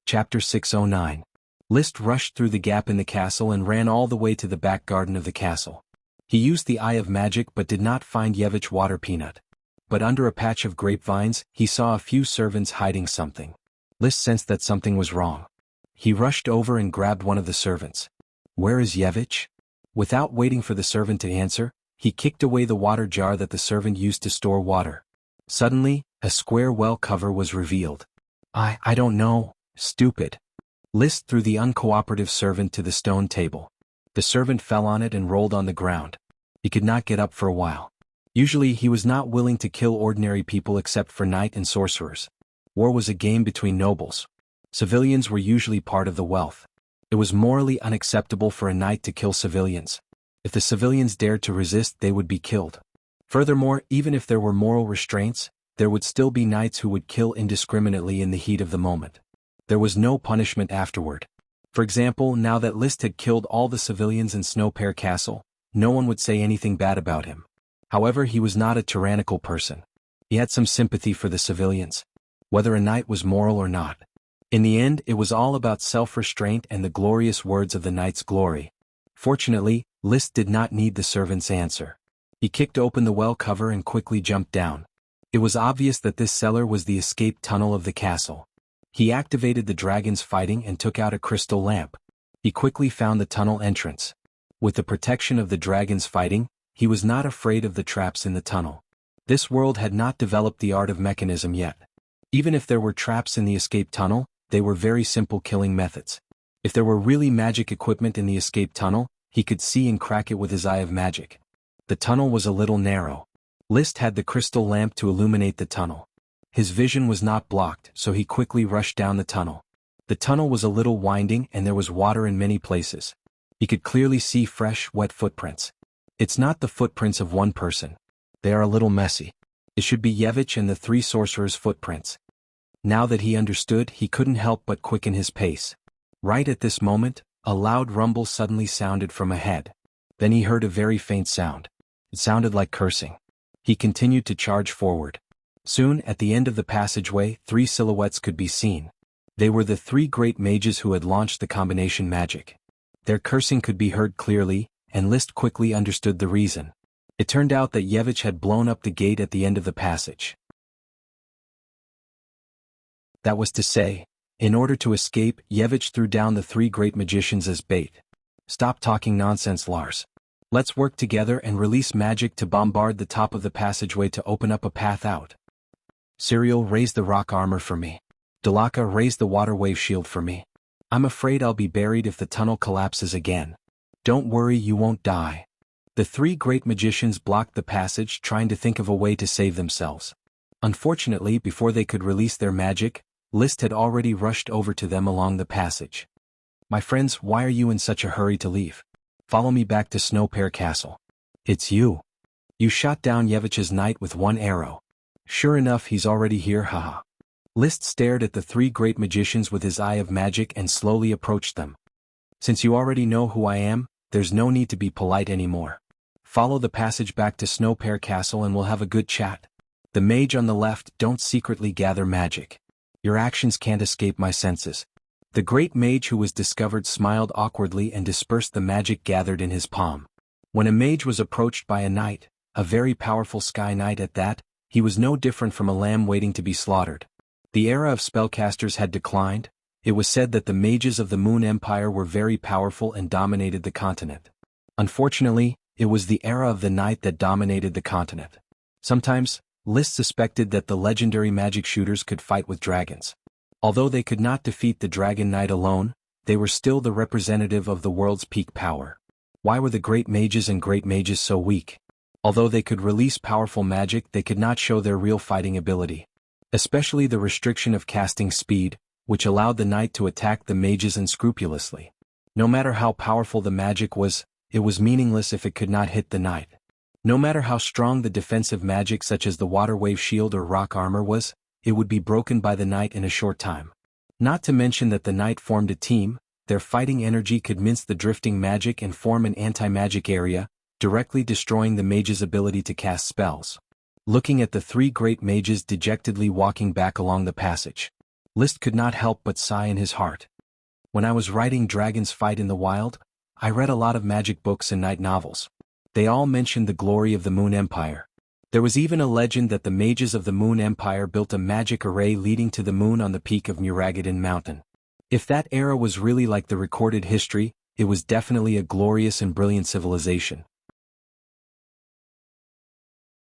Chapter 609. List rushed through the gap in the castle and ran all the way to the back garden of the castle. He used the Eye of Magic but did not find Yevich Water Peanut. But under a patch of grapevines, he saw a few servants hiding something. List sensed that something was wrong. He rushed over and grabbed one of the servants. "Where is Yevich?" Without waiting for the servant to answer, he kicked away the water jar that the servant used to store water. Suddenly, a square well cover was revealed. I don't know, stupid." List threw the uncooperative servant to the stone table. The servant fell on it and rolled on the ground. He could not get up for a while. Usually he was not willing to kill ordinary people except for knight and sorcerers. War was a game between nobles. Civilians were usually part of the wealth. It was morally unacceptable for a knight to kill civilians. If the civilians dared to resist, they would be killed. Furthermore, even if there were moral restraints, there would still be knights who would kill indiscriminately in the heat of the moment. There was no punishment afterward. For example, now that List had killed all the civilians in Snow Pear Castle, no one would say anything bad about him. However, he was not a tyrannical person. He had some sympathy for the civilians, whether a knight was moral or not. In the end, it was all about self-restraint and the glorious words of the knight's glory. Fortunately, List did not need the servant's answer. He kicked open the well cover and quickly jumped down. It was obvious that this cellar was the escape tunnel of the castle. He activated the dragons fighting and took out a crystal lamp. He quickly found the tunnel entrance. With the protection of the dragons fighting, he was not afraid of the traps in the tunnel. This world had not developed the art of mechanism yet. Even if there were traps in the escape tunnel, they were very simple killing methods. If there were really magic equipment in the escape tunnel, he could see and crack it with his Eye of Magic. The tunnel was a little narrow. List had the crystal lamp to illuminate the tunnel. His vision was not blocked, so he quickly rushed down the tunnel. The tunnel was a little winding and there was water in many places. He could clearly see fresh, wet footprints. It's not the footprints of one person. They are a little messy. It should be Yevich and the three sorcerers' footprints. Now that he understood, he couldn't help but quicken his pace. Right at this moment, a loud rumble suddenly sounded from ahead. Then he heard a very faint sound. It sounded like cursing. He continued to charge forward. Soon, at the end of the passageway, three silhouettes could be seen. They were the three great mages who had launched the combination magic. Their cursing could be heard clearly, and List quickly understood the reason. It turned out that Yevich had blown up the gate at the end of the passage. That was to say, in order to escape, Yevich threw down the three great magicians as bait. "Stop talking nonsense, Lars. Let's work together and release magic to bombard the top of the passageway to open up a path out. Cyril, raise the rock armor for me. Dalaka, raise the water wave shield for me. I'm afraid I'll be buried if the tunnel collapses again. Don't worry, you won't die." The three great magicians blocked the passage, trying to think of a way to save themselves. Unfortunately, before they could release their magic, List had already rushed over to them along the passage. "My friends, why are you in such a hurry to leave? Follow me back to Snow Pear Castle." "It's you. You shot down Yevich's knight with one arrow." "Sure enough, he's already here, haha." List stared at the three great magicians with his Eye of Magic and slowly approached them. "Since you already know who I am, there's no need to be polite anymore. Follow the passage back to Snow Pear Castle and we'll have a good chat. The mage on the left, don't secretly gather magic. Your actions can't escape my senses." The great mage who was discovered smiled awkwardly and dispersed the magic gathered in his palm. When a mage was approached by a knight, a very powerful sky knight at that, he was no different from a lamb waiting to be slaughtered. The era of spellcasters had declined. It was said that the mages of the Moon Empire were very powerful and dominated the continent. Unfortunately, it was the era of the knight that dominated the continent. Sometimes, List suspected that the legendary magic shooters could fight with dragons. Although they could not defeat the Dragon Knight alone, they were still the representative of the world's peak power. Why were the great mages and great mages so weak? Although they could release powerful magic, they could not show their real fighting ability. Especially the restriction of casting speed, which allowed the knight to attack the mages unscrupulously. No matter how powerful the magic was, it was meaningless if it could not hit the knight. No matter how strong the defensive magic such as the water wave shield or rock armor was, it would be broken by the knight in a short time. Not to mention that the knight formed a team, their fighting energy could mince the drifting magic and form an anti-magic area, directly destroying the mage's ability to cast spells. Looking at the three great mages dejectedly walking back along the passage, List could not help but sigh in his heart. When I was writing Dragons Fight in the Wild, I read a lot of magic books and knight novels. They all mentioned the glory of the Moon Empire. There was even a legend that the mages of the Moon Empire built a magic array leading to the moon on the peak of Muragadin Mountain. If that era was really like the recorded history, it was definitely a glorious and brilliant civilization.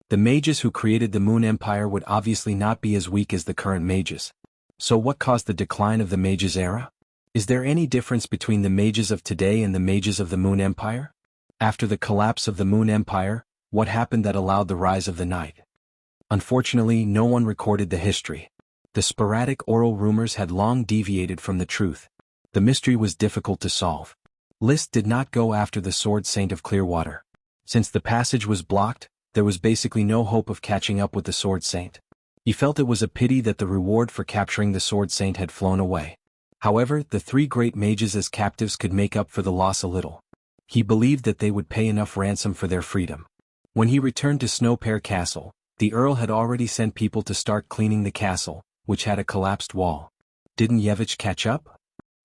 The mages who created the Moon Empire would obviously not be as weak as the current mages. So what caused the decline of the mages era? Is there any difference between the mages of today and the mages of the Moon Empire? After the collapse of the Moon Empire, what happened that allowed the rise of the night? Unfortunately, no one recorded the history. The sporadic oral rumors had long deviated from the truth. The mystery was difficult to solve. List did not go after the Sword Saint of Clearwater. Since the passage was blocked, there was basically no hope of catching up with the Sword Saint. He felt it was a pity that the reward for capturing the Sword Saint had flown away. However, the three great mages as captives could make up for the loss a little. He believed that they would pay enough ransom for their freedom. When he returned to Snowpear Castle, the Earl had already sent people to start cleaning the castle, which had a collapsed wall. Didn't Yevich catch up?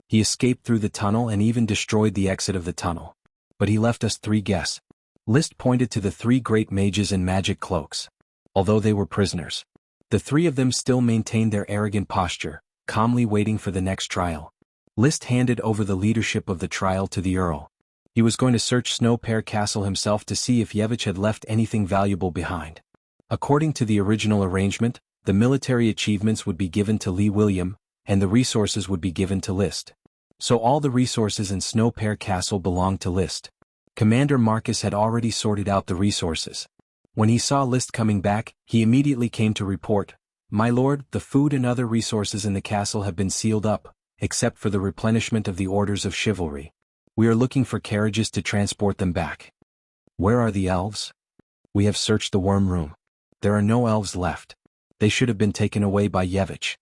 He escaped through the tunnel and even destroyed the exit of the tunnel. But he left us three guests. List pointed to the three great mages in magic cloaks. Although they were prisoners, the three of them still maintained their arrogant posture, calmly waiting for the next trial. List handed over the leadership of the trial to the Earl. He was going to search Snowpear Castle himself to see if Yevich had left anything valuable behind. According to the original arrangement, the military achievements would be given to Lee William, and the resources would be given to List. So all the resources in Snowpear Castle belonged to List. Commander Marcus had already sorted out the resources. When he saw List coming back, he immediately came to report, "My lord, the food and other resources in the castle have been sealed up, except for the replenishment of the orders of chivalry. We are looking for carriages to transport them back." "Where are the elves?" "We have searched the worm room. There are no elves left. They should have been taken away by Yevich."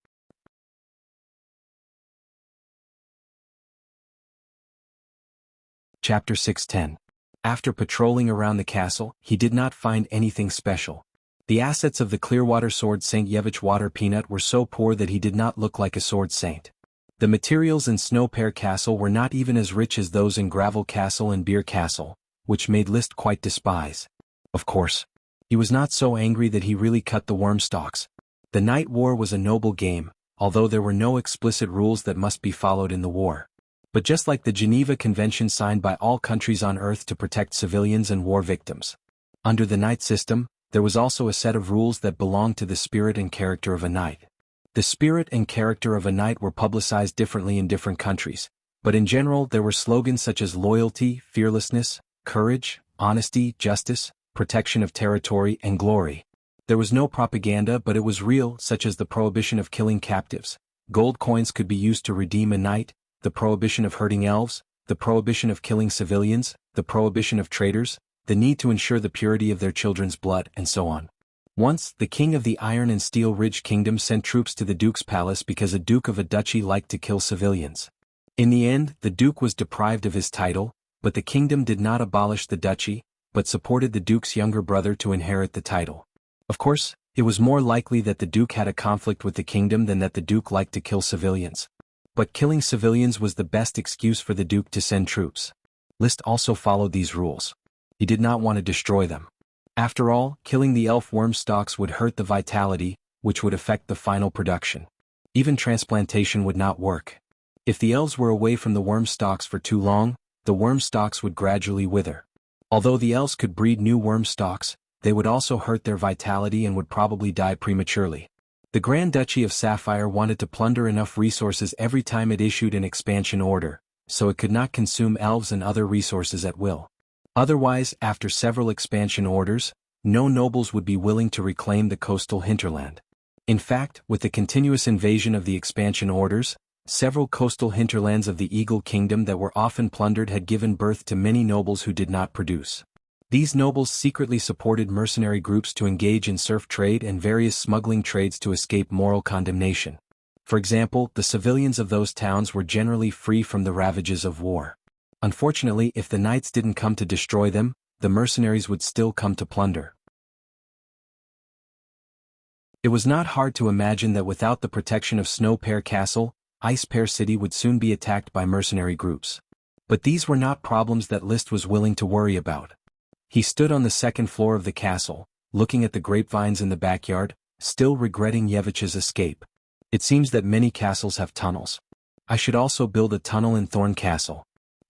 Chapter 610. After patrolling around the castle, he did not find anything special. The assets of the Clearwater Sword Saint Yevich Water Peanut were so poor that he did not look like a sword saint. The materials in Snowpear Castle were not even as rich as those in Gravel Castle and Beer Castle, which made List quite despise. Of course, he was not so angry that he really cut the worm stalks. The Night War was a noble game, although there were no explicit rules that must be followed in the war. But just like the Geneva Convention signed by all countries on Earth to protect civilians and war victims, under the knight system, there was also a set of rules that belonged to the spirit and character of a knight. The spirit and character of a knight were publicized differently in different countries, but in general there were slogans such as loyalty, fearlessness, courage, honesty, justice, protection of territory, and glory. There was no propaganda, but it was real, such as the prohibition of killing captives. Gold coins could be used to redeem a knight, the prohibition of hurting elves, the prohibition of killing civilians, the prohibition of traitors, the need to ensure the purity of their children's blood, and so on. Once, the king of the Iron and Steel Ridge Kingdom sent troops to the duke's palace because a duke of a duchy liked to kill civilians. In the end, the duke was deprived of his title, but the kingdom did not abolish the duchy, but supported the duke's younger brother to inherit the title. Of course, it was more likely that the duke had a conflict with the kingdom than that the duke liked to kill civilians. But killing civilians was the best excuse for the duke to send troops. List also followed these rules. He did not want to destroy them. After all, killing the elf worm stalks would hurt the vitality, which would affect the final production. Even transplantation would not work. If the elves were away from the worm stalks for too long, the worm stalks would gradually wither. Although the elves could breed new worm stalks, they would also hurt their vitality and would probably die prematurely. The Grand Duchy of Sapphire wanted to plunder enough resources every time it issued an expansion order, so it could not consume elves and other resources at will. Otherwise, after several expansion orders, no nobles would be willing to reclaim the coastal hinterland. In fact, with the continuous invasion of the expansion orders, several coastal hinterlands of the Eagle Kingdom that were often plundered had given birth to many nobles who did not produce. These nobles secretly supported mercenary groups to engage in serf trade and various smuggling trades to escape moral condemnation. For example, the civilians of those towns were generally free from the ravages of war. Unfortunately, if the knights didn't come to destroy them, the mercenaries would still come to plunder. It was not hard to imagine that without the protection of Snowpear Castle, Ice Pear City would soon be attacked by mercenary groups. But these were not problems that List was willing to worry about. He stood on the second floor of the castle, looking at the grapevines in the backyard, still regretting Yevich's escape. It seems that many castles have tunnels. I should also build a tunnel in Thorn Castle.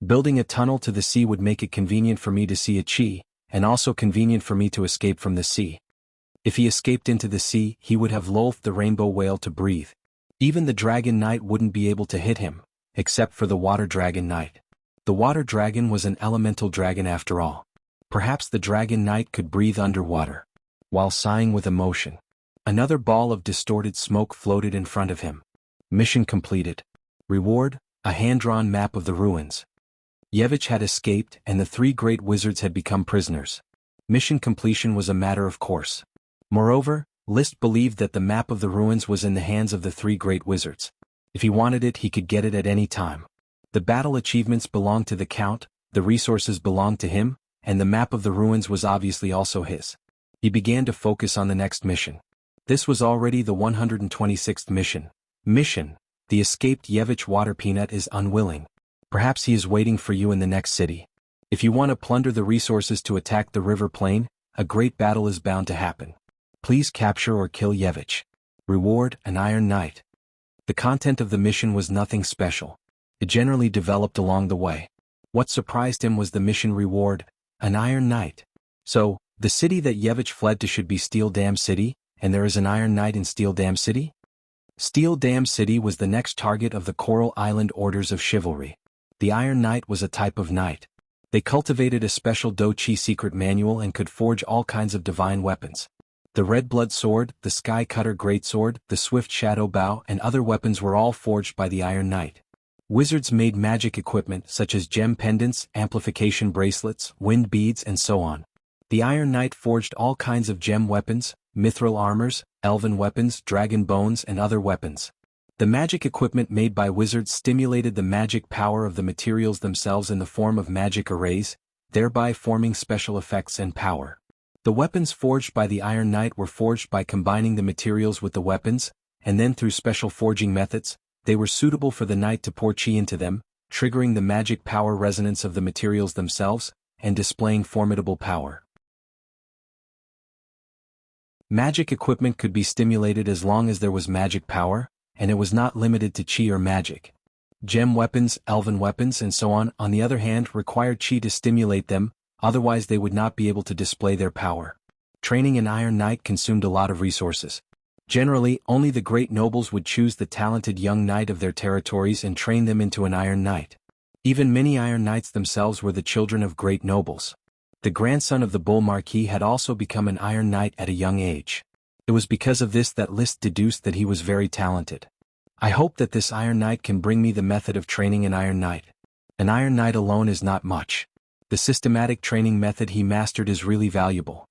Building a tunnel to the sea would make it convenient for me to see a chi, and also convenient for me to escape from the sea. If he escaped into the sea, he would have lulled the rainbow whale to breathe. Even the dragon knight wouldn't be able to hit him, except for the water dragon knight. The water dragon was an elemental dragon after all. Perhaps the dragon knight could breathe underwater, while sighing with emotion. Another ball of distorted smoke floated in front of him. Mission completed. Reward, a hand-drawn map of the ruins. Yevich had escaped and the three great wizards had become prisoners. Mission completion was a matter of course. Moreover, Liszt believed that the map of the ruins was in the hands of the three great wizards. If he wanted it, he could get it at any time. The battle achievements belonged to the Count, the resources belonged to him, and the map of the ruins was obviously also his. He began to focus on the next mission. This was already the 126th mission. The escaped Yevich Water Peanut is unwilling. Perhaps he is waiting for you in the next city. If you want to plunder the resources to attack the river plain, a great battle is bound to happen. Please capture or kill Yevich. Reward, an Iron Knight. The content of the mission was nothing special. It generally developed along the way. What surprised him was the mission reward, an Iron Knight. So, the city that Yevich fled to should be Steel Dam City, and there is an Iron Knight in Steel Dam City? Steel Dam City was the next target of the Coral Island Orders of Chivalry. The Iron Knight was a type of knight. They cultivated a special Do-Chi secret manual and could forge all kinds of divine weapons. The Red Blood Sword, the Sky Cutter Greatsword, the Swift Shadow Bow and other weapons were all forged by the Iron Knight. Wizards made magic equipment such as gem pendants, amplification bracelets, wind beads and so on. The Iron Knight forged all kinds of gem weapons, mithril armors, elven weapons, dragon bones and other weapons. The magic equipment made by wizards stimulated the magic power of the materials themselves in the form of magic arrays, thereby forming special effects and power. The weapons forged by the Iron Knight were forged by combining the materials with the weapons, and then through special forging methods, they were suitable for the knight to pour chi into them, triggering the magic power resonance of the materials themselves, and displaying formidable power. Magic equipment could be stimulated as long as there was magic power, and it was not limited to chi or magic. Gem weapons, elven weapons and so on the other hand, required chi to stimulate them, otherwise they would not be able to display their power. Training an Iron Knight consumed a lot of resources. Generally, only the great nobles would choose the talented young knight of their territories and train them into an Iron Knight. Even many Iron Knights themselves were the children of great nobles. The grandson of the Bull Marquis had also become an Iron Knight at a young age. It was because of this that Liszt deduced that he was very talented. I hope that this Iron Knight can bring me the method of training an Iron Knight. An Iron Knight alone is not much. The systematic training method he mastered is really valuable.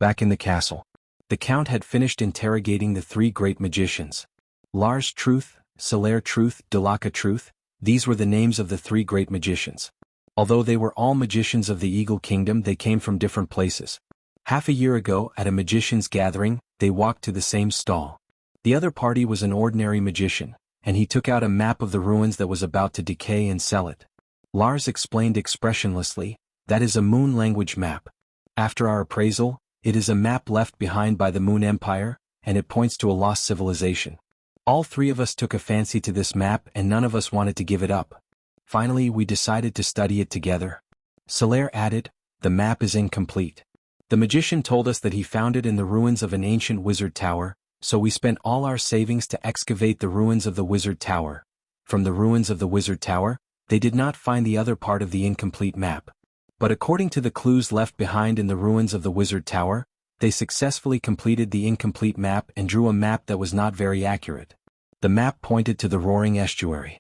Back in the castle, the Count had finished interrogating the three great magicians. Lars Truth, Solaire Truth, Delaka Truth, these were the names of the three great magicians. Although they were all magicians of the Eagle Kingdom, they came from different places. Half a year ago, at a magician's gathering, they walked to the same stall. The other party was an ordinary magician, and he took out a map of the ruins that was about to decay and sell it. Lars explained expressionlessly, "That is a moon language map. After our appraisal, it is a map left behind by the Moon Empire, and it points to a lost civilization. All three of us took a fancy to this map and none of us wanted to give it up. Finally, we decided to study it together." Solaire added, "The map is incomplete. The magician told us that he found it in the ruins of an ancient wizard tower, so we spent all our savings to excavate the ruins of the wizard tower. From the ruins of the wizard tower, they did not find the other part of the incomplete map. But according to the clues left behind in the ruins of the wizard tower, they successfully completed the incomplete map and drew a map that was not very accurate. The map pointed to the roaring estuary.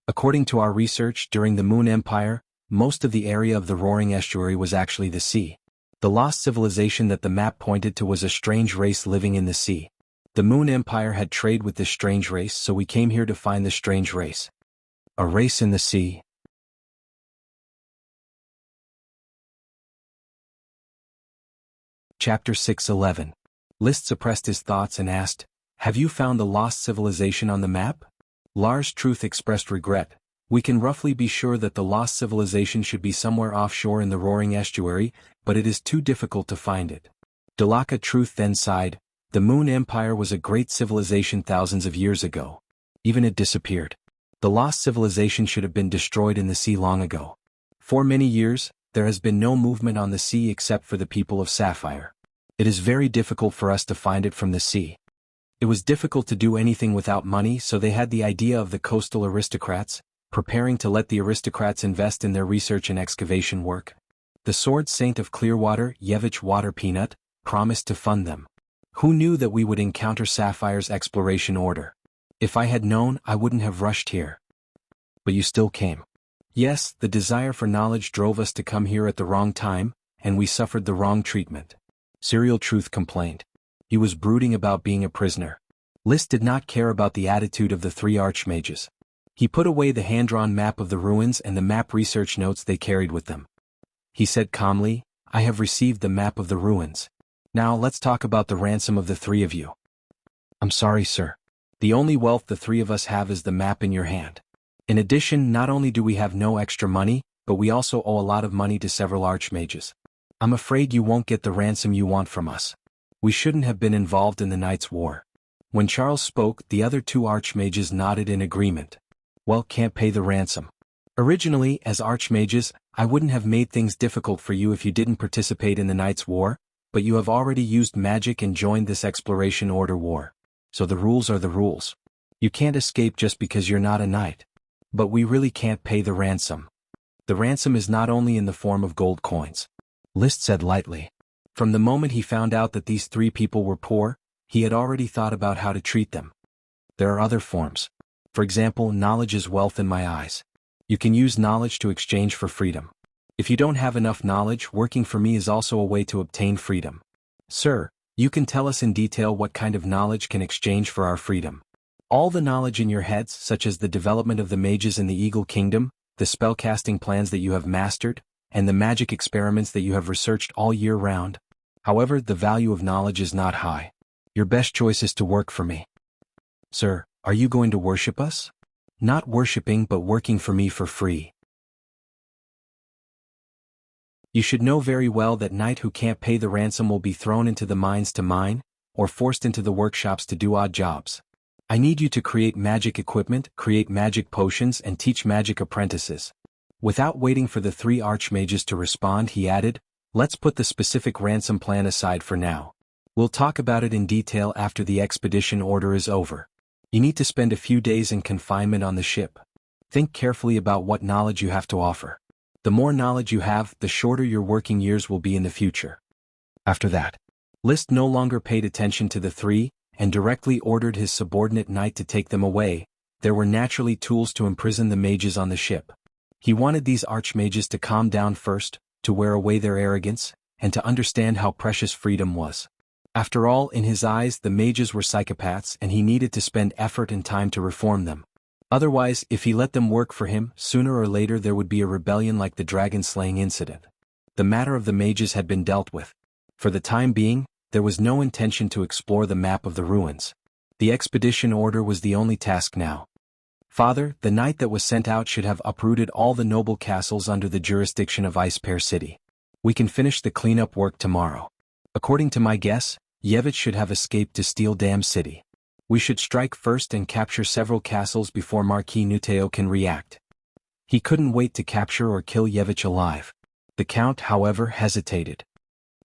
According to our research during the Moon Empire, most of the area of the roaring estuary was actually the sea. The lost civilization that the map pointed to was a strange race living in the sea. The Moon Empire had trade with this strange race, so we came here to find the strange race. A race in the sea. Chapter 6:11. Liszt suppressed his thoughts and asked, "Have you found the lost civilization on the map?" Lars Truth expressed regret, We can roughly be sure that the lost civilization should be somewhere offshore in the roaring estuary, but it is too difficult to find it. Dalaka Truth then sighed. The Moon Empire was a great civilization thousands of years ago. Even it disappeared. The lost civilization should have been destroyed in the sea long ago. For many years, there has been no movement on the sea except for the people of Sapphire. It is very difficult for us to find it from the sea. It was difficult to do anything without money, so they had the idea of the coastal aristocrats, preparing to let the aristocrats invest in their research and excavation work. The Sword Saint of Clearwater, Yevich Water Peanut, promised to fund them. Who knew that we would encounter Sapphire's exploration order? If I had known, I wouldn't have rushed here. But you still came. Yes, the desire for knowledge drove us to come here at the wrong time, and we suffered the wrong treatment. Serial Truth complained. He was brooding about being a prisoner. List did not care about the attitude of the three archmages. He put away the hand-drawn map of the ruins and the map research notes they carried with them. He said calmly, I have received the map of the ruins. Now let's talk about the ransom of the three of you. I'm sorry, sir. The only wealth the three of us have is the map in your hand. In addition, not only do we have no extra money, but we also owe a lot of money to several archmages. I'm afraid you won't get the ransom you want from us. We shouldn't have been involved in the Knights' War. When Charles spoke, the other two archmages nodded in agreement. Well, can't pay the ransom. Originally, as archmages, I wouldn't have made things difficult for you if you didn't participate in the Knights' War, but you have already used magic and joined this exploration order war. So the rules are the rules. You can't escape just because you're not a knight. But we really can't pay the ransom. The ransom is not only in the form of gold coins. List said lightly. From the moment he found out that these three people were poor, he had already thought about how to treat them. There are other forms. For example, knowledge is wealth in my eyes. You can use knowledge to exchange for freedom. If you don't have enough knowledge, working for me is also a way to obtain freedom. Sir, you can tell us in detail what kind of knowledge can exchange for our freedom. All the knowledge in your heads, such as the development of the mages in the Eagle Kingdom, the spellcasting plans that you have mastered, and the magic experiments that you have researched all year round. However, the value of knowledge is not high. Your best choice is to work for me. Sir, are you going to worship us? Not worshipping, but working for me for free. You should know very well that knight who can't pay the ransom will be thrown into the mines to mine, or forced into the workshops to do odd jobs. I need you to create magic equipment, create magic potions, and teach magic apprentices. Without waiting for the three archmages to respond, he added, let's put the specific ransom plan aside for now. We'll talk about it in detail after the expedition order is over. You need to spend a few days in confinement on the ship. Think carefully about what knowledge you have to offer. The more knowledge you have, the shorter your working years will be in the future. After that, List no longer paid attention to the three, and directly ordered his subordinate knight to take them away. There were naturally tools to imprison the mages on the ship. He wanted these archmages to calm down first, to wear away their arrogance, and to understand how precious freedom was. After all, in his eyes, the mages were psychopaths, and he needed to spend effort and time to reform them. Otherwise, if he let them work for him, sooner or later there would be a rebellion like the dragon-slaying incident. The matter of the mages had been dealt with. For the time being, there was no intention to explore the map of the ruins. The expedition order was the only task now. Father, the knight that was sent out should have uprooted all the noble castles under the jurisdiction of Ice Pear City. We can finish the cleanup work tomorrow. According to my guess, Yevich should have escaped to Steel Dam City. We should strike first and capture several castles before Marquis Nuteo can react. He couldn't wait to capture or kill Yevich alive. The Count, however, hesitated.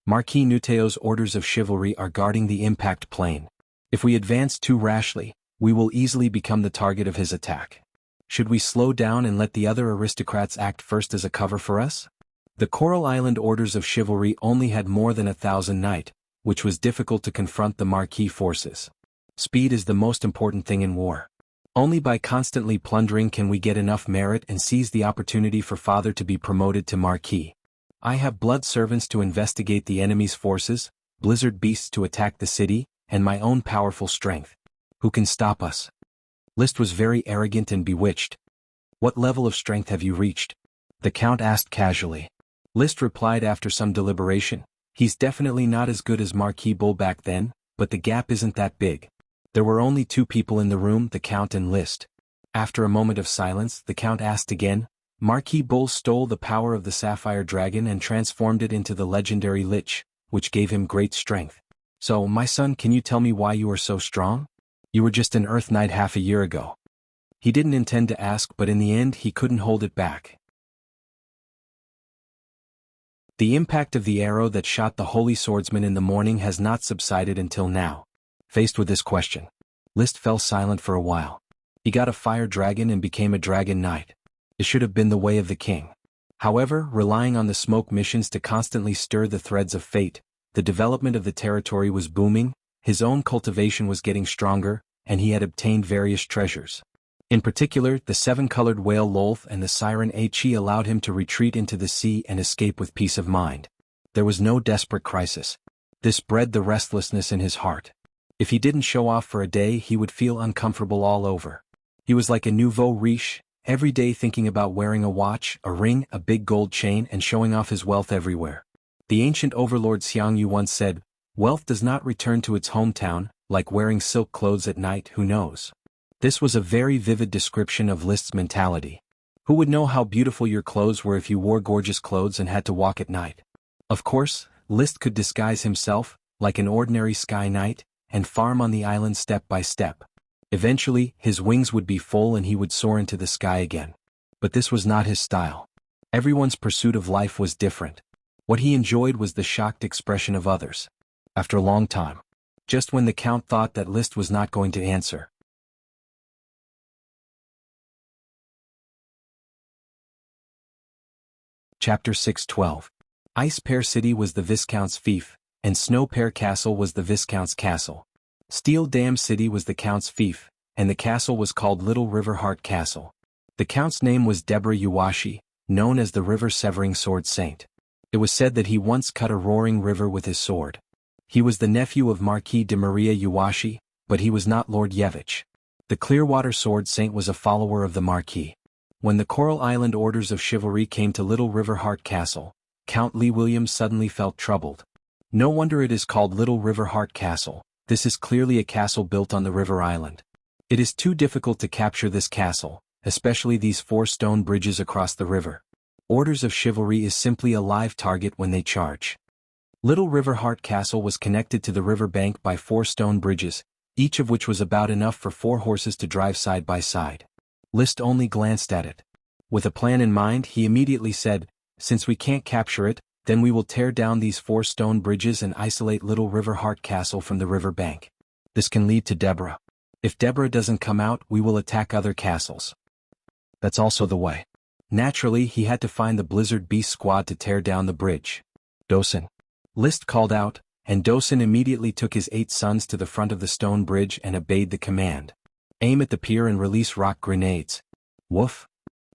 Marquis Nuteo's orders of chivalry are guarding the impact plane. If we advance too rashly, we will easily become the target of his attack. Should we slow down and let the other aristocrats act first as a cover for us? The Coral Island orders of chivalry only had more than 1,000 knight, which was difficult to confront the Marquis forces. Speed is the most important thing in war. Only by constantly plundering can we get enough merit and seize the opportunity for father to be promoted to Marquis. I have blood servants to investigate the enemy's forces, blizzard beasts to attack the city, and my own powerful strength. Who can stop us? List was very arrogant and bewitched. What level of strength have you reached? The Count asked casually. List replied after some deliberation. He's definitely not as good as Marquis Bull back then, but the gap isn't that big. There were only two people in the room, the Count and List. After a moment of silence, the Count asked again, Marquis Bull stole the power of the sapphire dragon and transformed it into the legendary Lich, which gave him great strength. So, my son, can you tell me why you are so strong? You were just an Earth Knight half a year ago. He didn't intend to ask, but in the end he couldn't hold it back. The impact of the arrow that shot the holy swordsman in the morning has not subsided until now. Faced with this question, List fell silent for a while. He got a fire dragon and became a dragon knight. It should have been the way of the king. However, relying on the smoke missions to constantly stir the threads of fate, the development of the territory was booming, his own cultivation was getting stronger, and he had obtained various treasures. In particular, the seven-colored whale Lolth and the siren Chi allowed him to retreat into the sea and escape with peace of mind. There was no desperate crisis. This bred the restlessness in his heart. If he didn't show off for a day, he would feel uncomfortable all over. He was like a nouveau riche, every day thinking about wearing a watch, a ring, a big gold chain, and showing off his wealth everywhere. The ancient overlord Jianghu once said, "Wealth does not return to its hometown, like wearing silk clothes at night, who knows?" This was a very vivid description of List's mentality. Who would know how beautiful your clothes were if you wore gorgeous clothes and had to walk at night? Of course, List could disguise himself, like an ordinary sky knight, and farm on the island step by step. Eventually, his wings would be full and he would soar into the sky again. But this was not his style. Everyone's pursuit of life was different. What he enjoyed was the shocked expression of others. After a long time, just when the Count thought that List was not going to answer, Chapter 6:12. Ice Pear City was the Viscount's fief, and Snow Pear Castle was the Viscount's castle. Steel Dam City was the Count's fief, and the castle was called Little River Heart Castle. The Count's name was Deborah Yuwashi, known as the River-Severing Sword Saint. It was said that he once cut a roaring river with his sword. He was the nephew of Marquis de Maria Yuwashi, but he was not Lord Yevich. The Clearwater Sword Saint was a follower of the Marquis. When the Coral Island Orders of Chivalry came to Little River Heart Castle, Count Lee Williams suddenly felt troubled. No wonder it is called Little River Heart Castle. This is clearly a castle built on the river island. It is too difficult to capture this castle, especially these 4 stone bridges across the river. Orders of Chivalry is simply a live target when they charge. Little River Heart Castle was connected to the river bank by 4 stone bridges, each of which was about enough for 4 horses to drive side by side. List only glanced at it. With a plan in mind, he immediately said, "Since we can't capture it, then we will tear down these 4 stone bridges and isolate Little River Heart Castle from the river bank. This can lead to Deborah. If Deborah doesn't come out, we will attack other castles." That's also the way. Naturally, he had to find the Blizzard Beast squad to tear down the bridge. "Dosen." List called out, and Dosen immediately took his 8 sons to the front of the stone bridge and obeyed the command. "Aim at the pier and release rock grenades." Woof.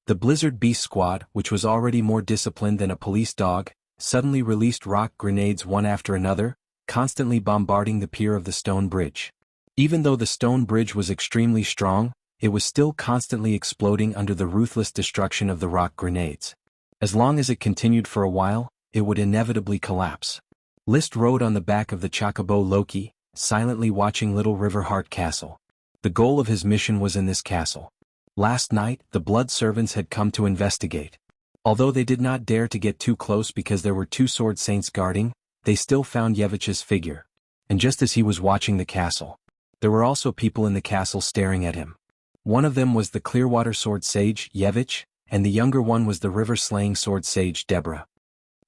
The Blizzard Beast squad, which was already more disciplined than a police dog, suddenly released rock grenades one after another, constantly bombarding the pier of the stone bridge. Even though the stone bridge was extremely strong, it was still constantly exploding under the ruthless destruction of the rock grenades. As long as it continued for a while, it would inevitably collapse. List rode on the back of the Chocobo Loki, silently watching Little River Heart Castle. The goal of his mission was in this castle. Last night, the Blood Servants had come to investigate. Although they did not dare to get too close because there were 2 sword saints guarding, they still found Yevich's figure. And just as he was watching the castle, there were also people in the castle staring at him. One of them was the Clearwater Sword Sage, Yevich, and the younger one was the river-slaying sword sage, Deborah.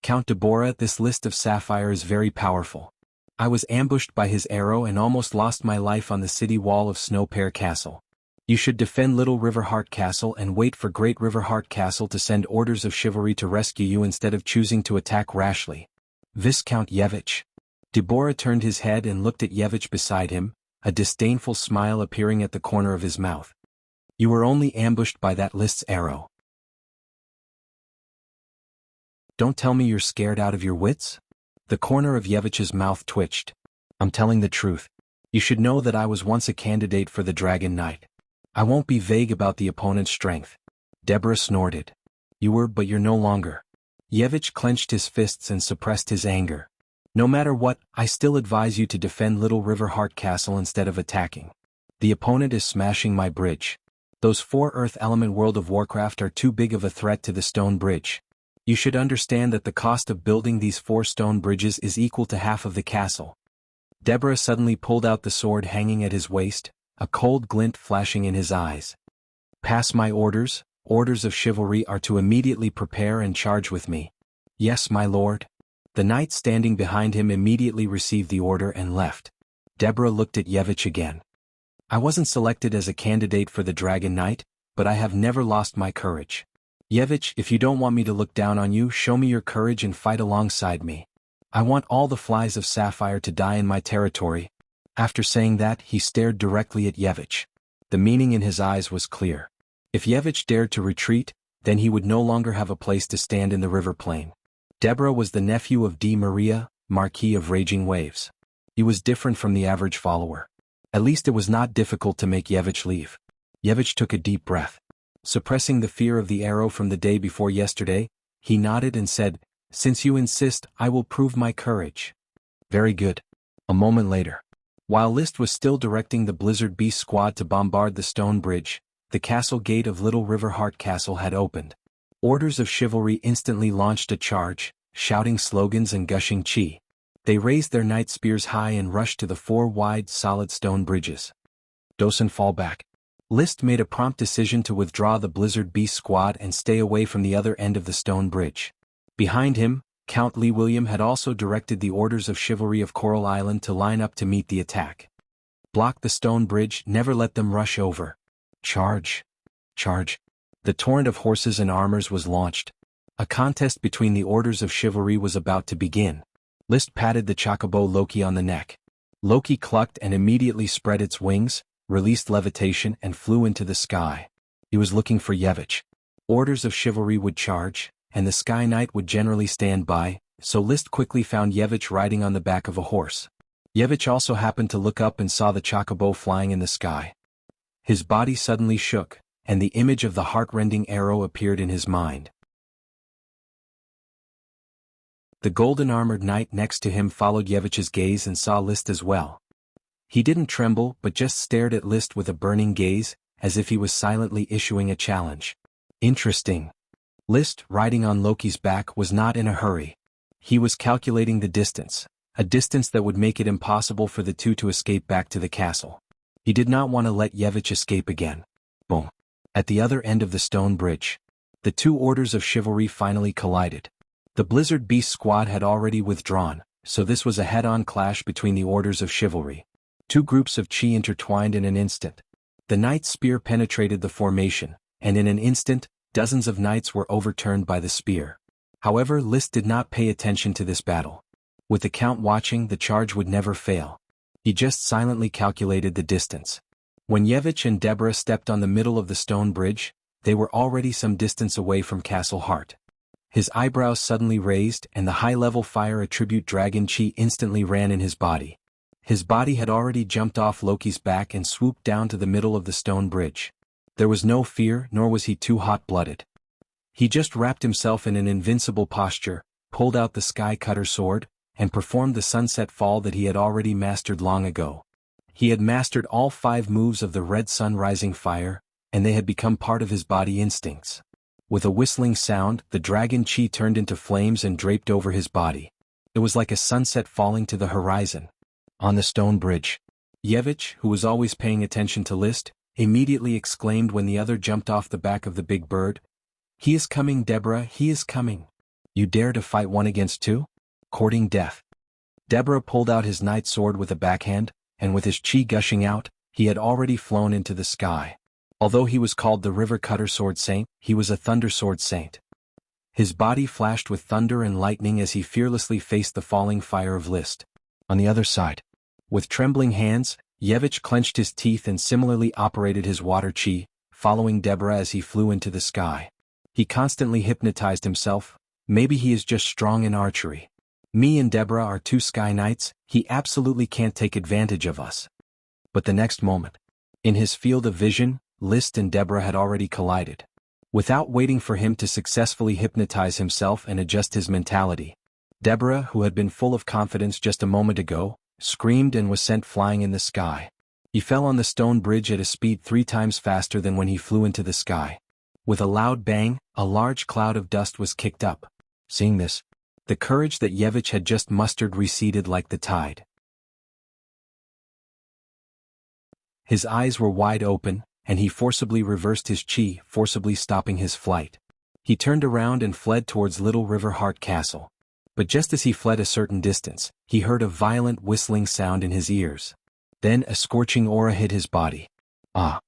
"Count Deborah, this List of Sapphire is very powerful. I was ambushed by his arrow and almost lost my life on the city wall of Snow Pear Castle. You should defend Little River Heart Castle and wait for Great River Heart Castle to send orders of chivalry to rescue you instead of choosing to attack rashly. Viscount Yevich." Deborah turned his head and looked at Yevich beside him, a disdainful smile appearing at the corner of his mouth. "You were only ambushed by that List's arrow. Don't tell me you're scared out of your wits?" The corner of Yevich's mouth twitched. "I'm telling the truth. You should know that I was once a candidate for the Dragon Knight. I won't be vague about the opponent's strength." Deborah snorted. "You were, but you're no longer." Yevich clenched his fists and suppressed his anger. "No matter what, I still advise you to defend Little River Heart Castle instead of attacking. The opponent is smashing my bridge. Those 4 Earth element World of Warcraft are too big of a threat to the stone bridge. You should understand that the cost of building these 4 stone bridges is equal to half of the castle. Deborah suddenly pulled out the sword hanging at his waist, a cold glint flashing in his eyes. Pass my orders. Orders of chivalry are to immediately prepare and charge with me. Yes, my lord. The knight standing behind him immediately received the order and left. Deborah looked at Yevich again. I wasn't selected as a candidate for the Dragon Knight, but I have never lost my courage. Yevich, if you don't want me to look down on you, show me your courage and fight alongside me. I want all the flies of sapphire to die in my territory. After saying that, he stared directly at Yevich. The meaning in his eyes was clear. If Yevich dared to retreat, then he would no longer have a place to stand in the river plain. Deborah was the nephew of D. Maria, Marquis of Raging Waves. He was different from the average follower. At least it was not difficult to make Yevich leave. Yevich took a deep breath. Suppressing the fear of the arrow from the day before yesterday, he nodded and said, "Since you insist, I will prove my courage." Very good. A moment later, while List was still directing the Blizzard Beast squad to bombard the stone bridge, the castle gate of Little River Heart Castle had opened. Orders of Chivalry instantly launched a charge, shouting slogans and gushing chi. They raised their knight spears high and rushed to the 4 wide, solid stone bridges. Dosen, fall back. List made a prompt decision to withdraw the Blizzard Beast squad and stay away from the other end of the stone bridge. Behind him, Count Lee William had also directed the Orders of Chivalry of Coral Island to line up to meet the attack. Block the stone bridge, never let them rush over. Charge. Charge. The torrent of horses and armors was launched. A contest between the Orders of Chivalry was about to begin. List patted the chocobo Loki on the neck. Loki clucked and immediately spread its wings, released levitation and flew into the sky. He was looking for Yevich. Orders of Chivalry would charge, and the Sky Knight would generally stand by, so List quickly found Yevich riding on the back of a horse. Yevich also happened to look up and saw the chocobo flying in the sky. His body suddenly shook, and the image of the heart-rending arrow appeared in his mind. The golden-armored knight next to him followed Yevich's gaze and saw List as well. He didn't tremble but just stared at List with a burning gaze, as if he was silently issuing a challenge. Interesting. List, riding on Loki's back, was not in a hurry. He was calculating the distance, a distance that would make it impossible for the two to escape back to the castle. He did not want to let Yevich escape again. Boom. At the other end of the stone bridge, the 2 Orders of Chivalry finally collided. The Blizzard Beast squad had already withdrawn, so this was a head-on clash between the Orders of Chivalry. 2 groups of chi intertwined in an instant. The knight's spear penetrated the formation, and in an instant, dozens of knights were overturned by the spear. However, List did not pay attention to this battle. With the Count watching, the charge would never fail. He just silently calculated the distance. When Yevich and Deborah stepped on the middle of the stone bridge, they were already some distance away from Castle Heart. His eyebrows suddenly raised and the high-level fire attribute dragon chi instantly ran in his body. His body had already jumped off Loki's back and swooped down to the middle of the stone bridge. There was no fear, nor was he too hot-blooded. He just wrapped himself in an invincible posture, pulled out the Sky Cutter sword, and performed the sunset fall that he had already mastered long ago. He had mastered all 5 moves of the red sun rising fire, and they had become part of his body instincts. With a whistling sound, the dragon chi turned into flames and draped over his body. It was like a sunset falling to the horizon. On the stone bridge, Yevich, who was always paying attention to List, immediately exclaimed when the other jumped off the back of the big bird. "He is coming, Deborah, he is coming. You dare to fight 1 against 2? Courting death." Deborah pulled out his knight sword with a backhand, and with his chi gushing out, he had already flown into the sky. Although he was called the River Cutter Sword Saint, he was a Thunder Sword Saint. His body flashed with thunder and lightning as he fearlessly faced the falling fire of List. On the other side, with trembling hands, Yevich clenched his teeth and similarly operated his water chi, following Deborah as he flew into the sky. He constantly hypnotized himself. Maybe he is just strong in archery. Me and Deborah are 2 Sky Knights, he absolutely can't take advantage of us. But the next moment, in his field of vision, List and Deborah had already collided. Without waiting for him to successfully hypnotize himself and adjust his mentality, Deborah, who had been full of confidence just a moment ago, screamed and was sent flying in the sky. He fell on the stone bridge at a speed 3 times faster than when he flew into the sky. With a loud bang, a large cloud of dust was kicked up. Seeing this, the courage that Yevich had just mustered receded like the tide. His eyes were wide open, and he forcibly reversed his chi, forcibly stopping his flight. He turned around and fled towards Little River Heart Castle. But just as he fled a certain distance, he heard a violent whistling sound in his ears. Then a scorching aura hit his body. Ah!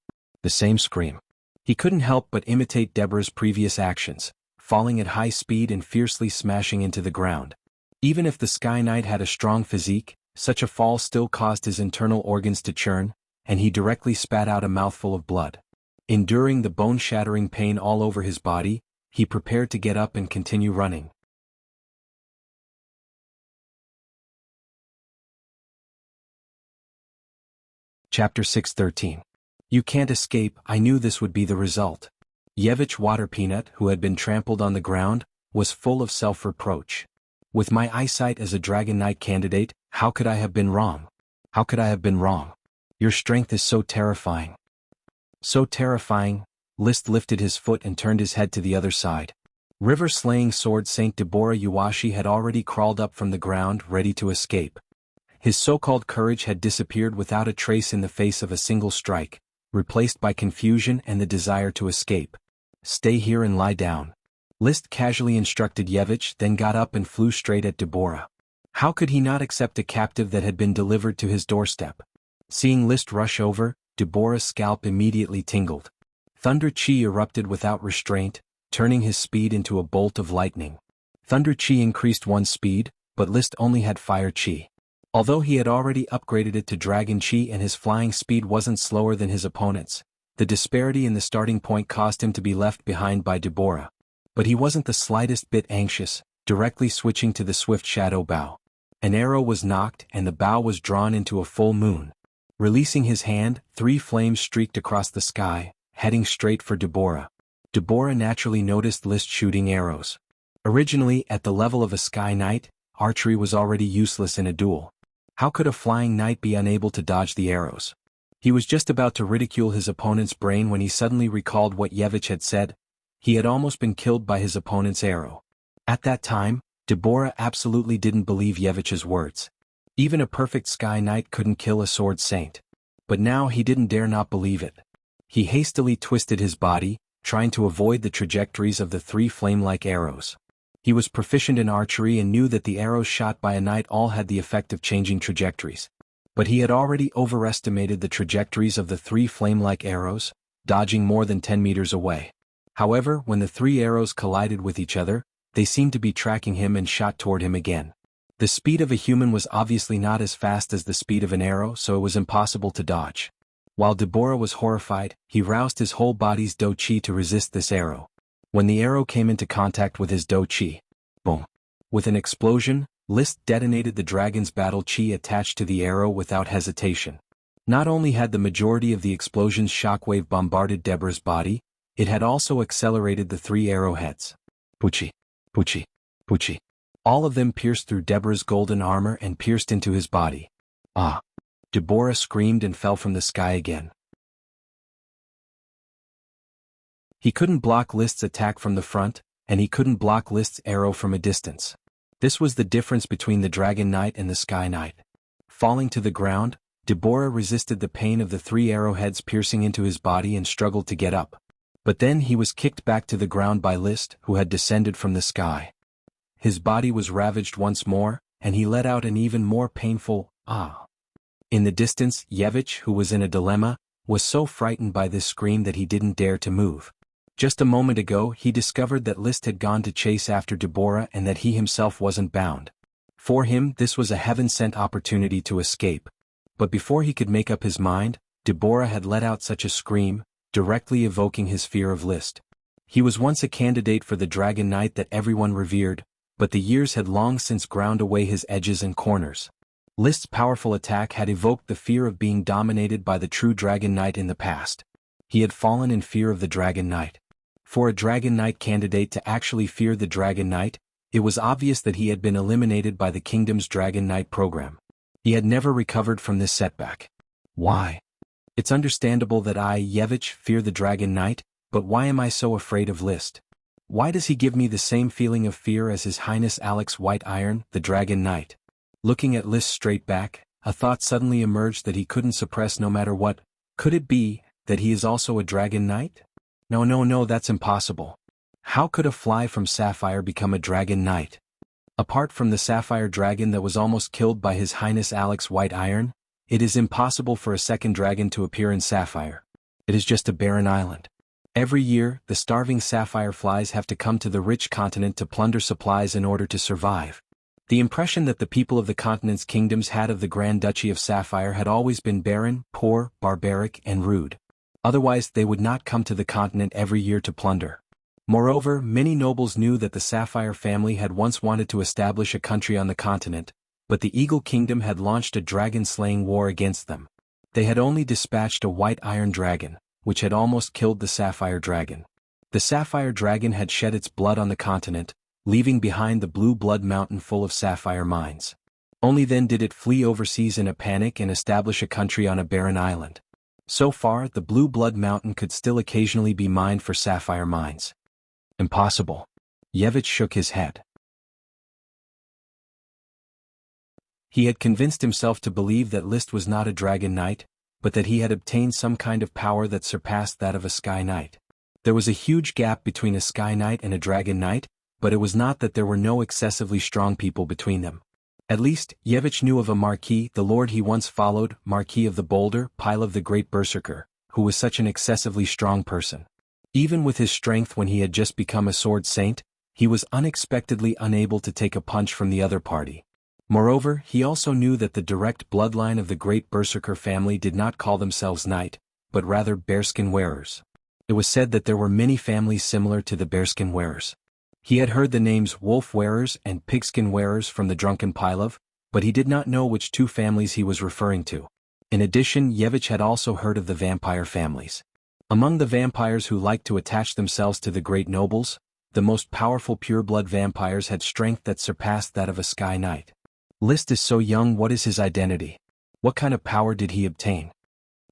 The same scream. He couldn't help but imitate Deborah's previous actions, falling at high speed and fiercely smashing into the ground. Even if the Sky Knight had a strong physique, such a fall still caused his internal organs to churn, and he directly spat out a mouthful of blood. Enduring the bone-shattering pain all over his body, he prepared to get up and continue running. Chapter 6:13. You can't escape. I knew this would be the result. Yevich Waterpeanut, who had been trampled on the ground, was full of self-reproach. With my eyesight as a Dragon Knight candidate, how could I have been wrong? How could I have been wrong? Your strength is so terrifying. So terrifying. List lifted his foot and turned his head to the other side. River-slaying sword Saint Deborah Yuashi had already crawled up from the ground, ready to escape. His so-called courage had disappeared without a trace in the face of a single strike, replaced by confusion and the desire to escape. Stay here and lie down. List casually instructed Yevich, then got up and flew straight at Deborah. How could he not accept a captive that had been delivered to his doorstep? Seeing List rush over, Deborah's scalp immediately tingled. Thunder Chi erupted without restraint, turning his speed into a bolt of lightning. Thunder Chi increased one's speed, but List only had Fire Chi. Although he had already upgraded it to Dragon Chi and his flying speed wasn't slower than his opponents, the disparity in the starting point caused him to be left behind by Deborah. But he wasn't the slightest bit anxious, directly switching to the swift shadow bow. An arrow was knocked and the bow was drawn into a full moon. Releasing his hand, 3 flames streaked across the sky, heading straight for Deborah. Deborah naturally noticed List shooting arrows. Originally, at the level of a Sky Knight, archery was already useless in a duel. How could a flying knight be unable to dodge the arrows? He was just about to ridicule his opponent's brain when he suddenly recalled what Yevich had said. He had almost been killed by his opponent's arrow. At that time, Deborah absolutely didn't believe Yevich's words. Even a perfect Sky Knight couldn't kill a sword saint. But now he didn't dare not believe it. He hastily twisted his body, trying to avoid the trajectories of the 3 flame-like arrows. He was proficient in archery and knew that the arrows shot by a knight all had the effect of changing trajectories. But he had already overestimated the trajectories of the 3 flame-like arrows, dodging more than 10 meters away. However, when the 3 arrows collided with each other, they seemed to be tracking him and shot toward him again. The speed of a human was obviously not as fast as the speed of an arrow, so it was impossible to dodge. While Deborah was horrified, he roused his whole body's Do Chi to resist this arrow. When the arrow came into contact with his Do Chi, boom! With an explosion, List detonated the dragon's battle chi attached to the arrow without hesitation. Not only had the majority of the explosion's shockwave bombarded Deborah's body, it had also accelerated the 3 arrowheads. Puchi, Puchi, Puchi. All of them pierced through Deborah's golden armor and pierced into his body. Ah! Deborah screamed and fell from the sky again. He couldn't block List's attack from the front, and he couldn't block List's arrow from a distance. This was the difference between the Dragon Knight and the Sky Knight. Falling to the ground, Deborah resisted the pain of the 3 arrowheads piercing into his body and struggled to get up. But then he was kicked back to the ground by List, who had descended from the sky. His body was ravaged once more, and he let out an even more painful, ah. In the distance, Yevich, who was in a dilemma, was so frightened by this scream that he didn't dare to move. Just a moment ago he discovered that List had gone to chase after Deborah and that he himself wasn't bound. For him this was a heaven-sent opportunity to escape. But before he could make up his mind, Deborah had let out such a scream, directly evoking his fear of List. He was once a candidate for the Dragon Knight that everyone revered, but the years had long since ground away his edges and corners. List's powerful attack had evoked the fear of being dominated by the true Dragon Knight in the past. He had fallen in fear of the Dragon Knight. For a Dragon Knight candidate to actually fear the Dragon Knight, it was obvious that he had been eliminated by the kingdom's Dragon Knight program. He had never recovered from this setback. Why? It's understandable that I, Yevich, fear the Dragon Knight, but why am I so afraid of List? Why does he give me the same feeling of fear as His Highness Alex White Iron, the Dragon Knight? Looking at List straight back, a thought suddenly emerged that he couldn't suppress no matter what. Could it be that he is also a Dragon Knight? No, that's impossible. How could a fly from Sapphire become a Dragon Knight? Apart from the Sapphire Dragon that was almost killed by His Highness Alex White Iron, it is impossible for a second dragon to appear in Sapphire. It is just a barren island. Every year, the starving Sapphire flies have to come to the rich continent to plunder supplies in order to survive. The impression that the people of the continent's kingdoms had of the Grand Duchy of Sapphire had always been barren, poor, barbaric, and rude. Otherwise they would not come to the continent every year to plunder. Moreover, many nobles knew that the Sapphire family had once wanted to establish a country on the continent, but the Eagle Kingdom had launched a dragon-slaying war against them. They had only dispatched a white iron dragon, which had almost killed the Sapphire Dragon. The Sapphire Dragon had shed its blood on the continent, leaving behind the Blue Blood Mountain full of sapphire mines. Only then did it flee overseas in a panic and establish a country on a barren island. So far, the Blue Blood Mountain could still occasionally be mined for sapphire mines. Impossible. Yevich shook his head. He had convinced himself to believe that List was not a Dragon Knight, but that he had obtained some kind of power that surpassed that of a Sky Knight. There was a huge gap between a Sky Knight and a Dragon Knight, but it was not that there were no excessively strong people between them. At least, Yevich knew of a Marquis, the lord he once followed, Marquis of the Boulder, Pile of the Great Berserker, who was such an excessively strong person. Even with his strength when he had just become a sword saint, he was unexpectedly unable to take a punch from the other party. Moreover, he also knew that the direct bloodline of the Great Berserker family did not call themselves knight, but rather bearskin wearers. It was said that there were many families similar to the bearskin wearers. He had heard the names wolf wearers and pigskin wearers from the drunken Pilov, but he did not know which two families he was referring to. In addition, Yevich had also heard of the vampire families. Among the vampires who liked to attach themselves to the great nobles, the most powerful pureblood vampires had strength that surpassed that of a Sky Knight. List is so young. What is his identity? What kind of power did he obtain?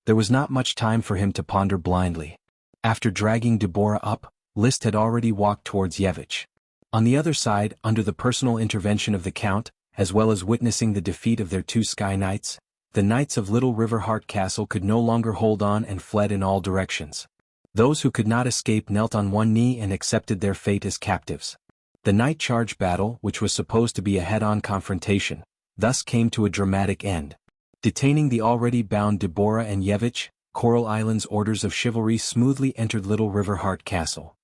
There was not much time for him to ponder blindly. After dragging Deborah up, List had already walked towards Yevich. On the other side, under the personal intervention of the Count, as well as witnessing the defeat of their two Sky Knights, the Knights of Little River Heart Castle could no longer hold on and fled in all directions. Those who could not escape knelt on one knee and accepted their fate as captives. The night charge battle, which was supposed to be a head-on confrontation, thus came to a dramatic end. Detaining the already bound Deborah and Yevich, Coral Island's orders of chivalry smoothly entered Little River Heart Castle.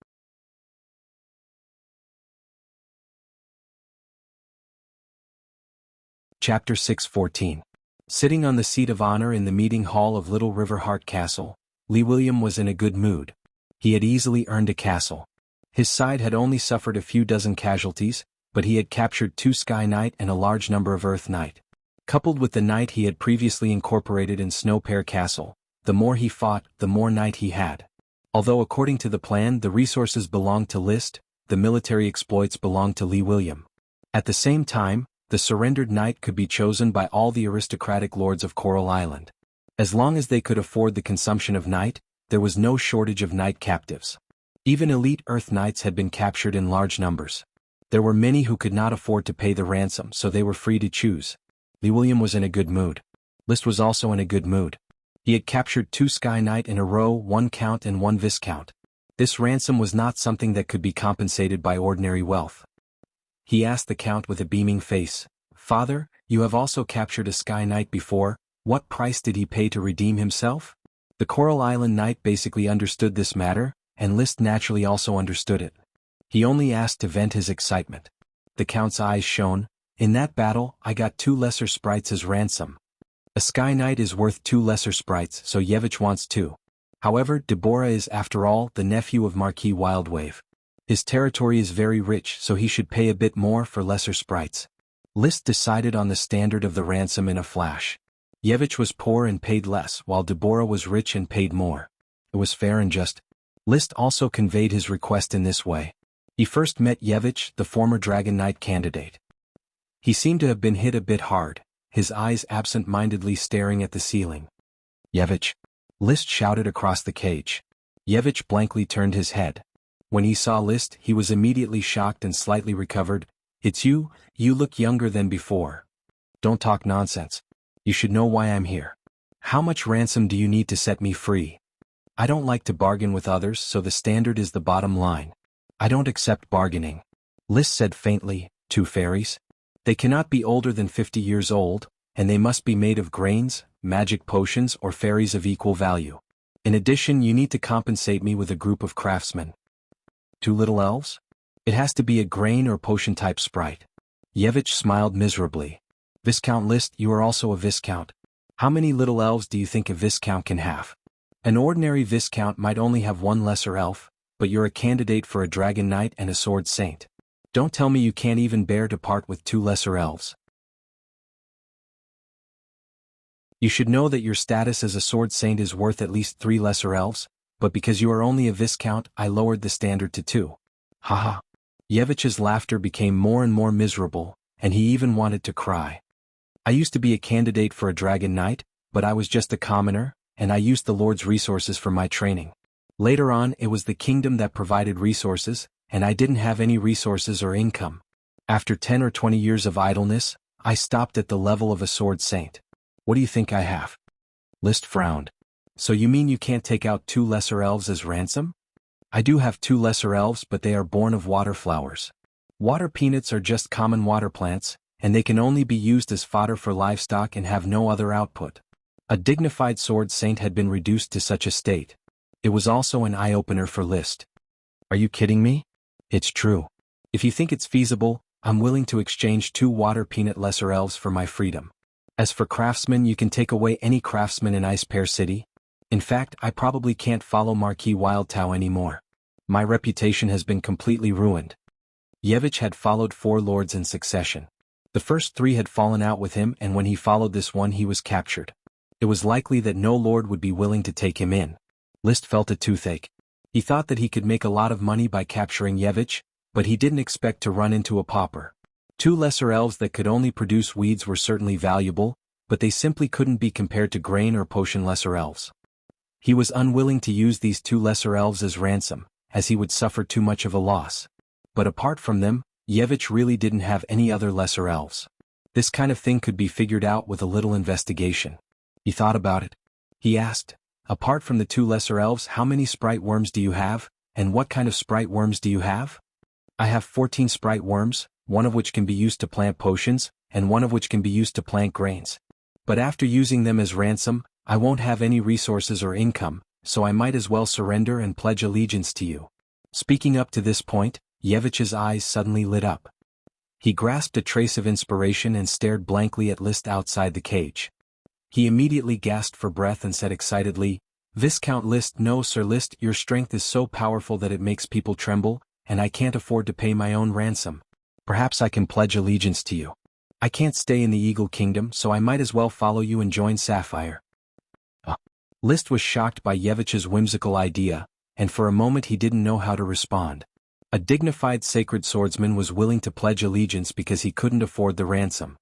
Chapter 6:14. Sitting on the seat of honor in the meeting hall of Little River Heart Castle, Lee William was in a good mood. He had easily earned a castle. His side had only suffered a few dozen casualties, but he had captured 2 Sky Knight and a large number of Earth Knight. Coupled with the Knight he had previously incorporated in Snow Pear Castle, the more he fought, the more Knight he had. Although according to the plan the resources belonged to List, the military exploits belonged to Lee William. At the same time, the surrendered Knight could be chosen by all the aristocratic lords of Coral Island. As long as they could afford the consumption of Knight, there was no shortage of Knight captives. Even elite Earth Knights had been captured in large numbers. There were many who could not afford to pay the ransom, so they were free to choose. Lee William was in a good mood. List was also in a good mood. He had captured 2 Sky Knight in a row, 1 Count and 1 Viscount. This ransom was not something that could be compensated by ordinary wealth. He asked the Count with a beaming face, "Father, you have also captured a Sky Knight before, what price did he pay to redeem himself?" The Coral Island Knight basically understood this matter, and List naturally also understood it. He only asked to vent his excitement. The Count's eyes shone. "In that battle, I got 2 lesser sprites as ransom. A Sky Knight is worth 2 lesser sprites, so Yevich wants 2. However, Deborah is, after all, the nephew of Marquis Wildwave. His territory is very rich, so he should pay a bit more for lesser sprites." List decided on the standard of the ransom in a flash. Yevich was poor and paid less, while Deborah was rich and paid more. It was fair and just. List also conveyed his request in this way. He first met Yevich, the former Dragon Knight candidate. He seemed to have been hit a bit hard, his eyes absent-mindedly staring at the ceiling. "Yevich, List shouted across the cage. Yevich blankly turned his head. When he saw List, he was immediately shocked and slightly recovered. "It's you? You look younger than before." "Don't talk nonsense. You should know why I'm here. How much ransom do you need to set me free?" "I don't like to bargain with others, so the standard is the bottom line." "I don't accept bargaining," List said faintly. "Two fairies? They cannot be older than 50 years old, and they must be made of grains, magic potions, or fairies of equal value. In addition, you need to compensate me with a group of craftsmen." "Two little elves? It has to be a grain or potion-type sprite." Yevich smiled miserably. "Viscount List, you are also a viscount. How many little elves do you think a viscount can have? An ordinary viscount might only have one lesser elf, but you're a candidate for a dragon knight and a sword saint. Don't tell me you can't even bear to part with two lesser elves." "You should know that your status as a sword saint is worth at least 3 lesser elves, but because you are only a viscount, I lowered the standard to 2. Haha." Yevich's laughter became more and more miserable, and he even wanted to cry. "I used to be a candidate for a dragon knight, but I was just a commoner, and I used the Lord's resources for my training. Later on, it was the kingdom that provided resources, and I didn't have any resources or income. After 10 or 20 years of idleness, I stopped at the level of a sword saint. What do you think I have?" List frowned. "So you mean you can't take out 2 lesser elves as ransom?" "I do have 2 lesser elves, but they are born of water flowers. Water peanuts are just common water plants, and they can only be used as fodder for livestock and have no other output." A dignified sword saint had been reduced to such a state. It was also an eye-opener for List. "Are you kidding me?" "It's true. If you think it's feasible, I'm willing to exchange 2 water peanut lesser elves for my freedom. As for craftsmen, you can take away any craftsman in Ice Pear City. In fact, I probably can't follow Marquis Wildtao anymore. My reputation has been completely ruined." Yevich had followed 4 lords in succession. The first 3 had fallen out with him, and when he followed this one he was captured. It was likely that no lord would be willing to take him in. List felt a toothache. He thought that he could make a lot of money by capturing Yevich, but he didn't expect to run into a pauper. 2 lesser elves that could only produce weeds were certainly valuable, but they simply couldn't be compared to grain or potion lesser elves. He was unwilling to use these 2 lesser elves as ransom, as he would suffer too much of a loss. But apart from them, Yevich really didn't have any other lesser elves. This kind of thing could be figured out with a little investigation. He thought about it. He asked, "Apart from the 2 lesser elves, how many sprite worms do you have, and what kind of sprite worms do you have?" "I have 14 sprite worms, one of which can be used to plant potions, and one of which can be used to plant grains. But after using them as ransom, I won't have any resources or income, so I might as well surrender and pledge allegiance to you." Speaking up to this point, Yevich's eyes suddenly lit up. He grasped a trace of inspiration and stared blankly at List outside the cage. He immediately gasped for breath and said excitedly, "Viscount List, no Sir List, your strength is so powerful that it makes people tremble, and I can't afford to pay my own ransom. Perhaps I can pledge allegiance to you. I can't stay in the Eagle Kingdom, so I might as well follow you and join Sapphire." List was shocked by Yevich's whimsical idea, and for a moment he didn't know how to respond. A dignified sacred swordsman was willing to pledge allegiance because he couldn't afford the ransom.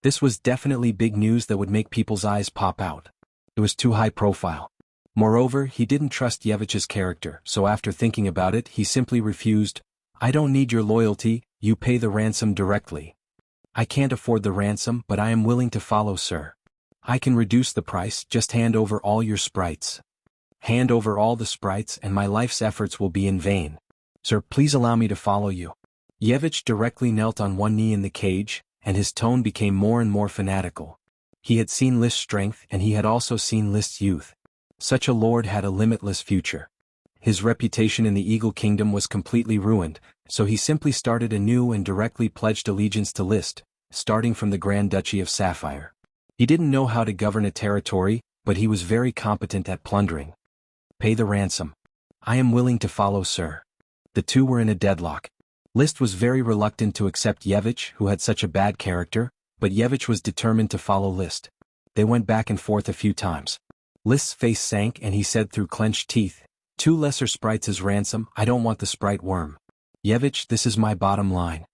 This was definitely big news that would make people's eyes pop out. It was too high profile. Moreover, he didn't trust Yevich's character, so after thinking about it, he simply refused. "I don't need your loyalty, you pay the ransom directly." "I can't afford the ransom, but I am willing to follow, sir." "I can reduce the price, just hand over all your sprites." "Hand over all the sprites and my life's efforts will be in vain." "Sir, please allow me to follow you." Yevich directly knelt on one knee in the cage, and his tone became more and more fanatical. He had seen List's strength and he had also seen List's youth. Such a lord had a limitless future. His reputation in the Eagle Kingdom was completely ruined, so he simply started anew and directly pledged allegiance to List, starting from the Grand Duchy of Sapphire. He didn't know how to govern a territory, but he was very competent at plundering. "Pay the ransom." "I am willing to follow, sir." The 2 were in a deadlock. List was very reluctant to accept Yevich, who had such a bad character, but Yevich was determined to follow List. They went back and forth a few times. List's face sank and he said through clenched teeth, "2 lesser sprites as ransom, I don't want the sprite worm. Yevich, this is my bottom line."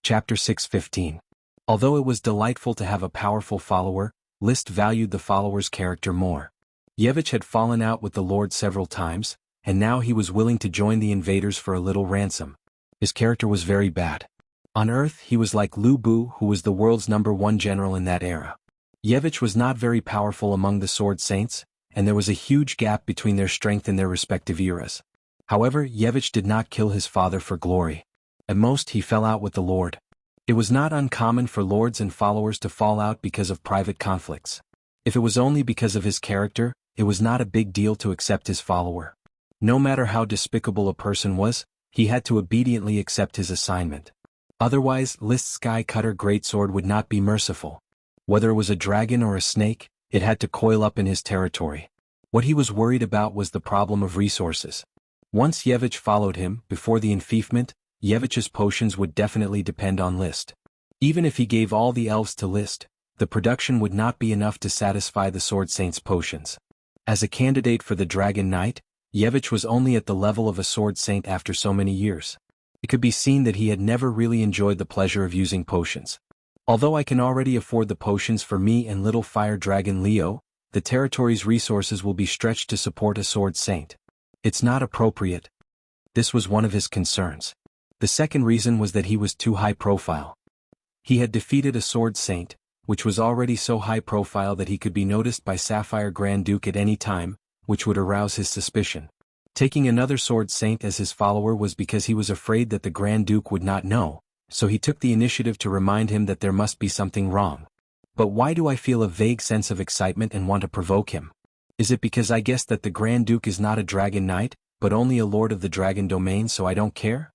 Chapter 6:15. Although it was delightful to have a powerful follower, Liszt valued the follower's character more. Yevich had fallen out with the Lord several times, and now he was willing to join the invaders for a little ransom. His character was very bad. On Earth he was like Lu Bu, who was the world's #1 general in that era. Yevich was not very powerful among the Sword Saints, and there was a huge gap between their strength in their respective eras. However, Yevich did not kill his father for glory. At most he fell out with the Lord. It was not uncommon for lords and followers to fall out because of private conflicts. If it was only because of his character, it was not a big deal to accept his follower. No matter how despicable a person was, he had to obediently accept his assignment. Otherwise, Liszt's Sky Cutter Greatsword would not be merciful. Whether it was a dragon or a snake, it had to coil up in his territory. What he was worried about was the problem of resources. Once Yevich followed him, before the enfeoffment, Yevich's potions would definitely depend on Liszt. Even if he gave all the elves to Liszt, the production would not be enough to satisfy the Sword Saint's potions. As a candidate for the Dragon Knight, Yevich was only at the level of a Sword Saint after so many years. It could be seen that he had never really enjoyed the pleasure of using potions. Although I can already afford the potions for me and little fire dragon Leo, the territory's resources will be stretched to support a Sword Saint. It's not appropriate. This was one of his concerns. The second reason was that he was too high profile. He had defeated a Sword Saint, which was already so high profile that he could be noticed by Sapphire Grand Duke at any time, which would arouse his suspicion. Taking another Sword Saint as his follower was because he was afraid that the Grand Duke would not know, so he took the initiative to remind him that there must be something wrong. But why do I feel a vague sense of excitement and want to provoke him? Is it because I guess that the Grand Duke is not a Dragon Knight, but only a Lord of the Dragon Domain, so I don't care?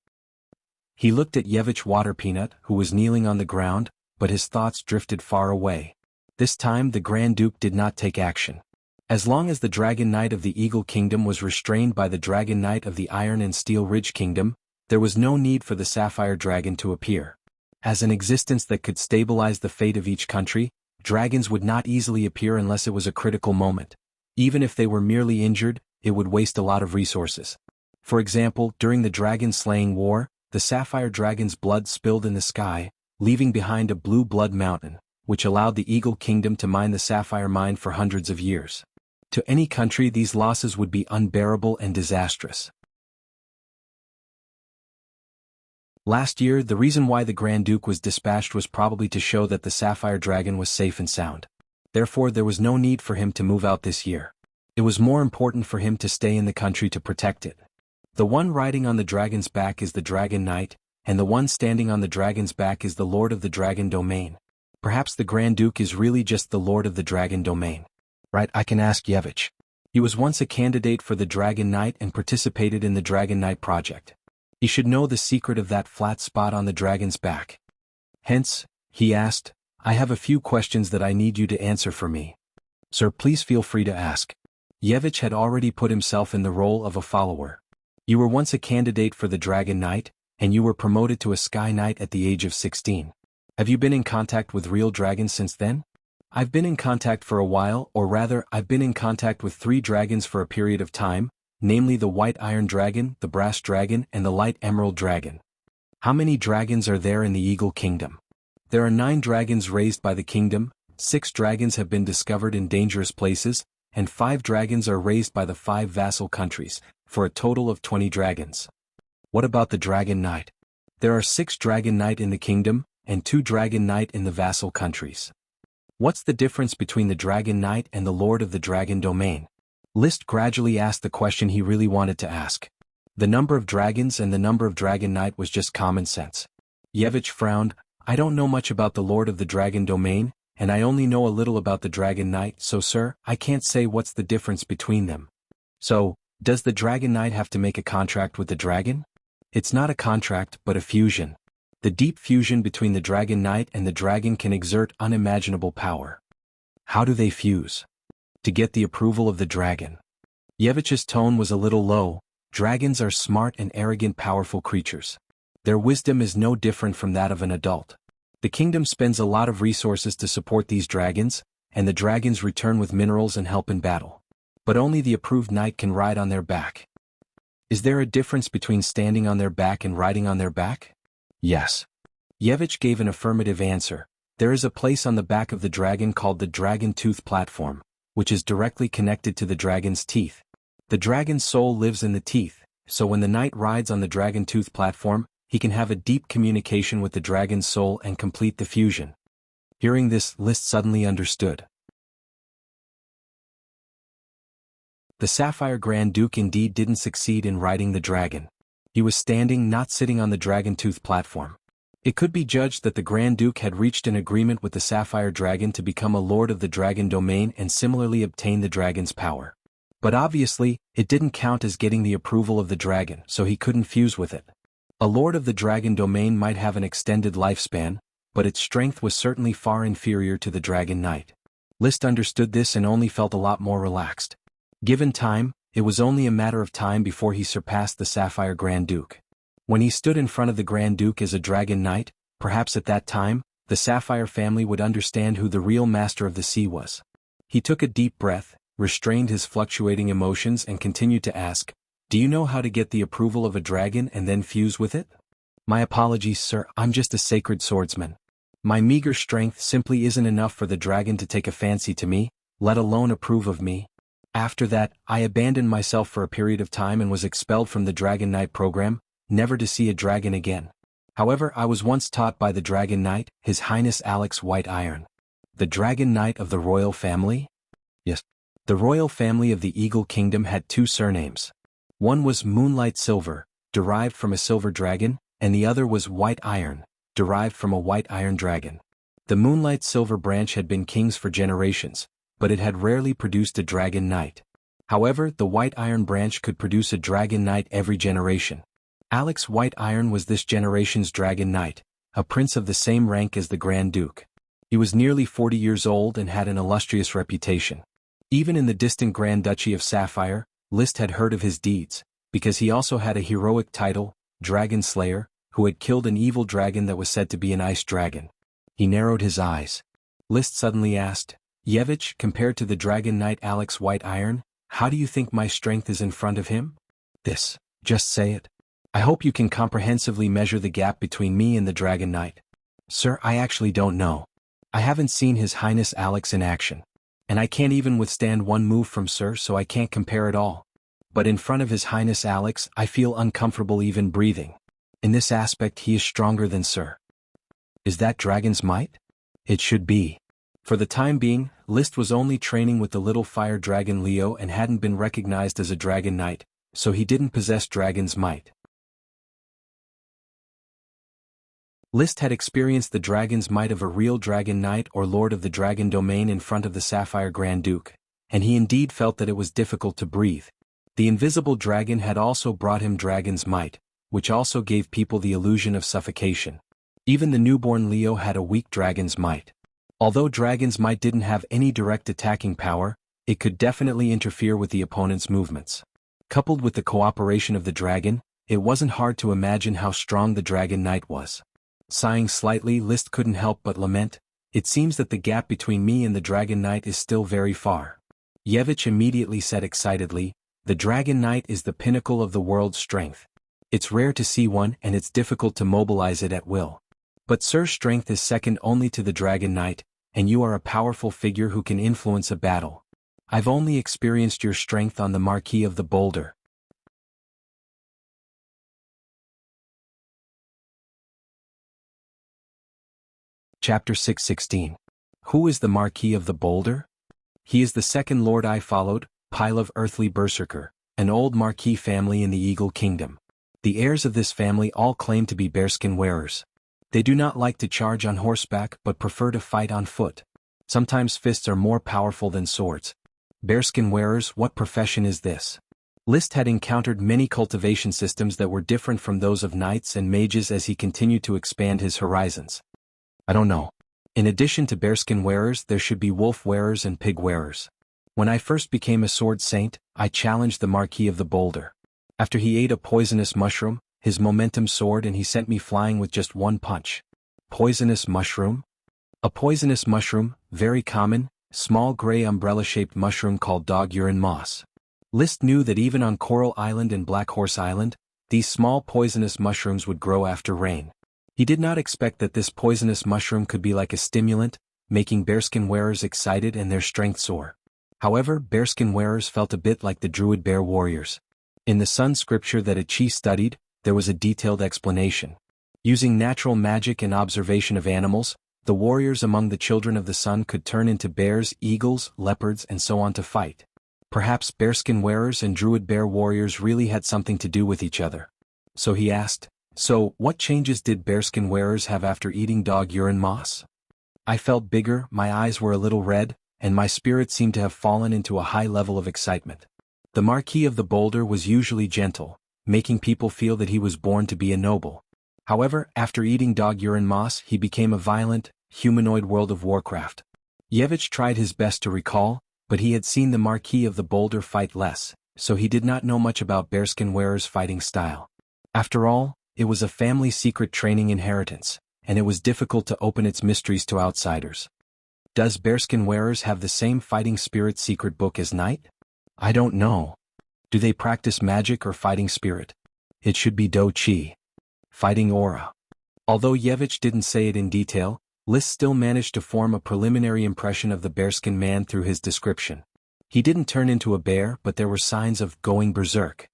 He looked at Yevich Waterpeanut, who was kneeling on the ground, but his thoughts drifted far away. This time the Grand Duke did not take action. As long as the Dragon Knight of the Eagle Kingdom was restrained by the Dragon Knight of the Iron and Steel Ridge Kingdom, there was no need for the Sapphire Dragon to appear. As an existence that could stabilize the fate of each country, dragons would not easily appear unless it was a critical moment. Even if they were merely injured, it would waste a lot of resources. For example, during the dragon-slaying war, the Sapphire Dragon's blood spilled in the sky, leaving behind a blue blood mountain, which allowed the Eagle Kingdom to mine the Sapphire Mine for hundreds of years. To any country these losses would be unbearable and disastrous. Last year, the reason why the Grand Duke was dispatched was probably to show that the Sapphire Dragon was safe and sound. Therefore there was no need for him to move out this year. It was more important for him to stay in the country to protect it. The one riding on the dragon's back is the Dragon Knight, and the one standing on the dragon's back is the Lord of the Dragon Domain. Perhaps the Grand Duke is really just the Lord of the Dragon Domain. Right, I can ask Yevich. He was once a candidate for the Dragon Knight and participated in the Dragon Knight project. He should know the secret of that flat spot on the dragon's back. Hence, he asked, I have a few questions that I need you to answer for me. Sir, please feel free to ask. Yevich had already put himself in the role of a follower. You were once a candidate for the Dragon Knight, and you were promoted to a Sky Knight at the age of 16. Have you been in contact with real dragons since then? I've been in contact for a while, or rather, I've been in contact with 3 dragons for a period of time, namely the White Iron Dragon, the Brass Dragon, and the Light Emerald Dragon. How many dragons are there in the Eagle Kingdom? There are 9 dragons raised by the kingdom, 6 dragons have been discovered in dangerous places, and 5 dragons are raised by the 5 vassal countries, for a total of 20 dragons. What about the Dragon Knight? There are 6 Dragon Knight in the kingdom, and 2 Dragon Knight in the vassal countries. What's the difference between the Dragon Knight and the Lord of the Dragon Domain? Liszt gradually asked the question he really wanted to ask. The number of dragons and the number of Dragon Knight was just common sense. Yevich frowned. I don't know much about the Lord of the Dragon Domain, and I only know a little about the Dragon Knight, so sir, I can't say what's the difference between them. So, does the Dragon Knight have to make a contract with the dragon? It's not a contract, but a fusion. The deep fusion between the Dragon Knight and the dragon can exert unimaginable power. How do they fuse? To get the approval of the dragon. Yevich's tone was a little low. Dragons are smart and arrogant powerful creatures. Their wisdom is no different from that of an adult. The kingdom spends a lot of resources to support these dragons, and the dragons return with minerals and help in battle. But only the approved knight can ride on their back. Is there a difference between standing on their back and riding on their back? Yes. Yevich gave an affirmative answer. There is a place on the back of the dragon called the Dragon Tooth Platform, which is directly connected to the dragon's teeth. The dragon's soul lives in the teeth, so when the knight rides on the Dragon Tooth Platform, he can have a deep communication with the dragon's soul and complete the fusion. Hearing this, List suddenly understood. The Sapphire Grand Duke indeed didn't succeed in riding the dragon. He was standing, not sitting on the Dragon Tooth Platform. It could be judged that the Grand Duke had reached an agreement with the Sapphire Dragon to become a lord of the dragon domain and similarly obtain the dragon's power. But obviously, it didn't count as getting the approval of the dragon, so he couldn't fuse with it. A lord of the dragon domain might have an extended lifespan, but its strength was certainly far inferior to the Dragon Knight. List understood this and only felt a lot more relaxed. Given time, it was only a matter of time before he surpassed the Sapphire Grand Duke. When he stood in front of the Grand Duke as a Dragon Knight, perhaps at that time, the Sapphire family would understand who the real master of the sea was. He took a deep breath, restrained his fluctuating emotions and continued to ask, "Do you know how to get the approval of a dragon and then fuse with it?" "My apologies, sir, I'm just a sacred swordsman. My meager strength simply isn't enough for the dragon to take a fancy to me, let alone approve of me. After that, I abandoned myself for a period of time and was expelled from the Dragon Knight program, never to see a dragon again. However, I was once taught by the Dragon Knight, His Highness Alex White Iron." "The Dragon Knight of the royal family?" "Yes." The royal family of the Eagle Kingdom had two surnames. One was Moonlight Silver, derived from a silver dragon, and the other was White Iron, derived from a white iron dragon. The Moonlight Silver branch had been kings for generations, but it had rarely produced a Dragon Knight. However, the White Iron branch could produce a Dragon Knight every generation. Alex White Iron was this generation's Dragon Knight, a prince of the same rank as the Grand Duke. He was nearly 40 years old and had an illustrious reputation. Even in the distant Grand Duchy of Sapphire, List had heard of his deeds, because he also had a heroic title, Dragon Slayer, who had killed an evil dragon that was said to be an ice dragon. He narrowed his eyes. List suddenly asked, "Yevich, compared to the Dragon Knight Alex White Iron, how do you think my strength is in front of him?" "This, just say it. I hope you can comprehensively measure the gap between me and the Dragon Knight." "Sir, I actually don't know. I haven't seen His Highness Alex in action. And I can't even withstand one move from Sir, so I can't compare at all. But in front of His Highness Alex, I feel uncomfortable even breathing. In this aspect he is stronger than Sir." "Is that dragon's might?" "It should be." For the time being, List was only training with the little fire dragon Leo and hadn't been recognized as a Dragon Knight, so he didn't possess dragon's might. List had experienced the dragon's might of a real Dragon Knight or Lord of the Dragon Domain in front of the Sapphire Grand Duke, and he indeed felt that it was difficult to breathe. The invisible dragon had also brought him dragon's might, which also gave people the illusion of suffocation. Even the newborn Leo had a weak dragon's might. Although dragon's might didn't have any direct attacking power, it could definitely interfere with the opponent's movements. Coupled with the cooperation of the dragon, it wasn't hard to imagine how strong the Dragon Knight was. Sighing slightly, List couldn't help but lament, "It seems that the gap between me and the Dragon Knight is still very far." Yevich immediately said excitedly, "The Dragon Knight is the pinnacle of the world's strength. It's rare to see one and it's difficult to mobilize it at will. But Sir's strength is second only to the Dragon Knight, and you are a powerful figure who can influence a battle. I've only experienced your strength on the Marquis of the Boulder." Chapter 616. Who is the Marquis of the Boulder? He is the second lord I followed, Pile of Earthly Berserker, an old Marquis family in the Eagle Kingdom. The heirs of this family all claim to be bearskin wearers. They do not like to charge on horseback but prefer to fight on foot. Sometimes fists are more powerful than swords. Bearskin wearers, what profession is this? List had encountered many cultivation systems that were different from those of knights and mages as he continued to expand his horizons. "I don't know. In addition to bearskin wearers, there should be wolf wearers and pig wearers. When I first became a sword saint, I challenged the Marquis of the Boulder. After he ate a poisonous mushroom, his momentum soared and he sent me flying with just one punch." Poisonous mushroom? A poisonous mushroom, very common, small gray umbrella-shaped mushroom called dog urine moss. List knew that even on Coral Island and Black Horse Island, these small poisonous mushrooms would grow after rain. He did not expect that this poisonous mushroom could be like a stimulant, making bearskin wearers excited and their strength soar. However, bearskin wearers felt a bit like the druid bear warriors. In the sun scripture that Chi studied, there was a detailed explanation. Using natural magic and observation of animals, the warriors among the children of the sun could turn into bears, eagles, leopards, and so on to fight. Perhaps bearskin wearers and druid bear warriors really had something to do with each other. So he asked, "So, what changes did bearskin wearers have after eating dog urine moss?" I felt bigger, my eyes were a little red, and my spirit seemed to have fallen into a high level of excitement. The Marquis of the Boulder was usually gentle, making people feel that he was born to be a noble. However, after eating dog urine moss, he became a violent, humanoid World of Warcraft. Yevich tried his best to recall, but he had seen the Marquis of the Boulder fight less, so he did not know much about bearskin wearers' fighting style. After all, it was a family secret training inheritance, and it was difficult to open its mysteries to outsiders. Does bearskin wearers have the same fighting spirit secret book as Knight? I don't know. Do they practice magic or fighting spirit? It should be Do Chi. Fighting aura. Although Yevich didn't say it in detail, List still managed to form a preliminary impression of the bearskin man through his description. He didn't turn into a bear, but there were signs of going berserk.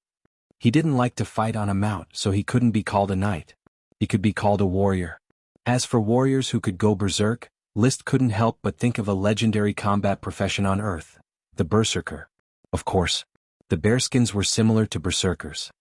He didn't like to fight on a mount, so he couldn't be called a knight. He could be called a warrior. As for warriors who could go berserk, List couldn't help but think of a legendary combat profession on Earth, the berserker. Of course, the bearskins were similar to berserkers.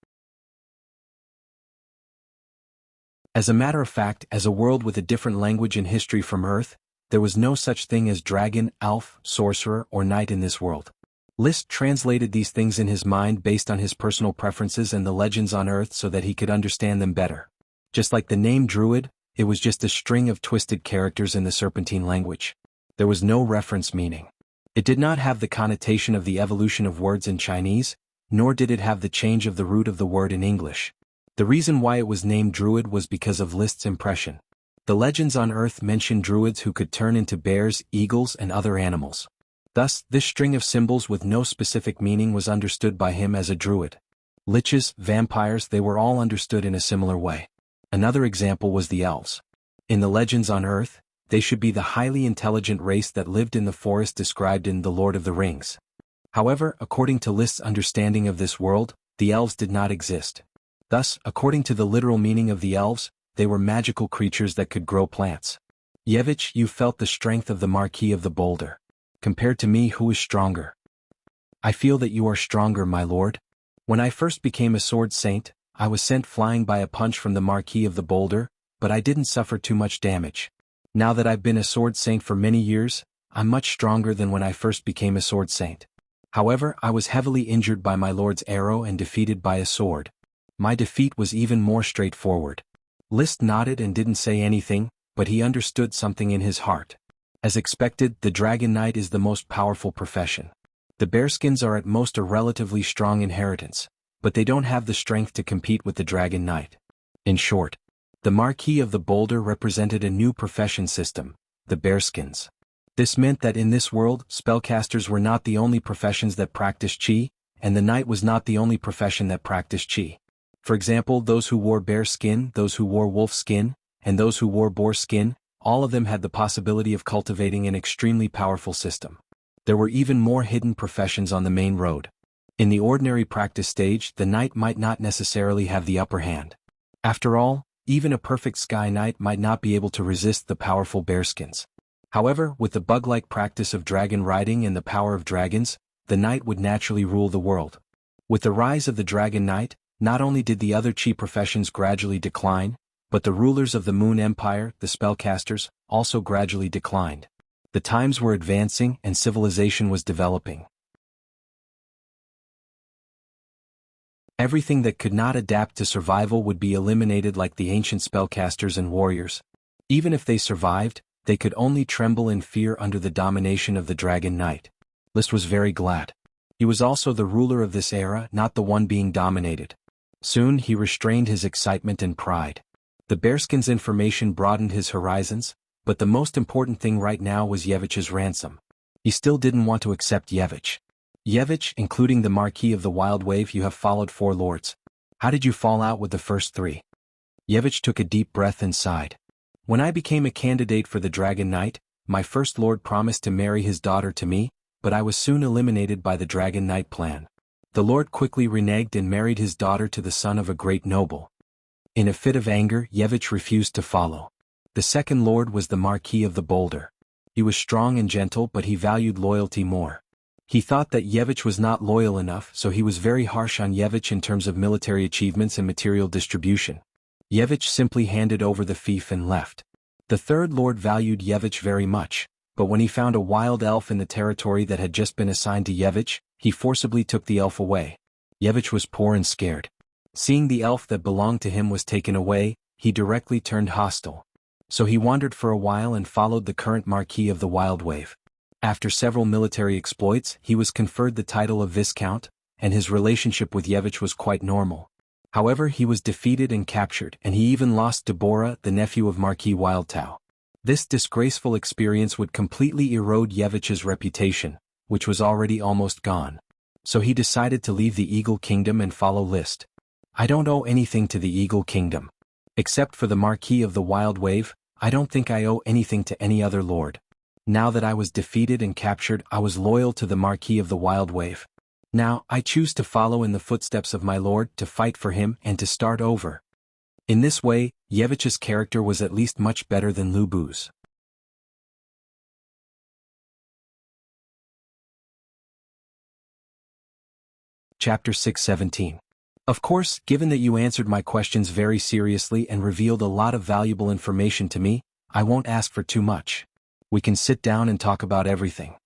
As a matter of fact, as a world with a different language and history from Earth, there was no such thing as dragon, elf, sorcerer, or knight in this world. List translated these things in his mind based on his personal preferences and the legends on Earth so that he could understand them better. Just like the name Druid, it was just a string of twisted characters in the Serpentine language. There was no reference meaning. It did not have the connotation of the evolution of words in Chinese, nor did it have the change of the root of the word in English. The reason why it was named Druid was because of List's impression. The legends on Earth mention druids who could turn into bears, eagles, and other animals. Thus, this string of symbols with no specific meaning was understood by him as a druid. Liches, vampires, they were all understood in a similar way. Another example was the elves. In the legends on Earth, they should be the highly intelligent race that lived in the forest described in The Lord of the Rings. However, according to List's understanding of this world, the elves did not exist. Thus, according to the literal meaning of the elves, they were magical creatures that could grow plants. Yevich, you felt the strength of the Marquis of the Boulder. Compared to me, who is stronger? I feel that you are stronger, my lord. When I first became a sword saint, I was sent flying by a punch from the Marquis of the Boulder, but I didn't suffer too much damage. Now that I've been a sword saint for many years, I'm much stronger than when I first became a sword saint. However, I was heavily injured by my lord's arrow and defeated by a sword. My defeat was even more straightforward. List nodded and didn't say anything, but he understood something in his heart. As expected, the Dragon Knight is the most powerful profession. The bearskins are at most a relatively strong inheritance, but they don't have the strength to compete with the Dragon Knight. In short, the Marquis of the Boulder represented a new profession system, the bearskins. This meant that in this world, spellcasters were not the only professions that practiced Qi, and the knight was not the only profession that practiced Qi. For example, those who wore bear skin, those who wore wolf skin, and those who wore boar skin, all of them had the possibility of cultivating an extremely powerful system. There were even more hidden professions on the main road. In the ordinary practice stage, the knight might not necessarily have the upper hand. After all, even a perfect sky knight might not be able to resist the powerful bearskins. However, with the bug-like practice of dragon riding and the power of dragons, the knight would naturally rule the world. With the rise of the Dragon Knight, not only did the other Qi professions gradually decline, but the rulers of the Moon Empire, the spellcasters, also gradually declined. The times were advancing and civilization was developing. Everything that could not adapt to survival would be eliminated, like the ancient spellcasters and warriors. Even if they survived, they could only tremble in fear under the domination of the Dragon Knight. List was very glad. He was also the ruler of this era, not the one being dominated. Soon he restrained his excitement and pride. The bearskins' information broadened his horizons, but the most important thing right now was Yevich's ransom. He still didn't want to accept Yevich. Yevich, including the Marquis of the Wild Wave, you have followed 4 lords. How did you fall out with the first 3? Yevich took a deep breath and sighed. When I became a candidate for the Dragon Knight, my first lord promised to marry his daughter to me, but I was soon eliminated by the Dragon Knight plan. The lord quickly reneged and married his daughter to the son of a great noble. In a fit of anger, Yevich refused to follow. The second lord was the Marquis of the Boulder. He was strong and gentle, but he valued loyalty more. He thought that Yevich was not loyal enough, so he was very harsh on Yevich in terms of military achievements and material distribution. Yevich simply handed over the fief and left. The third lord valued Yevich very much, but when he found a wild elf in the territory that had just been assigned to Yevich, he forcibly took the elf away. Yevich was poor and scared. Seeing the elf that belonged to him was taken away, he directly turned hostile. So he wandered for a while and followed the current Marquis of the Wild Wave. After several military exploits, he was conferred the title of Viscount, and his relationship with Yevich was quite normal. However, he was defeated and captured, and he even lost Deborah, the nephew of Marquis Wildtau. This disgraceful experience would completely erode Yevich's reputation, which was already almost gone. So he decided to leave the Eagle Kingdom and follow List. I don't owe anything to the Eagle Kingdom. Except for the Marquis of the Wild Wave, I don't think I owe anything to any other lord. Now that I was defeated and captured, I was loyal to the Marquis of the Wild Wave. Now, I choose to follow in the footsteps of my lord, to fight for him and to start over. In this way, Yevich's character was at least much better than Lu Bu's. Chapter 617. Of course, given that you answered my questions very seriously and revealed a lot of valuable information to me, I won't ask for too much. We can sit down and talk about everything.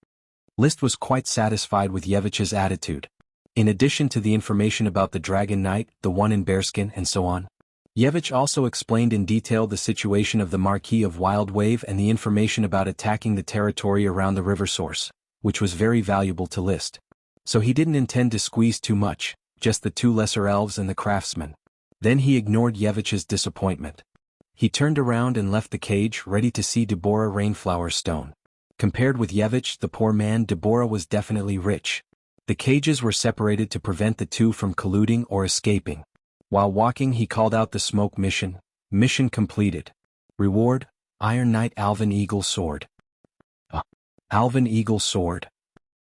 List was quite satisfied with Yevich's attitude. In addition to the information about the Dragon Knight, the one in bearskin and so on, Yevich also explained in detail the situation of the Marquis of Wild Wave and the information about attacking the territory around the river source, which was very valuable to List. So he didn't intend to squeeze too much, just the two lesser elves and the craftsman. Then he ignored Yevich's disappointment. He turned around and left the cage, ready to see Deborah Rainflower Stone. Compared with Yevich, the poor man, Deborah was definitely rich. The cages were separated to prevent the two from colluding or escaping. While walking, he called out the smoke mission. Mission completed. Reward, Iron Knight Alvin Eagle Sword. Alvin Eagle Sword.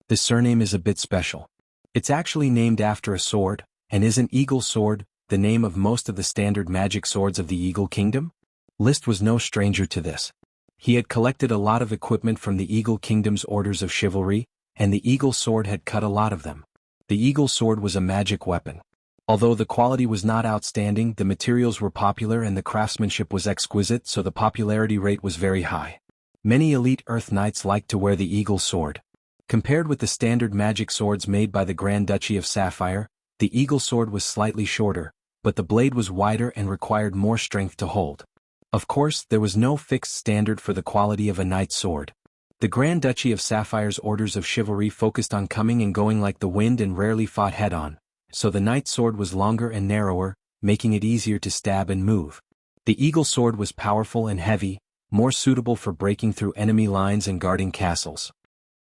The surname is a bit special. It's actually named after a sword, and isn't Eagle Sword the name of most of the standard magic swords of the Eagle Kingdom? List was no stranger to this. He had collected a lot of equipment from the Eagle Kingdom's orders of chivalry, and the Eagle Sword had cut a lot of them. The Eagle Sword was a magic weapon. Although the quality was not outstanding, the materials were popular and the craftsmanship was exquisite, so the popularity rate was very high. Many elite Earth Knights liked to wear the Eagle Sword. Compared with the standard magic swords made by the Grand Duchy of Sapphire, the Eagle Sword was slightly shorter, but the blade was wider and required more strength to hold. Of course, there was no fixed standard for the quality of a knight's sword. The Grand Duchy of Sapphire's orders of chivalry focused on coming and going like the wind and rarely fought head-on, so the knight's sword was longer and narrower, making it easier to stab and move. The Eagle Sword was powerful and heavy, more suitable for breaking through enemy lines and guarding castles.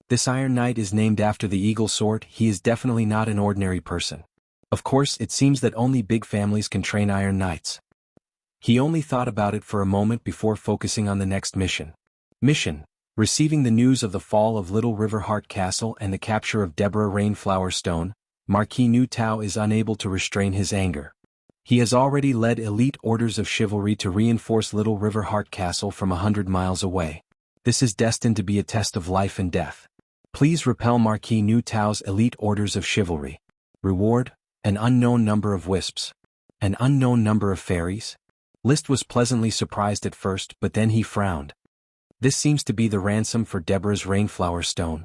This Iron Knight is named after the Eagle Sword. He is definitely not an ordinary person. Of course, it seems that only big families can train Iron Knights. He only thought about it for a moment before focusing on the next mission. Mission: receiving the news of the fall of Little River Heart Castle and the capture of Deborah Rainflower Stone, Marquis Nu Tao is unable to restrain his anger. He has already led elite orders of chivalry to reinforce Little River Heart Castle from 100 miles away. This is destined to be a test of life and death. Please repel Marquis Nu Tao's elite orders of chivalry. Reward: an unknown number of wisps. An unknown number of fairies? List was pleasantly surprised at first, but then he frowned. This seems to be the ransom for Deborah's Rainflower Stone.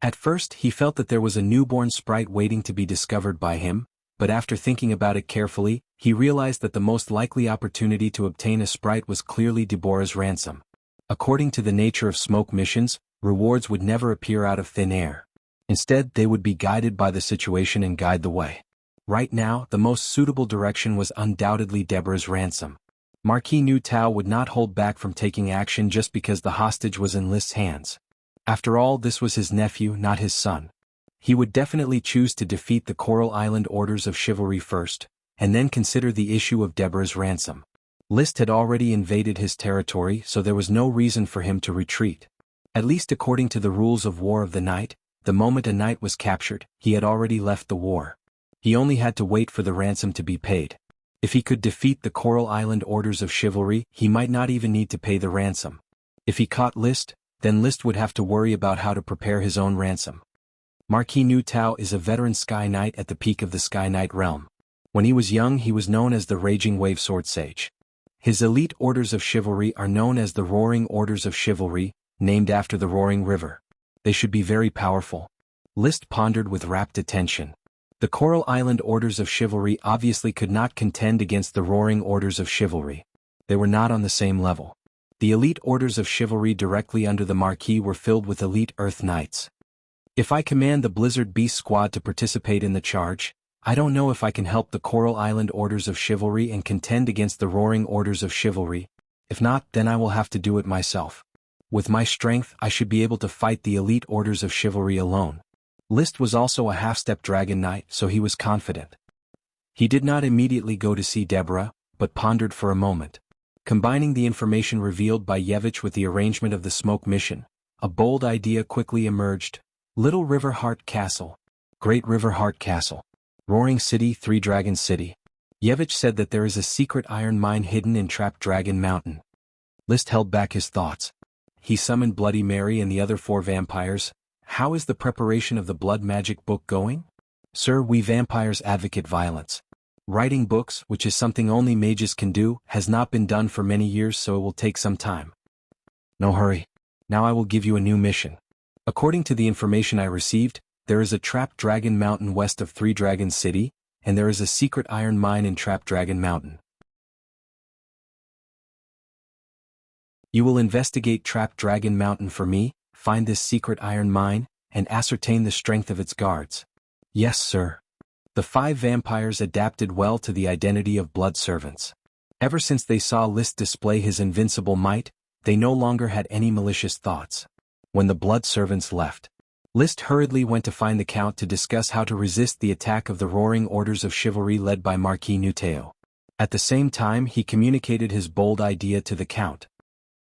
At first, he felt that there was a newborn sprite waiting to be discovered by him, but after thinking about it carefully, he realized that the most likely opportunity to obtain a sprite was clearly Deborah's ransom. According to the nature of smoke missions, rewards would never appear out of thin air. Instead, they would be guided by the situation and guide the way. Right now, the most suitable direction was undoubtedly Deborah's ransom. Marquis Nu Tao would not hold back from taking action just because the hostage was in List's hands. After all, this was his nephew, not his son. He would definitely choose to defeat the Coral Island Orders of Chivalry first, and then consider the issue of Deborah's ransom. List had already invaded his territory, so there was no reason for him to retreat. At least according to the rules of War of the Night, the moment a knight was captured, he had already left the war. He only had to wait for the ransom to be paid. If he could defeat the Coral Island Orders of Chivalry, he might not even need to pay the ransom. If he caught List, then List would have to worry about how to prepare his own ransom. Marquis Nu Tao is a veteran Sky Knight at the peak of the Sky Knight realm. When he was young, he was known as the Raging Wave Sword Sage. His elite orders of chivalry are known as the Roaring Orders of Chivalry, named after the Roaring River. They should be very powerful. List pondered with rapt attention. The Coral Island Orders of Chivalry obviously could not contend against the Roaring Orders of Chivalry. They were not on the same level. The elite orders of chivalry directly under the Marquis were filled with elite Earth Knights. If I command the Blizzard Beast Squad to participate in the charge, I don't know if I can help the Coral Island Orders of Chivalry and contend against the Roaring Orders of Chivalry. If not, then I will have to do it myself. With my strength, I should be able to fight the elite Orders of Chivalry alone. List was also a half-step Dragon Knight, so he was confident. He did not immediately go to see Deborah, but pondered for a moment. Combining the information revealed by Yevich with the arrangement of the smoke mission, a bold idea quickly emerged. Little River Heart Castle. Great River Heart Castle. Roaring City, Three Dragons City. Yevich said that there is a secret iron mine hidden in Trapped Dragon Mountain. List held back his thoughts. He summoned Bloody Mary and the other 4 vampires. How is the preparation of the blood magic book going? Sir, we vampires advocate violence. Writing books, which is something only mages can do, has not been done for many years, so it will take some time. No hurry. Now I will give you a new mission. According to the information I received, there is a Trapped Dragon Mountain west of Three Dragons City, and there is a secret iron mine in Trapped Dragon Mountain. You will investigate Trapped Dragon Mountain for me, find this secret iron mine, and ascertain the strength of its guards. Yes, sir. The 5 vampires adapted well to the identity of blood servants. Ever since they saw List display his invincible might, they no longer had any malicious thoughts. When the blood servants left, List hurriedly went to find the Count to discuss how to resist the attack of the Roaring Orders of Chivalry led by Marquis Nu Tao. At the same time, he communicated his bold idea to the Count.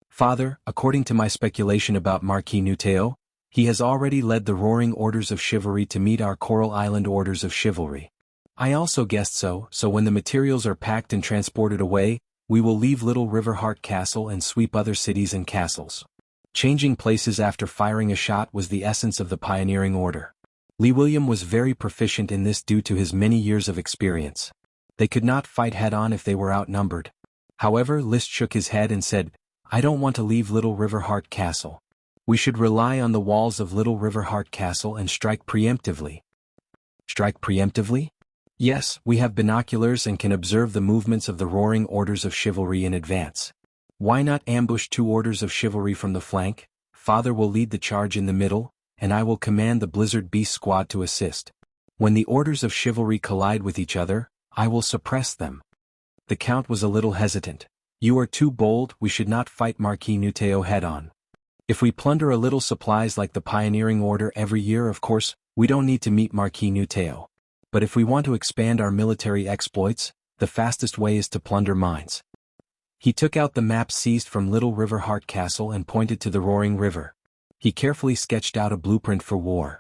Father, according to my speculation about Marquis Nu Tao, he has already led the Roaring Orders of Chivalry to meet our Coral Island Orders of Chivalry. I also guessed so when the materials are packed and transported away, we will leave Little River Heart Castle and sweep other cities and castles. Changing places after firing a shot was the essence of the pioneering order. Lee William was very proficient in this due to his many years of experience. They could not fight head-on if they were outnumbered. However, List shook his head and said, I don't want to leave Little River Heart Castle. We should rely on the walls of Little River Heart Castle and strike preemptively. Strike preemptively? Yes, we have binoculars and can observe the movements of the Roaring Orders of Chivalry in advance. Why not ambush 2 Orders of Chivalry from the flank? Father will lead the charge in the middle, and I will command the Blizzard Beast Squad to assist. When the Orders of Chivalry collide with each other, I will suppress them. The Count was a little hesitant. You are too bold, we should not fight Marquis Nu Tao head-on. If we plunder a little supplies like the Pioneering Order every year, of course, we don't need to meet Marquis Nu Tao. But if we want to expand our military exploits, the fastest way is to plunder mines. He took out the map seized from Little River Heart Castle and pointed to the Roaring River. He carefully sketched out a blueprint for war.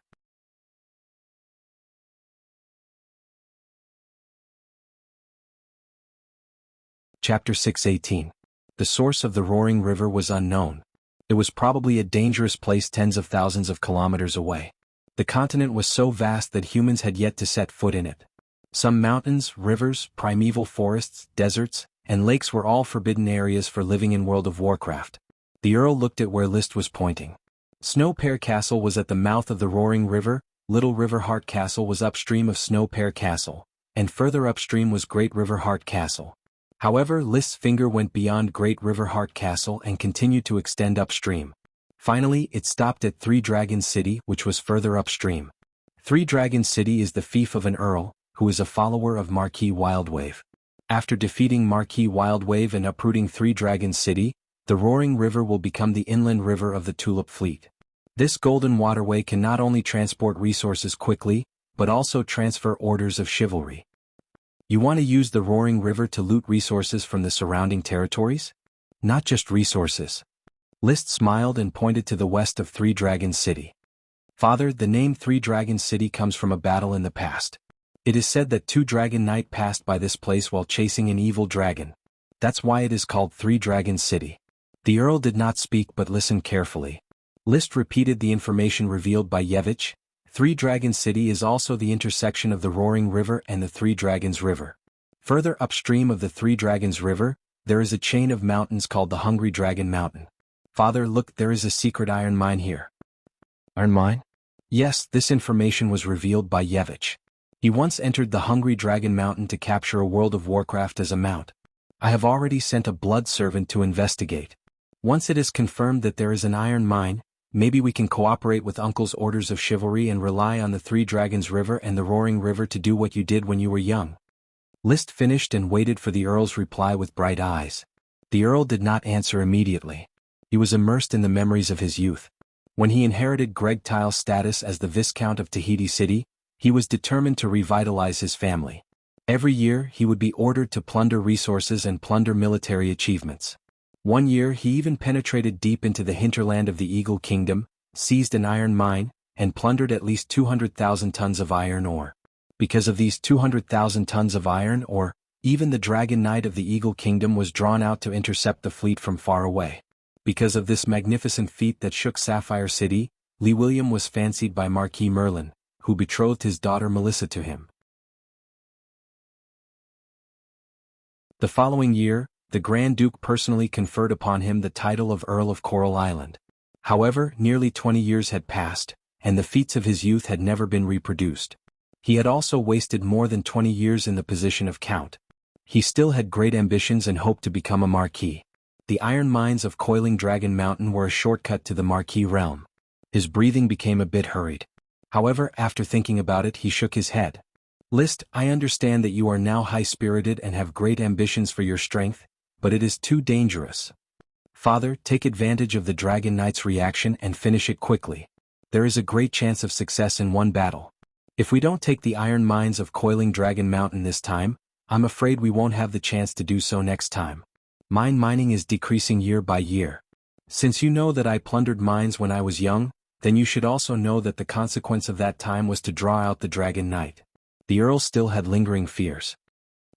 Chapter 6:18. The source of the Roaring River was unknown. It was probably a dangerous place tens of thousands of kilometers away. The continent was so vast that humans had yet to set foot in it. Some mountains, rivers, primeval forests, deserts, and lakes were all forbidden areas for living in World of Warcraft. The Earl looked at where List was pointing. Snow Pear Castle was at the mouth of the Roaring River, Little River Heart Castle was upstream of Snow Pear Castle, and further upstream was Great River Heart Castle. However, List's finger went beyond Great River Heart Castle and continued to extend upstream. Finally, it stopped at Three Dragons City, which was further upstream. Three Dragons City is the fief of an Earl, who is a follower of Marquis Wildwave. After defeating Marquis Wildwave and uprooting Three Dragons City, the Roaring River will become the inland river of the Tulip Fleet. This golden waterway can not only transport resources quickly, but also transfer orders of chivalry. You want to use the roaring river to loot resources from the surrounding territories? Not just resources. List smiled and pointed to the west of Three Dragons City. Father, the name Three Dragons City comes from a battle in the past. It is said that 2 dragon knights passed by this place while chasing an evil dragon. That's why it is called Three Dragons City. The Earl did not speak but listened carefully. List repeated the information revealed by Yevich. Three Dragons City is also the intersection of the Roaring River and the Three Dragons River. Further upstream of the Three Dragons River, there is a chain of mountains called the Hungry Dragon Mountain. Father, look, there is a secret iron mine here. Iron mine? Yes, this information was revealed by Yevich. He once entered the Hungry Dragon Mountain to capture a World of Warcraft as a mount. I have already sent a blood servant to investigate. Once it is confirmed that there is an iron mine, maybe we can cooperate with Uncle's orders of chivalry and rely on the Three Dragons River and the Roaring River to do what you did when you were young. List finished and waited for the Earl's reply with bright eyes. The Earl did not answer immediately. He was immersed in the memories of his youth. When he inherited Greg Tile's status as the Viscount of Tahiti City, he was determined to revitalize his family. Every year he would be ordered to plunder resources and plunder military achievements. One year he even penetrated deep into the hinterland of the Eagle Kingdom, seized an iron mine, and plundered at least 200,000 tons of iron ore. Because of these 200,000 tons of iron ore, even the Dragon Knight of the Eagle Kingdom was drawn out to intercept the fleet from far away. Because of this magnificent feat that shook Sapphire City, Lee William was fancied by Marquis Merlin, who betrothed his daughter Melissa to him. The following year, the Grand Duke personally conferred upon him the title of Earl of Coral Island. However, nearly 20 years had passed, and the feats of his youth had never been reproduced. He had also wasted more than 20 years in the position of Count. He still had great ambitions and hoped to become a Marquis. The iron mines of Coiling Dragon Mountain were a shortcut to the Marquis realm. His breathing became a bit hurried. However, after thinking about it, he shook his head. List, I understand that you are now high-spirited and have great ambitions for your strength, but it is too dangerous. Father, take advantage of the Dragon Knight's reaction and finish it quickly. There is a great chance of success in one battle. If we don't take the iron mines of Coiling Dragon Mountain this time, I'm afraid we won't have the chance to do so next time. Mining is decreasing year by year. Since you know that I plundered mines when I was young, then you should also know that the consequence of that time was to draw out the Dragon Knight. The Earl still had lingering fears.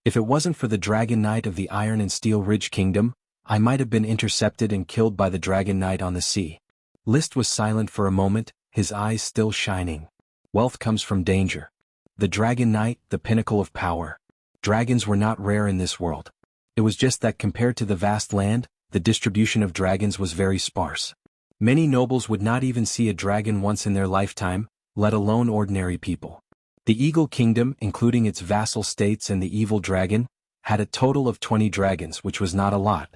If it wasn't for the Dragon Knight of the Iron and Steel Ridge Kingdom, I might have been intercepted and killed by the Dragon Knight on the sea. List was silent for a moment, his eyes still shining. Wealth comes from danger. The Dragon Knight, the pinnacle of power. Dragons were not rare in this world. It was just that compared to the vast land, the distribution of dragons was very sparse. Many nobles would not even see a dragon once in their lifetime, let alone ordinary people. The Eagle Kingdom, including its vassal states and the evil dragon, had a total of 20 dragons, which was not a lot.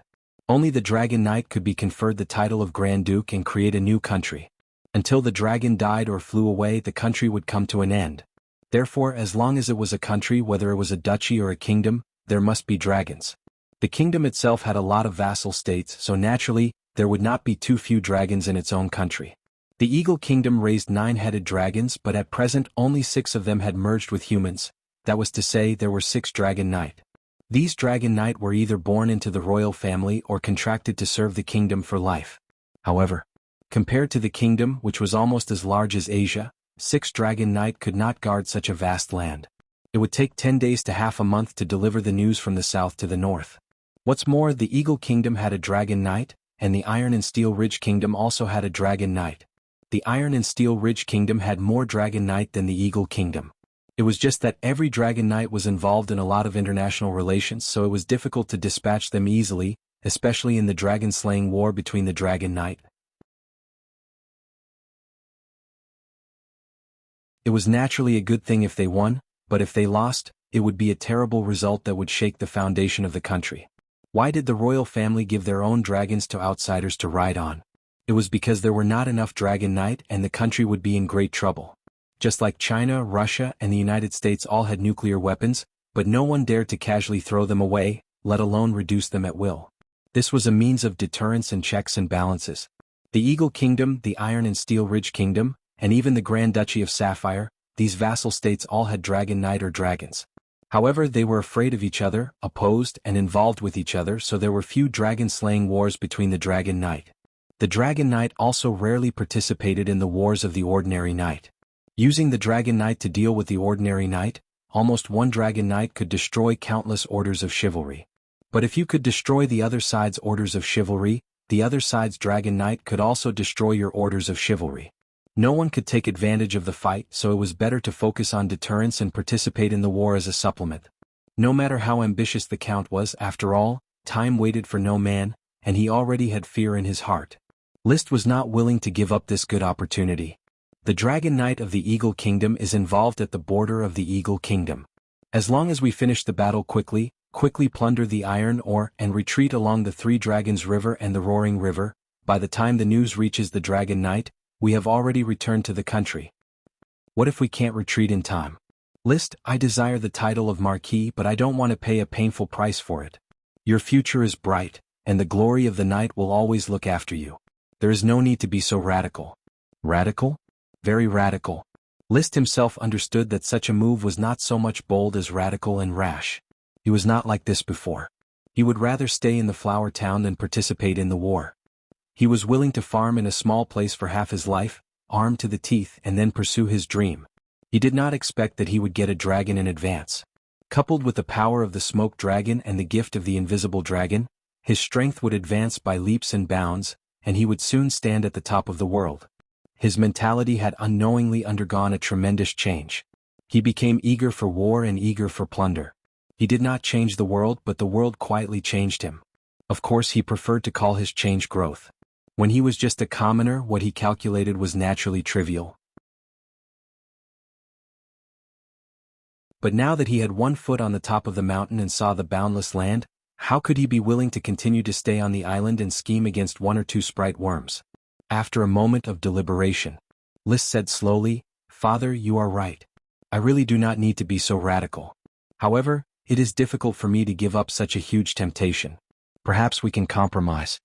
Only the Dragon Knight could be conferred the title of Grand Duke and create a new country. Until the dragon died or flew away, the country would come to an end. Therefore, as long as it was a country, whether it was a duchy or a kingdom, there must be dragons. The kingdom itself had a lot of vassal states, so naturally, there would not be too few dragons in its own country. The Eagle Kingdom raised 9-headed dragons, but at present only 6 of them had merged with humans. That was to say, there were 6 Dragon Knight. These Dragon Knight were either born into the royal family or contracted to serve the kingdom for life. However, compared to the kingdom, which was almost as large as Asia, 6 Dragon Knight could not guard such a vast land. It would take 10 days to half a month to deliver the news from the south to the north. What's more, the Eagle Kingdom had a Dragon Knight, and the Iron and Steel Ridge Kingdom also had a Dragon Knight. The Iron and Steel Ridge Kingdom had more Dragon Knight than the Eagle Kingdom. It was just that every Dragon Knight was involved in a lot of international relations, so it was difficult to dispatch them easily, especially in the dragon-slaying war between the Dragon Knight. It was naturally a good thing if they won, but if they lost, it would be a terrible result that would shake the foundation of the country. Why did the royal family give their own dragons to outsiders to ride on? It was because there were not enough Dragon Knight and the country would be in great trouble. Just like China, Russia, and the United States all had nuclear weapons, but no one dared to casually throw them away, let alone reduce them at will. This was a means of deterrence and checks and balances. The Eagle Kingdom, the Iron and Steel Ridge Kingdom, and even the Grand Duchy of Sapphire, these vassal states all had Dragon Knight or dragons. However, they were afraid of each other, opposed and involved with each other, so there were few dragon-slaying wars between the Dragon Knight. The Dragon Knight also rarely participated in the wars of the ordinary knight. Using the Dragon Knight to deal with the ordinary knight, almost one Dragon Knight could destroy countless orders of chivalry. But if you could destroy the other side's orders of chivalry, the other side's Dragon Knight could also destroy your orders of chivalry. No one could take advantage of the fight, so it was better to focus on deterrence and participate in the war as a supplement. No matter how ambitious the Count was, after all, time waited for no man, and he already had fear in his heart. Liszt was not willing to give up this good opportunity. The Dragon Knight of the Eagle Kingdom is involved at the border of the Eagle Kingdom. As long as we finish the battle quickly plunder the iron ore and retreat along the Three Dragons River and the Roaring River, by the time the news reaches the Dragon Knight, we have already returned to the country. What if we can't retreat in time? Liszt, I desire the title of Marquis, but I don't want to pay a painful price for it. Your future is bright, and the glory of the Knight will always look after you. There is no need to be so radical. Radical? Very radical. Liszt himself understood that such a move was not so much bold as radical and rash. He was not like this before. He would rather stay in the flower town than participate in the war. He was willing to farm in a small place for half his life, armed to the teeth, and then pursue his dream. He did not expect that he would get a dragon in advance. Coupled with the power of the smoke dragon and the gift of the invisible dragon, his strength would advance by leaps and bounds, and he would soon stand at the top of the world. His mentality had unknowingly undergone a tremendous change. He became eager for war and eager for plunder. He did not change the world, but the world quietly changed him. Of course, he preferred to call his change growth. When he was just a commoner, what he calculated was naturally trivial. But now that he had one foot on the top of the mountain and saw the boundless land, how could he be willing to continue to stay on the island and scheme against one or two sprite worms? After a moment of deliberation, Liszt said slowly, "Father, you are right. I really do not need to be so radical. However, it is difficult for me to give up such a huge temptation. Perhaps we can compromise."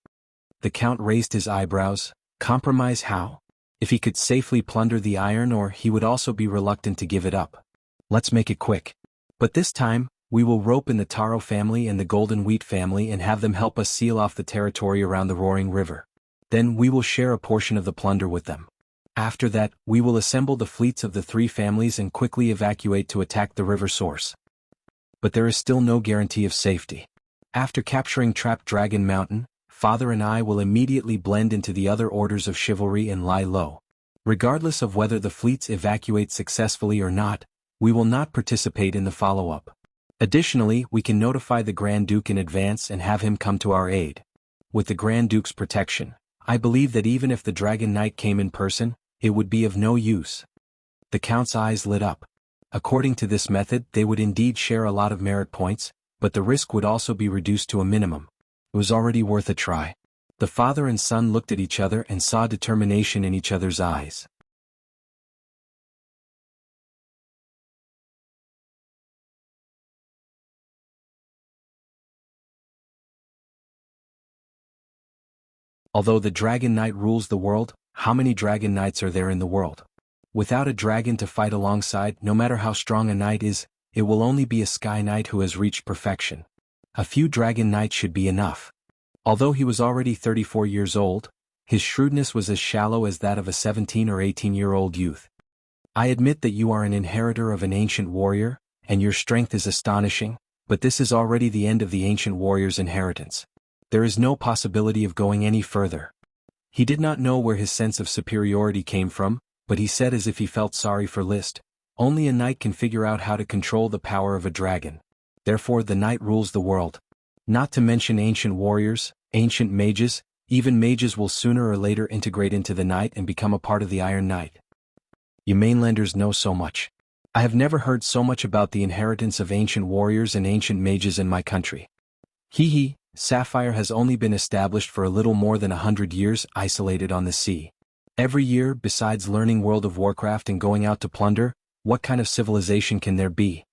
The Count raised his eyebrows. Compromise how? If he could safely plunder the iron ore, he would also be reluctant to give it up. Let's make it quick. But this time, we will rope in the Taro family and the Golden Wheat family and have them help us seal off the territory around the Roaring River. Then we will share a portion of the plunder with them. After that, we will assemble the fleets of the three families and quickly evacuate to attack the river source. But there is still no guarantee of safety. After capturing Trapped Dragon Mountain, Father and I will immediately blend into the other orders of chivalry and lie low. Regardless of whether the fleets evacuate successfully or not, we will not participate in the follow-up. Additionally, we can notify the Grand Duke in advance and have him come to our aid. With the Grand Duke's protection, I believe that even if the Dragon Knight came in person, it would be of no use. The Count's eyes lit up. According to this method, they would indeed share a lot of merit points, but the risk would also be reduced to a minimum. It was already worth a try. The father and son looked at each other and saw determination in each other's eyes. Although the Dragon Knight rules the world, how many Dragon Knights are there in the world? Without a dragon to fight alongside, no matter how strong a knight is, it will only be a Sky Knight who has reached perfection. A few Dragon Knights should be enough. Although he was already 34 years old, his shrewdness was as shallow as that of a 17 or 18-year-old youth. I admit that you are an inheritor of an ancient warrior, and your strength is astonishing, but this is already the end of the ancient warrior's inheritance. There is no possibility of going any further. He did not know where his sense of superiority came from, but he said as if he felt sorry for Liszt. Only a knight can figure out how to control the power of a dragon. Therefore the knight rules the world. Not to mention ancient warriors, ancient mages, even mages will sooner or later integrate into the knight and become a part of the Iron Knight. You mainlanders know so much. I have never heard so much about the inheritance of ancient warriors and ancient mages in my country. Hee. Sapphire has only been established for a little more than 100 years, isolated on the sea. Every year, besides learning World of Warcraft and going out to plunder, what kind of civilization can there be?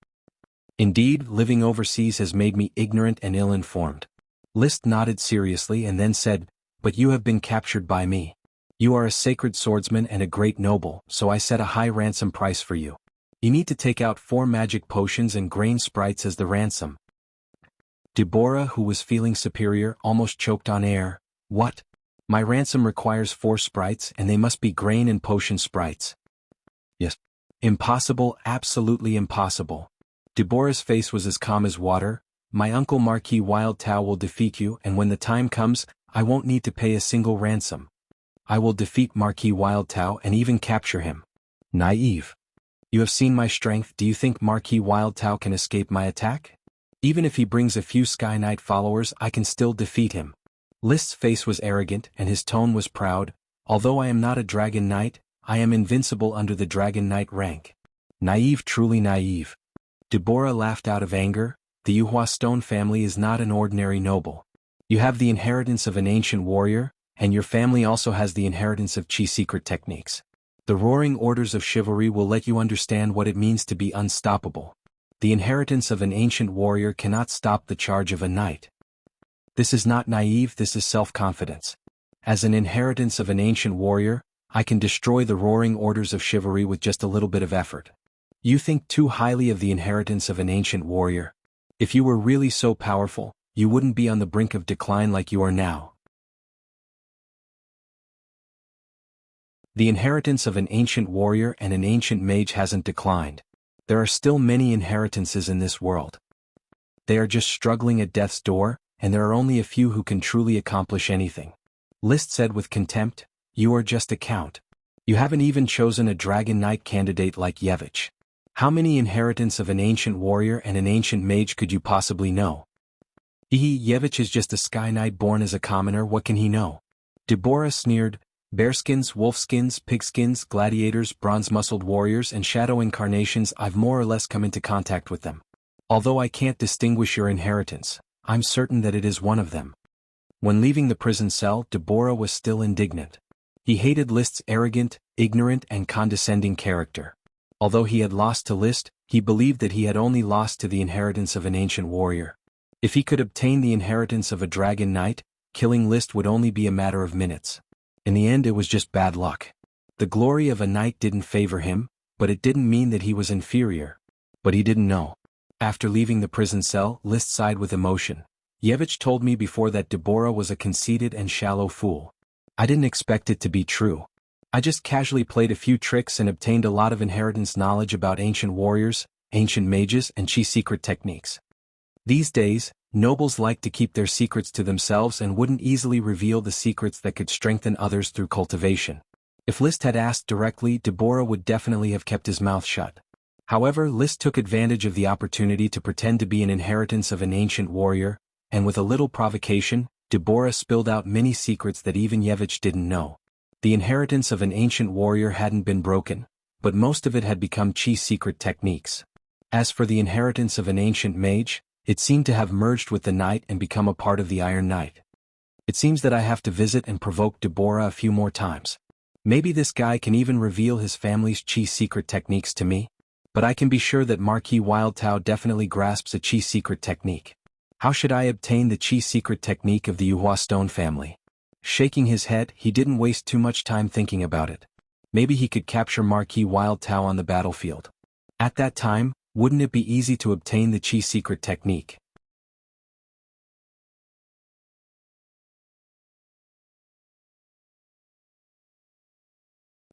Indeed, living overseas has made me ignorant and ill-informed. Liszt nodded seriously and then said, "But you have been captured by me. You are a sacred swordsman and a great noble, so I set a high ransom price for you. You need to take out 4 magic potions and grain sprites as the ransom. Deborah, who was feeling superior, almost choked on air. What? My ransom requires 4 sprites and they must be grain and potion sprites. Yes. Impossible, absolutely impossible. Deborah's face was as calm as water. My uncle Marquis Wildtao will defeat you, and when the time comes, I won't need to pay a single ransom. I will defeat Marquis Wildtao and even capture him. Naive. You have seen my strength. Do you think Marquis Wildtao can escape my attack? Even if he brings a few Sky Knight followers, I can still defeat him. List's face was arrogant and his tone was proud. Although I am not a Dragon Knight, I am invincible under the Dragon Knight rank. Naive, truly naive. Deborah laughed out of anger. The Yuhua Stone family is not an ordinary noble. You have the inheritance of an ancient warrior, and your family also has the inheritance of Qi secret techniques. The roaring orders of chivalry will let you understand what it means to be unstoppable. The inheritance of an ancient warrior cannot stop the charge of a knight. This is not naive, this is self-confidence. As an inheritance of an ancient warrior, I can destroy the roaring orders of chivalry with just a little bit of effort. You think too highly of the inheritance of an ancient warrior. If you were really so powerful, you wouldn't be on the brink of decline like you are now. The inheritance of an ancient warrior and an ancient mage hasn't declined. There are still many inheritances in this world. They are just struggling at death's door, and there are only a few who can truly accomplish anything. List said with contempt, you are just a count. You haven't even chosen a Dragon Knight candidate like Yevich. How many inheritance of an ancient warrior and an ancient mage could you possibly know? Yevich is just a Sky Knight born as a commoner, what can he know? Deborah sneered, bearskins, wolfskins, pigskins, gladiators, bronze-muscled warriors and shadow incarnations, I've more or less come into contact with them. Although I can't distinguish your inheritance, I'm certain that it is one of them. When leaving the prison cell, Deborah was still indignant. He hated List's arrogant, ignorant and condescending character. Although he had lost to List, he believed that he had only lost to the inheritance of an ancient warrior. If he could obtain the inheritance of a Dragon Knight, killing List would only be a matter of minutes. In the end, it was just bad luck. The glory of a knight didn't favor him, but it didn't mean that he was inferior. But he didn't know. After leaving the prison cell, List sighed with emotion. Yevich told me before that Deborah was a conceited and shallow fool. I didn't expect it to be true. I just casually played a few tricks and obtained a lot of inheritance knowledge about ancient warriors, ancient mages, and Qi secret techniques. These days, nobles like to keep their secrets to themselves and wouldn't easily reveal the secrets that could strengthen others through cultivation. If List had asked directly, Deborah would definitely have kept his mouth shut. However, List took advantage of the opportunity to pretend to be an inheritance of an ancient warrior, and with a little provocation, Deborah spilled out many secrets that even Yevich didn't know. The inheritance of an ancient warrior hadn't been broken, but most of it had become Qi secret techniques. As for the inheritance of an ancient mage, it seemed to have merged with the knight and become a part of the Iron Knight. It seems that I have to visit and provoke Deborah a few more times. Maybe this guy can even reveal his family's Qi secret techniques to me, but I can be sure that Marquis Wildtao definitely grasps a Qi secret technique. How should I obtain the Qi secret technique of the Yuhua Stone family? Shaking his head, he didn't waste too much time thinking about it. Maybe he could capture Marquis Wildtao on the battlefield. At that time, wouldn't it be easy to obtain the Qi secret technique?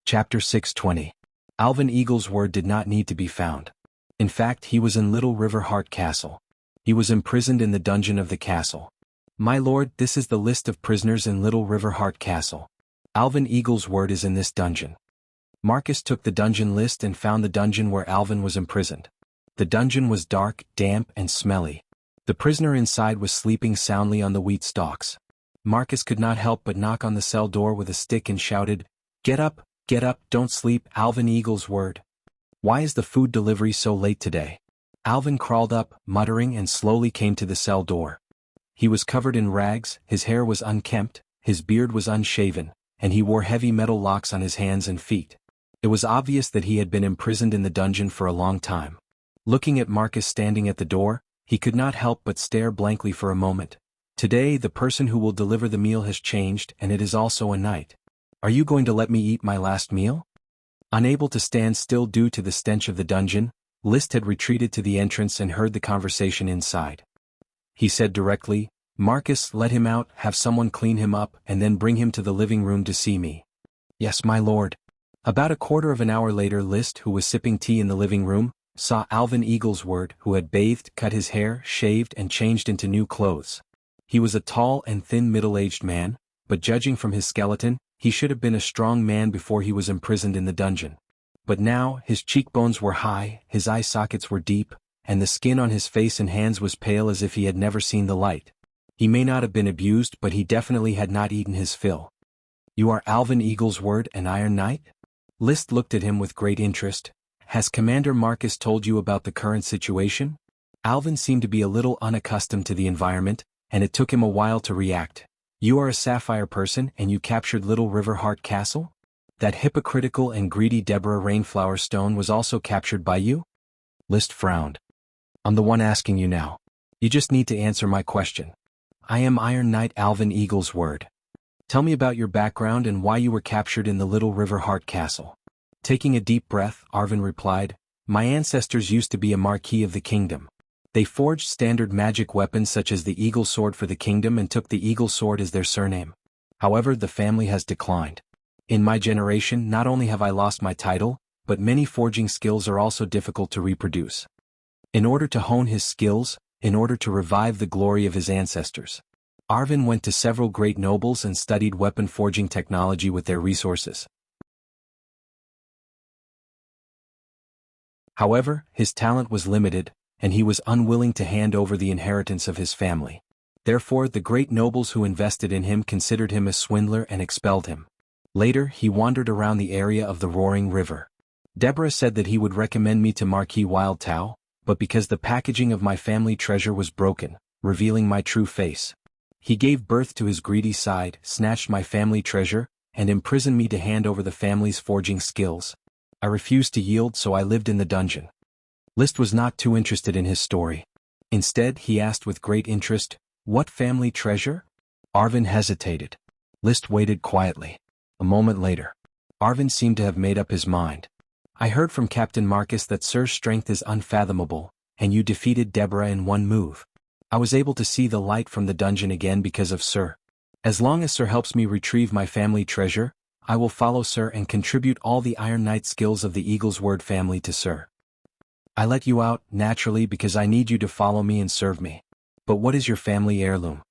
Chapter 620. Alvin Eagle's word did not need to be found. In fact, he was in Little River Heart Castle. He was imprisoned in the dungeon of the castle. My lord, this is the list of prisoners in Little River Heart Castle. Alvin Eagle's word is in this dungeon. Marcus took the dungeon list and found the dungeon where Alvin was imprisoned. The dungeon was dark, damp, and smelly. The prisoner inside was sleeping soundly on the wheat stalks. Marcus could not help but knock on the cell door with a stick and shouted, get up, don't sleep, Alvin Eagle's word. Why is the food delivery so late today? Alvin crawled up, muttering, and slowly came to the cell door. He was covered in rags, his hair was unkempt, his beard was unshaven, and he wore heavy metal locks on his hands and feet. It was obvious that he had been imprisoned in the dungeon for a long time. Looking at Marcus standing at the door, he could not help but stare blankly for a moment. Today, the person who will deliver the meal has changed, and it is also a knight. Are you going to let me eat my last meal? Unable to stand still due to the stench of the dungeon, List had retreated to the entrance and heard the conversation inside. He said directly, "Marcus, let him out, have someone clean him up, and then bring him to the living room to see me." "Yes, my lord." About a quarter of an hour later, List, who was sipping tea in the living room, saw Alvin Eaglesword, who had bathed, cut his hair, shaved and changed into new clothes. He was a tall and thin middle-aged man, but judging from his skeleton, he should have been a strong man before he was imprisoned in the dungeon. But now, his cheekbones were high, his eye sockets were deep, and the skin on his face and hands was pale as if he had never seen the light. He may not have been abused, but he definitely had not eaten his fill. "You are Alvin Eaglesword, an Iron Knight?" List looked at him with great interest. "Has Commander Marcus told you about the current situation?" Alvin seemed to be a little unaccustomed to the environment, and it took him a while to react. "You are a sapphire person and you captured Little River Heart Castle? That hypocritical and greedy Deborah Rainflower Stone was also captured by you?" List frowned. "I'm the one asking you now. You just need to answer my question. I am Iron Knight Alvin Eaglesword. Tell me about your background and why you were captured in the Little River Heart Castle." Taking a deep breath, Arvin replied, "My ancestors used to be a marquis of the kingdom. They forged standard magic weapons such as the Eagle Sword for the kingdom and took the Eagle Sword as their surname. However, the family has declined. In my generation, not only have I lost my title, but many forging skills are also difficult to reproduce. In order to hone his skills, in order to revive the glory of his ancestors, Arvin went to several great nobles and studied weapon forging technology with their resources. However, his talent was limited, and he was unwilling to hand over the inheritance of his family. Therefore, the great nobles who invested in him considered him a swindler and expelled him. Later, he wandered around the area of the Roaring River. Deborah said that he would recommend me to Marquis Wildtao, but because the packaging of my family treasure was broken, revealing my true face, he gave birth to his greedy side, snatched my family treasure, and imprisoned me to hand over the family's forging skills. I refused to yield, so I lived in the dungeon." List was not too interested in his story. Instead, he asked with great interest, "What family treasure?" Arvin hesitated. List waited quietly. A moment later, Arvin seemed to have made up his mind. "I heard from Captain Marcus that Sir's strength is unfathomable, and you defeated Deborah in one move. I was able to see the light from the dungeon again because of Sir. As long as Sir helps me retrieve my family treasure, I will follow Sir and contribute all the Iron Knight skills of the Eaglesword family to Sir. I let you out, naturally, because I need you to follow me and serve me. But what is your family heirloom?"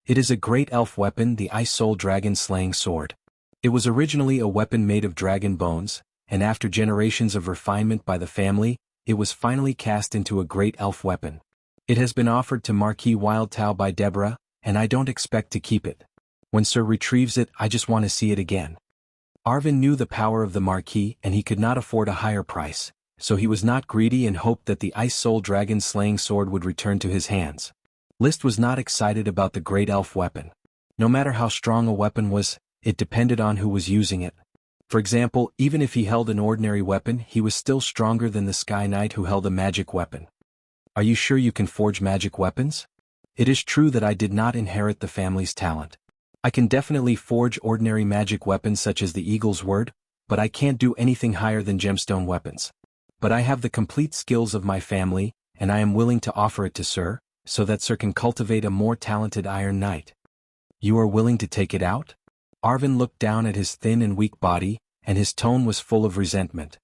"It is a great elf weapon, the Ice Soul Dragon Slaying Sword. It was originally a weapon made of dragon bones, and after generations of refinement by the family, it was finally cast into a great elf weapon. It has been offered to Marquis Wildtao by Deborah, and I don't expect to keep it. When Sir retrieves it, I just want to see it again." Arvin knew the power of the Marquis and he could not afford a higher price, so he was not greedy and hoped that the Ice Soul Dragon Slaying Sword would return to his hands. List was not excited about the great elf weapon. No matter how strong a weapon was, it depended on who was using it. For example, even if he held an ordinary weapon, he was still stronger than the Sky Knight who held a magic weapon. "Are you sure you can forge magic weapons?" "It is true that I did not inherit the family's talent. I can definitely forge ordinary magic weapons such as the Eaglesword, but I can't do anything higher than gemstone weapons. But I have the complete skills of my family, and I am willing to offer it to Sir, so that Sir can cultivate a more talented Iron Knight." "You are willing to take it out?" Arvin looked down at his thin and weak body, and his tone was full of resentment.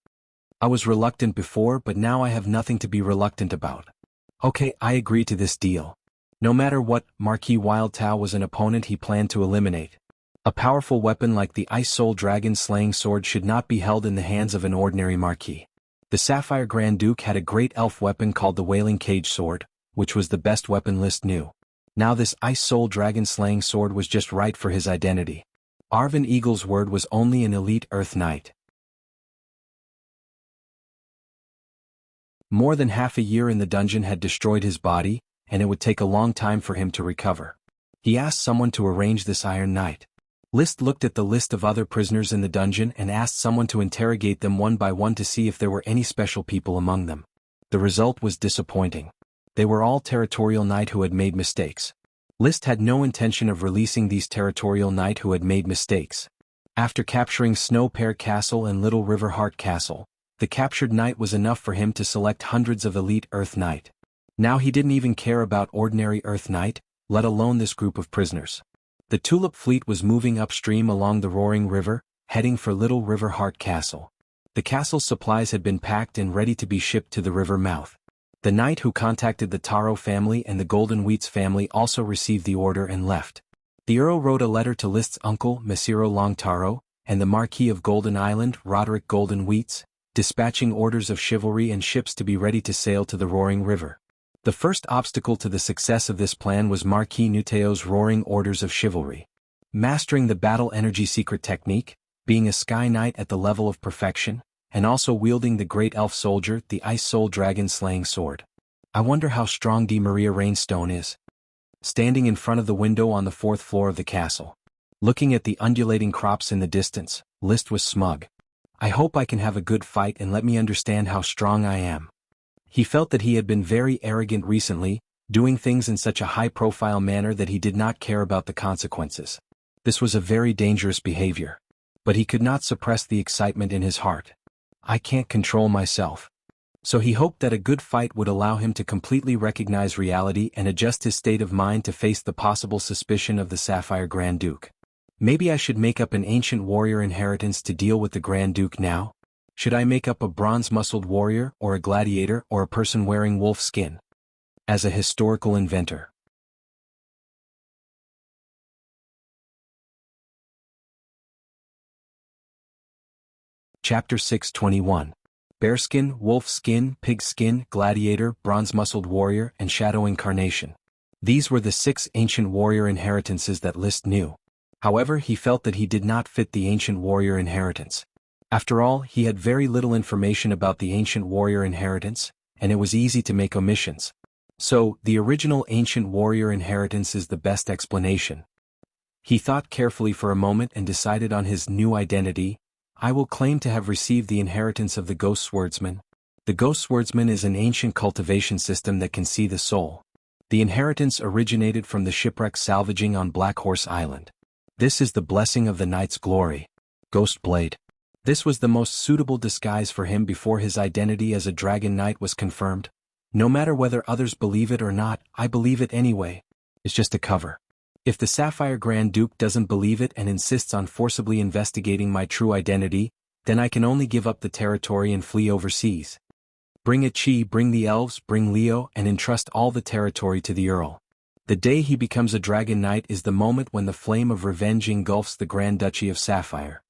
"I was reluctant before, but now I have nothing to be reluctant about. Okay, I agree to this deal." No matter what, Marquis Wildtao was an opponent he planned to eliminate. A powerful weapon like the Ice Soul Dragon Slaying Sword should not be held in the hands of an ordinary marquis. The Sapphire Grand Duke had a great elf weapon called the Wailing Cage Sword, which was the best weapon List knew. Now this Ice Soul Dragon Slaying Sword was just right for his identity. Arvin Eaglesword was only an elite Earth Knight. More than half a year in the dungeon had destroyed his body, and it would take a long time for him to recover. He asked someone to arrange this Iron Knight. List looked at the list of other prisoners in the dungeon and asked someone to interrogate them one by one to see if there were any special people among them. The result was disappointing. They were all Territorial Knight who had made mistakes. List had no intention of releasing these Territorial Knight who had made mistakes. After capturing Snow Pear Castle and Little River Heart Castle, the captured knight was enough for him to select hundreds of elite Earth Knight. Now he didn't even care about ordinary Earth Knight, let alone this group of prisoners. The Tulip fleet was moving upstream along the roaring river, heading for Little River Heart Castle. The castle's supplies had been packed and ready to be shipped to the river mouth. The knight who contacted the Taro family and the Golden Wheats family also received the order and left. The Earl wrote a letter to List's uncle, Messiro Long Taro, and the Marquis of Golden Island, Roderick Golden Wheats, dispatching orders of chivalry and ships to be ready to sail to the roaring river. The first obstacle to the success of this plan was Marquis Nuteo's roaring orders of chivalry. Mastering the battle energy secret technique, being a sky knight at the level of perfection, and also wielding the great elf soldier, the Ice Soul Dragon slaying sword. I wonder how strong Di Maria Rainstone is. Standing in front of the window on the 4th floor of the castle, looking at the undulating crops in the distance, List was smug. I hope I can have a good fight and let me understand how strong I am. He felt that he had been very arrogant recently, doing things in such a high-profile manner that he did not care about the consequences. This was a very dangerous behavior. But he could not suppress the excitement in his heart. I can't control myself. So he hoped that a good fight would allow him to completely recognize reality and adjust his state of mind to face the possible suspicion of the Sapphire Grand Duke. Maybe I should make up an ancient warrior inheritance to deal with the Grand Duke now? Should I make up a bronze-muscled warrior or a gladiator or a person wearing wolf skin? As a historical inventor. Chapter 621. Bearskin, wolf skin, pig skin, gladiator, bronze-muscled warrior, and shadow incarnation. These were the 6 ancient warrior inheritances that List knew. However, he felt that he did not fit the ancient warrior inheritance. After all, he had very little information about the ancient warrior inheritance, and it was easy to make omissions. So, the original ancient warrior inheritance is the best explanation. He thought carefully for a moment and decided on his new identity. I will claim to have received the inheritance of the Ghost Swordsman. The Ghost Swordsman is an ancient cultivation system that can see the soul. The inheritance originated from the shipwreck salvaging on Black Horse Island. This is the blessing of the knight's glory. Ghost Blade. This was the most suitable disguise for him before his identity as a dragon knight was confirmed. No matter whether others believe it or not, I believe it anyway. It's just a cover. If the Sapphire Grand Duke doesn't believe it and insists on forcibly investigating my true identity, then I can only give up the territory and flee overseas. Bring Ichi, bring the elves, bring Leo, and entrust all the territory to the Earl. The day he becomes a dragon knight is the moment when the flame of revenge engulfs the Grand Duchy of Sapphire.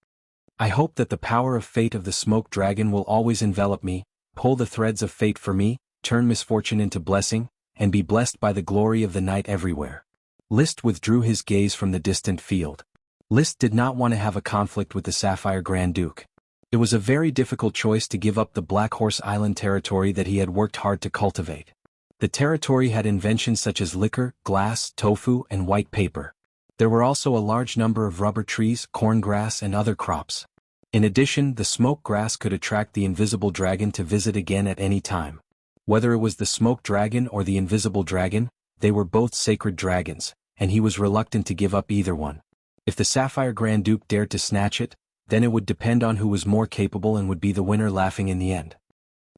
I hope that the power of fate of the smoke dragon will always envelop me, pull the threads of fate for me, turn misfortune into blessing, and be blessed by the glory of the night everywhere. List withdrew his gaze from the distant field. List did not want to have a conflict with the Sapphire Grand Duke. It was a very difficult choice to give up the Black Horse Island territory that he had worked hard to cultivate. The territory had inventions such as liquor, glass, tofu, and white paper. There were also a large number of rubber trees, corn grass, and other crops. In addition, the smoke grass could attract the invisible dragon to visit again at any time. Whether it was the smoke dragon or the invisible dragon, they were both sacred dragons, and he was reluctant to give up either one. If the Sapphire Grand Duke dared to snatch it, then it would depend on who was more capable and would be the winner laughing in the end.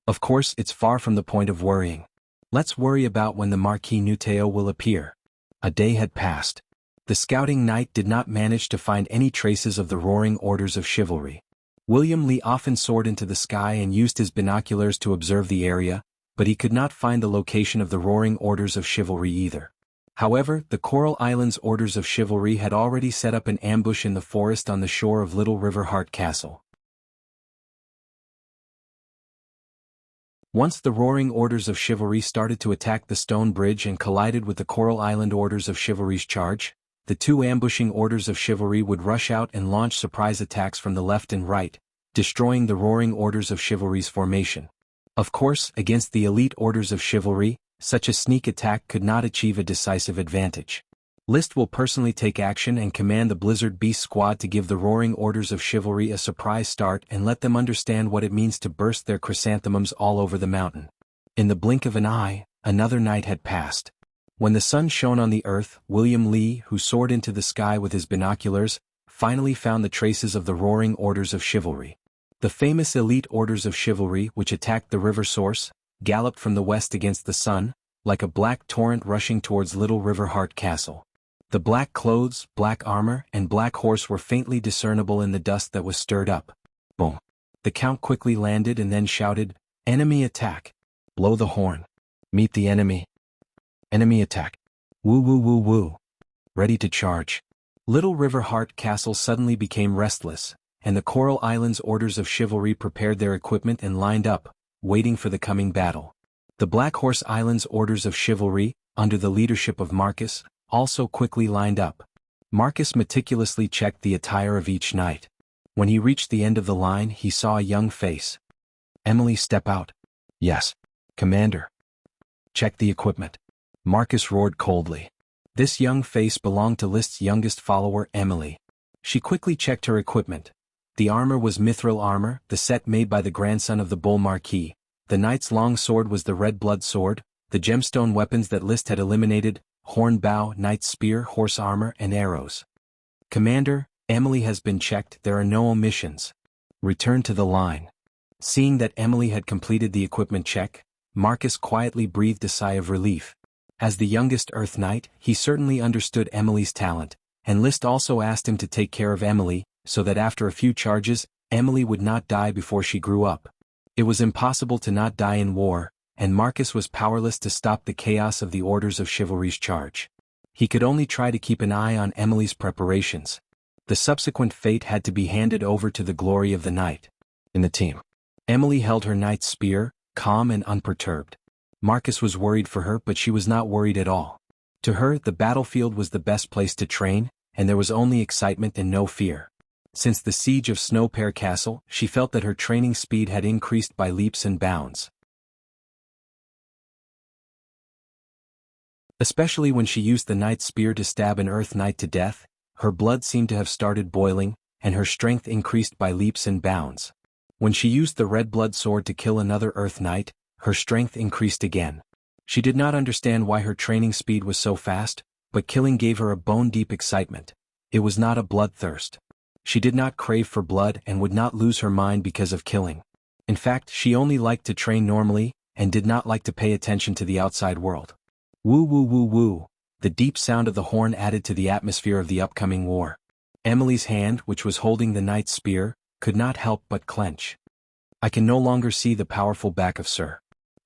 Of course, it's far from the point of worrying. Let's worry about when the Marquis Nuteo will appear. A day had passed. The scouting knight did not manage to find any traces of the roaring orders of chivalry. William Lee often soared into the sky and used his binoculars to observe the area, but he could not find the location of the roaring orders of chivalry either. However, the Coral Islands orders of chivalry had already set up an ambush in the forest on the shore of Little River Heart Castle. Once the roaring orders of chivalry started to attack the stone bridge and collided with the Coral Island orders of chivalry's charge, the 2 ambushing orders of chivalry would rush out and launch surprise attacks from the left and right, destroying the roaring orders of chivalry's formation. Of course, against the elite orders of chivalry, such a sneak attack could not achieve a decisive advantage. List will personally take action and command the Blizzard Beast Squad to give the roaring orders of chivalry a surprise start and let them understand what it means to burst their chrysanthemums all over the mountain. In the blink of an eye, another night had passed. When the sun shone on the earth, William Lee, who soared into the sky with his binoculars, finally found the traces of the roaring orders of chivalry. The famous elite orders of chivalry which attacked the river source, galloped from the west against the sun, like a black torrent rushing towards Little River Heart Castle. The black clothes, black armor, and black horse were faintly discernible in the dust that was stirred up. Boom. The Count quickly landed and then shouted, "Enemy attack! Blow the horn! Meet the enemy! Enemy attack! Woo woo woo woo! Ready to charge!" Little River Heart Castle suddenly became restless, and the Coral Islands orders of chivalry prepared their equipment and lined up, waiting for the coming battle. The Black Horse Islands orders of chivalry, under the leadership of Marcus, also quickly lined up. Marcus meticulously checked the attire of each knight. When he reached the end of the line, he saw a young face. "Emily, step out." "Yes, Commander." "Check the equipment." Marcus roared coldly. This young face belonged to List's youngest follower, Emily. She quickly checked her equipment. The armor was mithril armor, the set made by the grandson of the Bull Marquis. The knight's long sword was the red blood sword, the gemstone weapons that List had eliminated, horn bow, knight's spear, horse armor, and arrows. "Commander, Emily has been checked, there are no omissions. Return to the line." Seeing that Emily had completed the equipment check, Marcus quietly breathed a sigh of relief. As the youngest Earth Knight, he certainly understood Emily's talent, and List also asked him to take care of Emily, so that after a few charges, Emily would not die before she grew up. It was impossible to not die in war, and Marcus was powerless to stop the chaos of the orders of chivalry's charge. He could only try to keep an eye on Emily's preparations. The subsequent fate had to be handed over to the glory of the night. In the team, Emily held her knight's spear, calm and unperturbed. Marcus was worried for her, but she was not worried at all. To her, the battlefield was the best place to train, and there was only excitement and no fear. Since the siege of Snowpear Castle, she felt that her training speed had increased by leaps and bounds. Especially when she used the knight's spear to stab an Earth Knight to death, her blood seemed to have started boiling, and her strength increased by leaps and bounds. When she used the red blood sword to kill another Earth Knight, her strength increased again. She did not understand why her training speed was so fast, but killing gave her a bone-deep excitement. It was not a bloodthirst. She did not crave for blood and would not lose her mind because of killing. In fact, she only liked to train normally, and did not like to pay attention to the outside world. Woo woo woo woo, the deep sound of the horn added to the atmosphere of the upcoming war. Emily's hand, which was holding the knight's spear, could not help but clench. "I can no longer see the powerful back of Sir.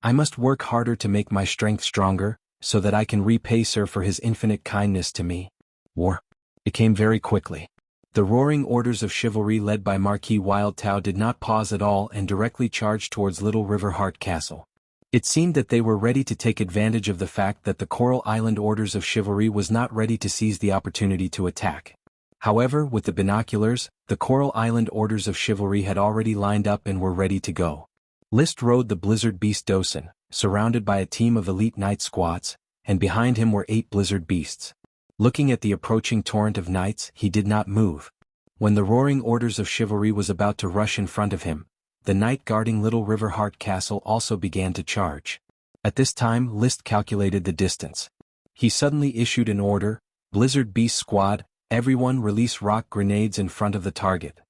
I must work harder to make my strength stronger, so that I can repay Sir for his infinite kindness to me." War. It came very quickly. The roaring orders of chivalry led by Marquis Wildtao did not pause at all and directly charged towards Little River Heart Castle. It seemed that they were ready to take advantage of the fact that the Coral Island orders of chivalry was not ready to seize the opportunity to attack. However, with the binoculars, the Coral Island orders of chivalry had already lined up and were ready to go. List rode the Blizzard Beast Dosen, surrounded by a team of elite knight squads, and behind him were 8 Blizzard Beasts. Looking at the approaching torrent of knights, he did not move. When the roaring orders of chivalry was about to rush in front of him, the knight guarding Little River Heart Castle also began to charge. At this time, List calculated the distance. He suddenly issued an order, "Blizzard Beast Squad, everyone release rock grenades in front of the target."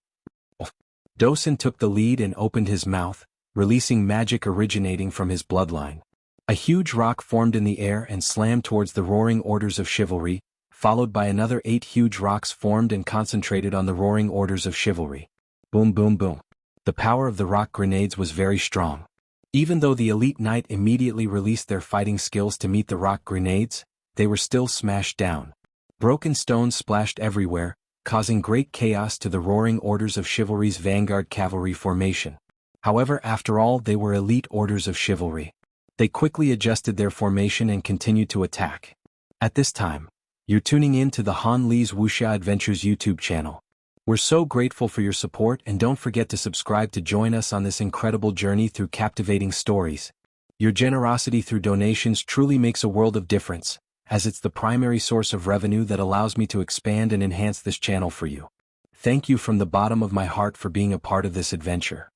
Dosen took the lead and opened his mouth, releasing magic originating from his bloodline. A huge rock formed in the air and slammed towards the roaring orders of chivalry, followed by another 8 huge rocks formed and concentrated on the roaring orders of chivalry. Boom boom boom. The power of the rock grenades was very strong. Even though the elite knight immediately released their fighting skills to meet the rock grenades, they were still smashed down. Broken stones splashed everywhere, causing great chaos to the roaring orders of chivalry's vanguard cavalry formation. However, after all, they were elite orders of chivalry. They quickly adjusted their formation and continued to attack. At this time, you're tuning in to the Han Lee's Wuxia Adventures YouTube channel. We're so grateful for your support, and don't forget to subscribe to join us on this incredible journey through captivating stories. Your generosity through donations truly makes a world of difference, as it's the primary source of revenue that allows me to expand and enhance this channel for you. Thank you from the bottom of my heart for being a part of this adventure.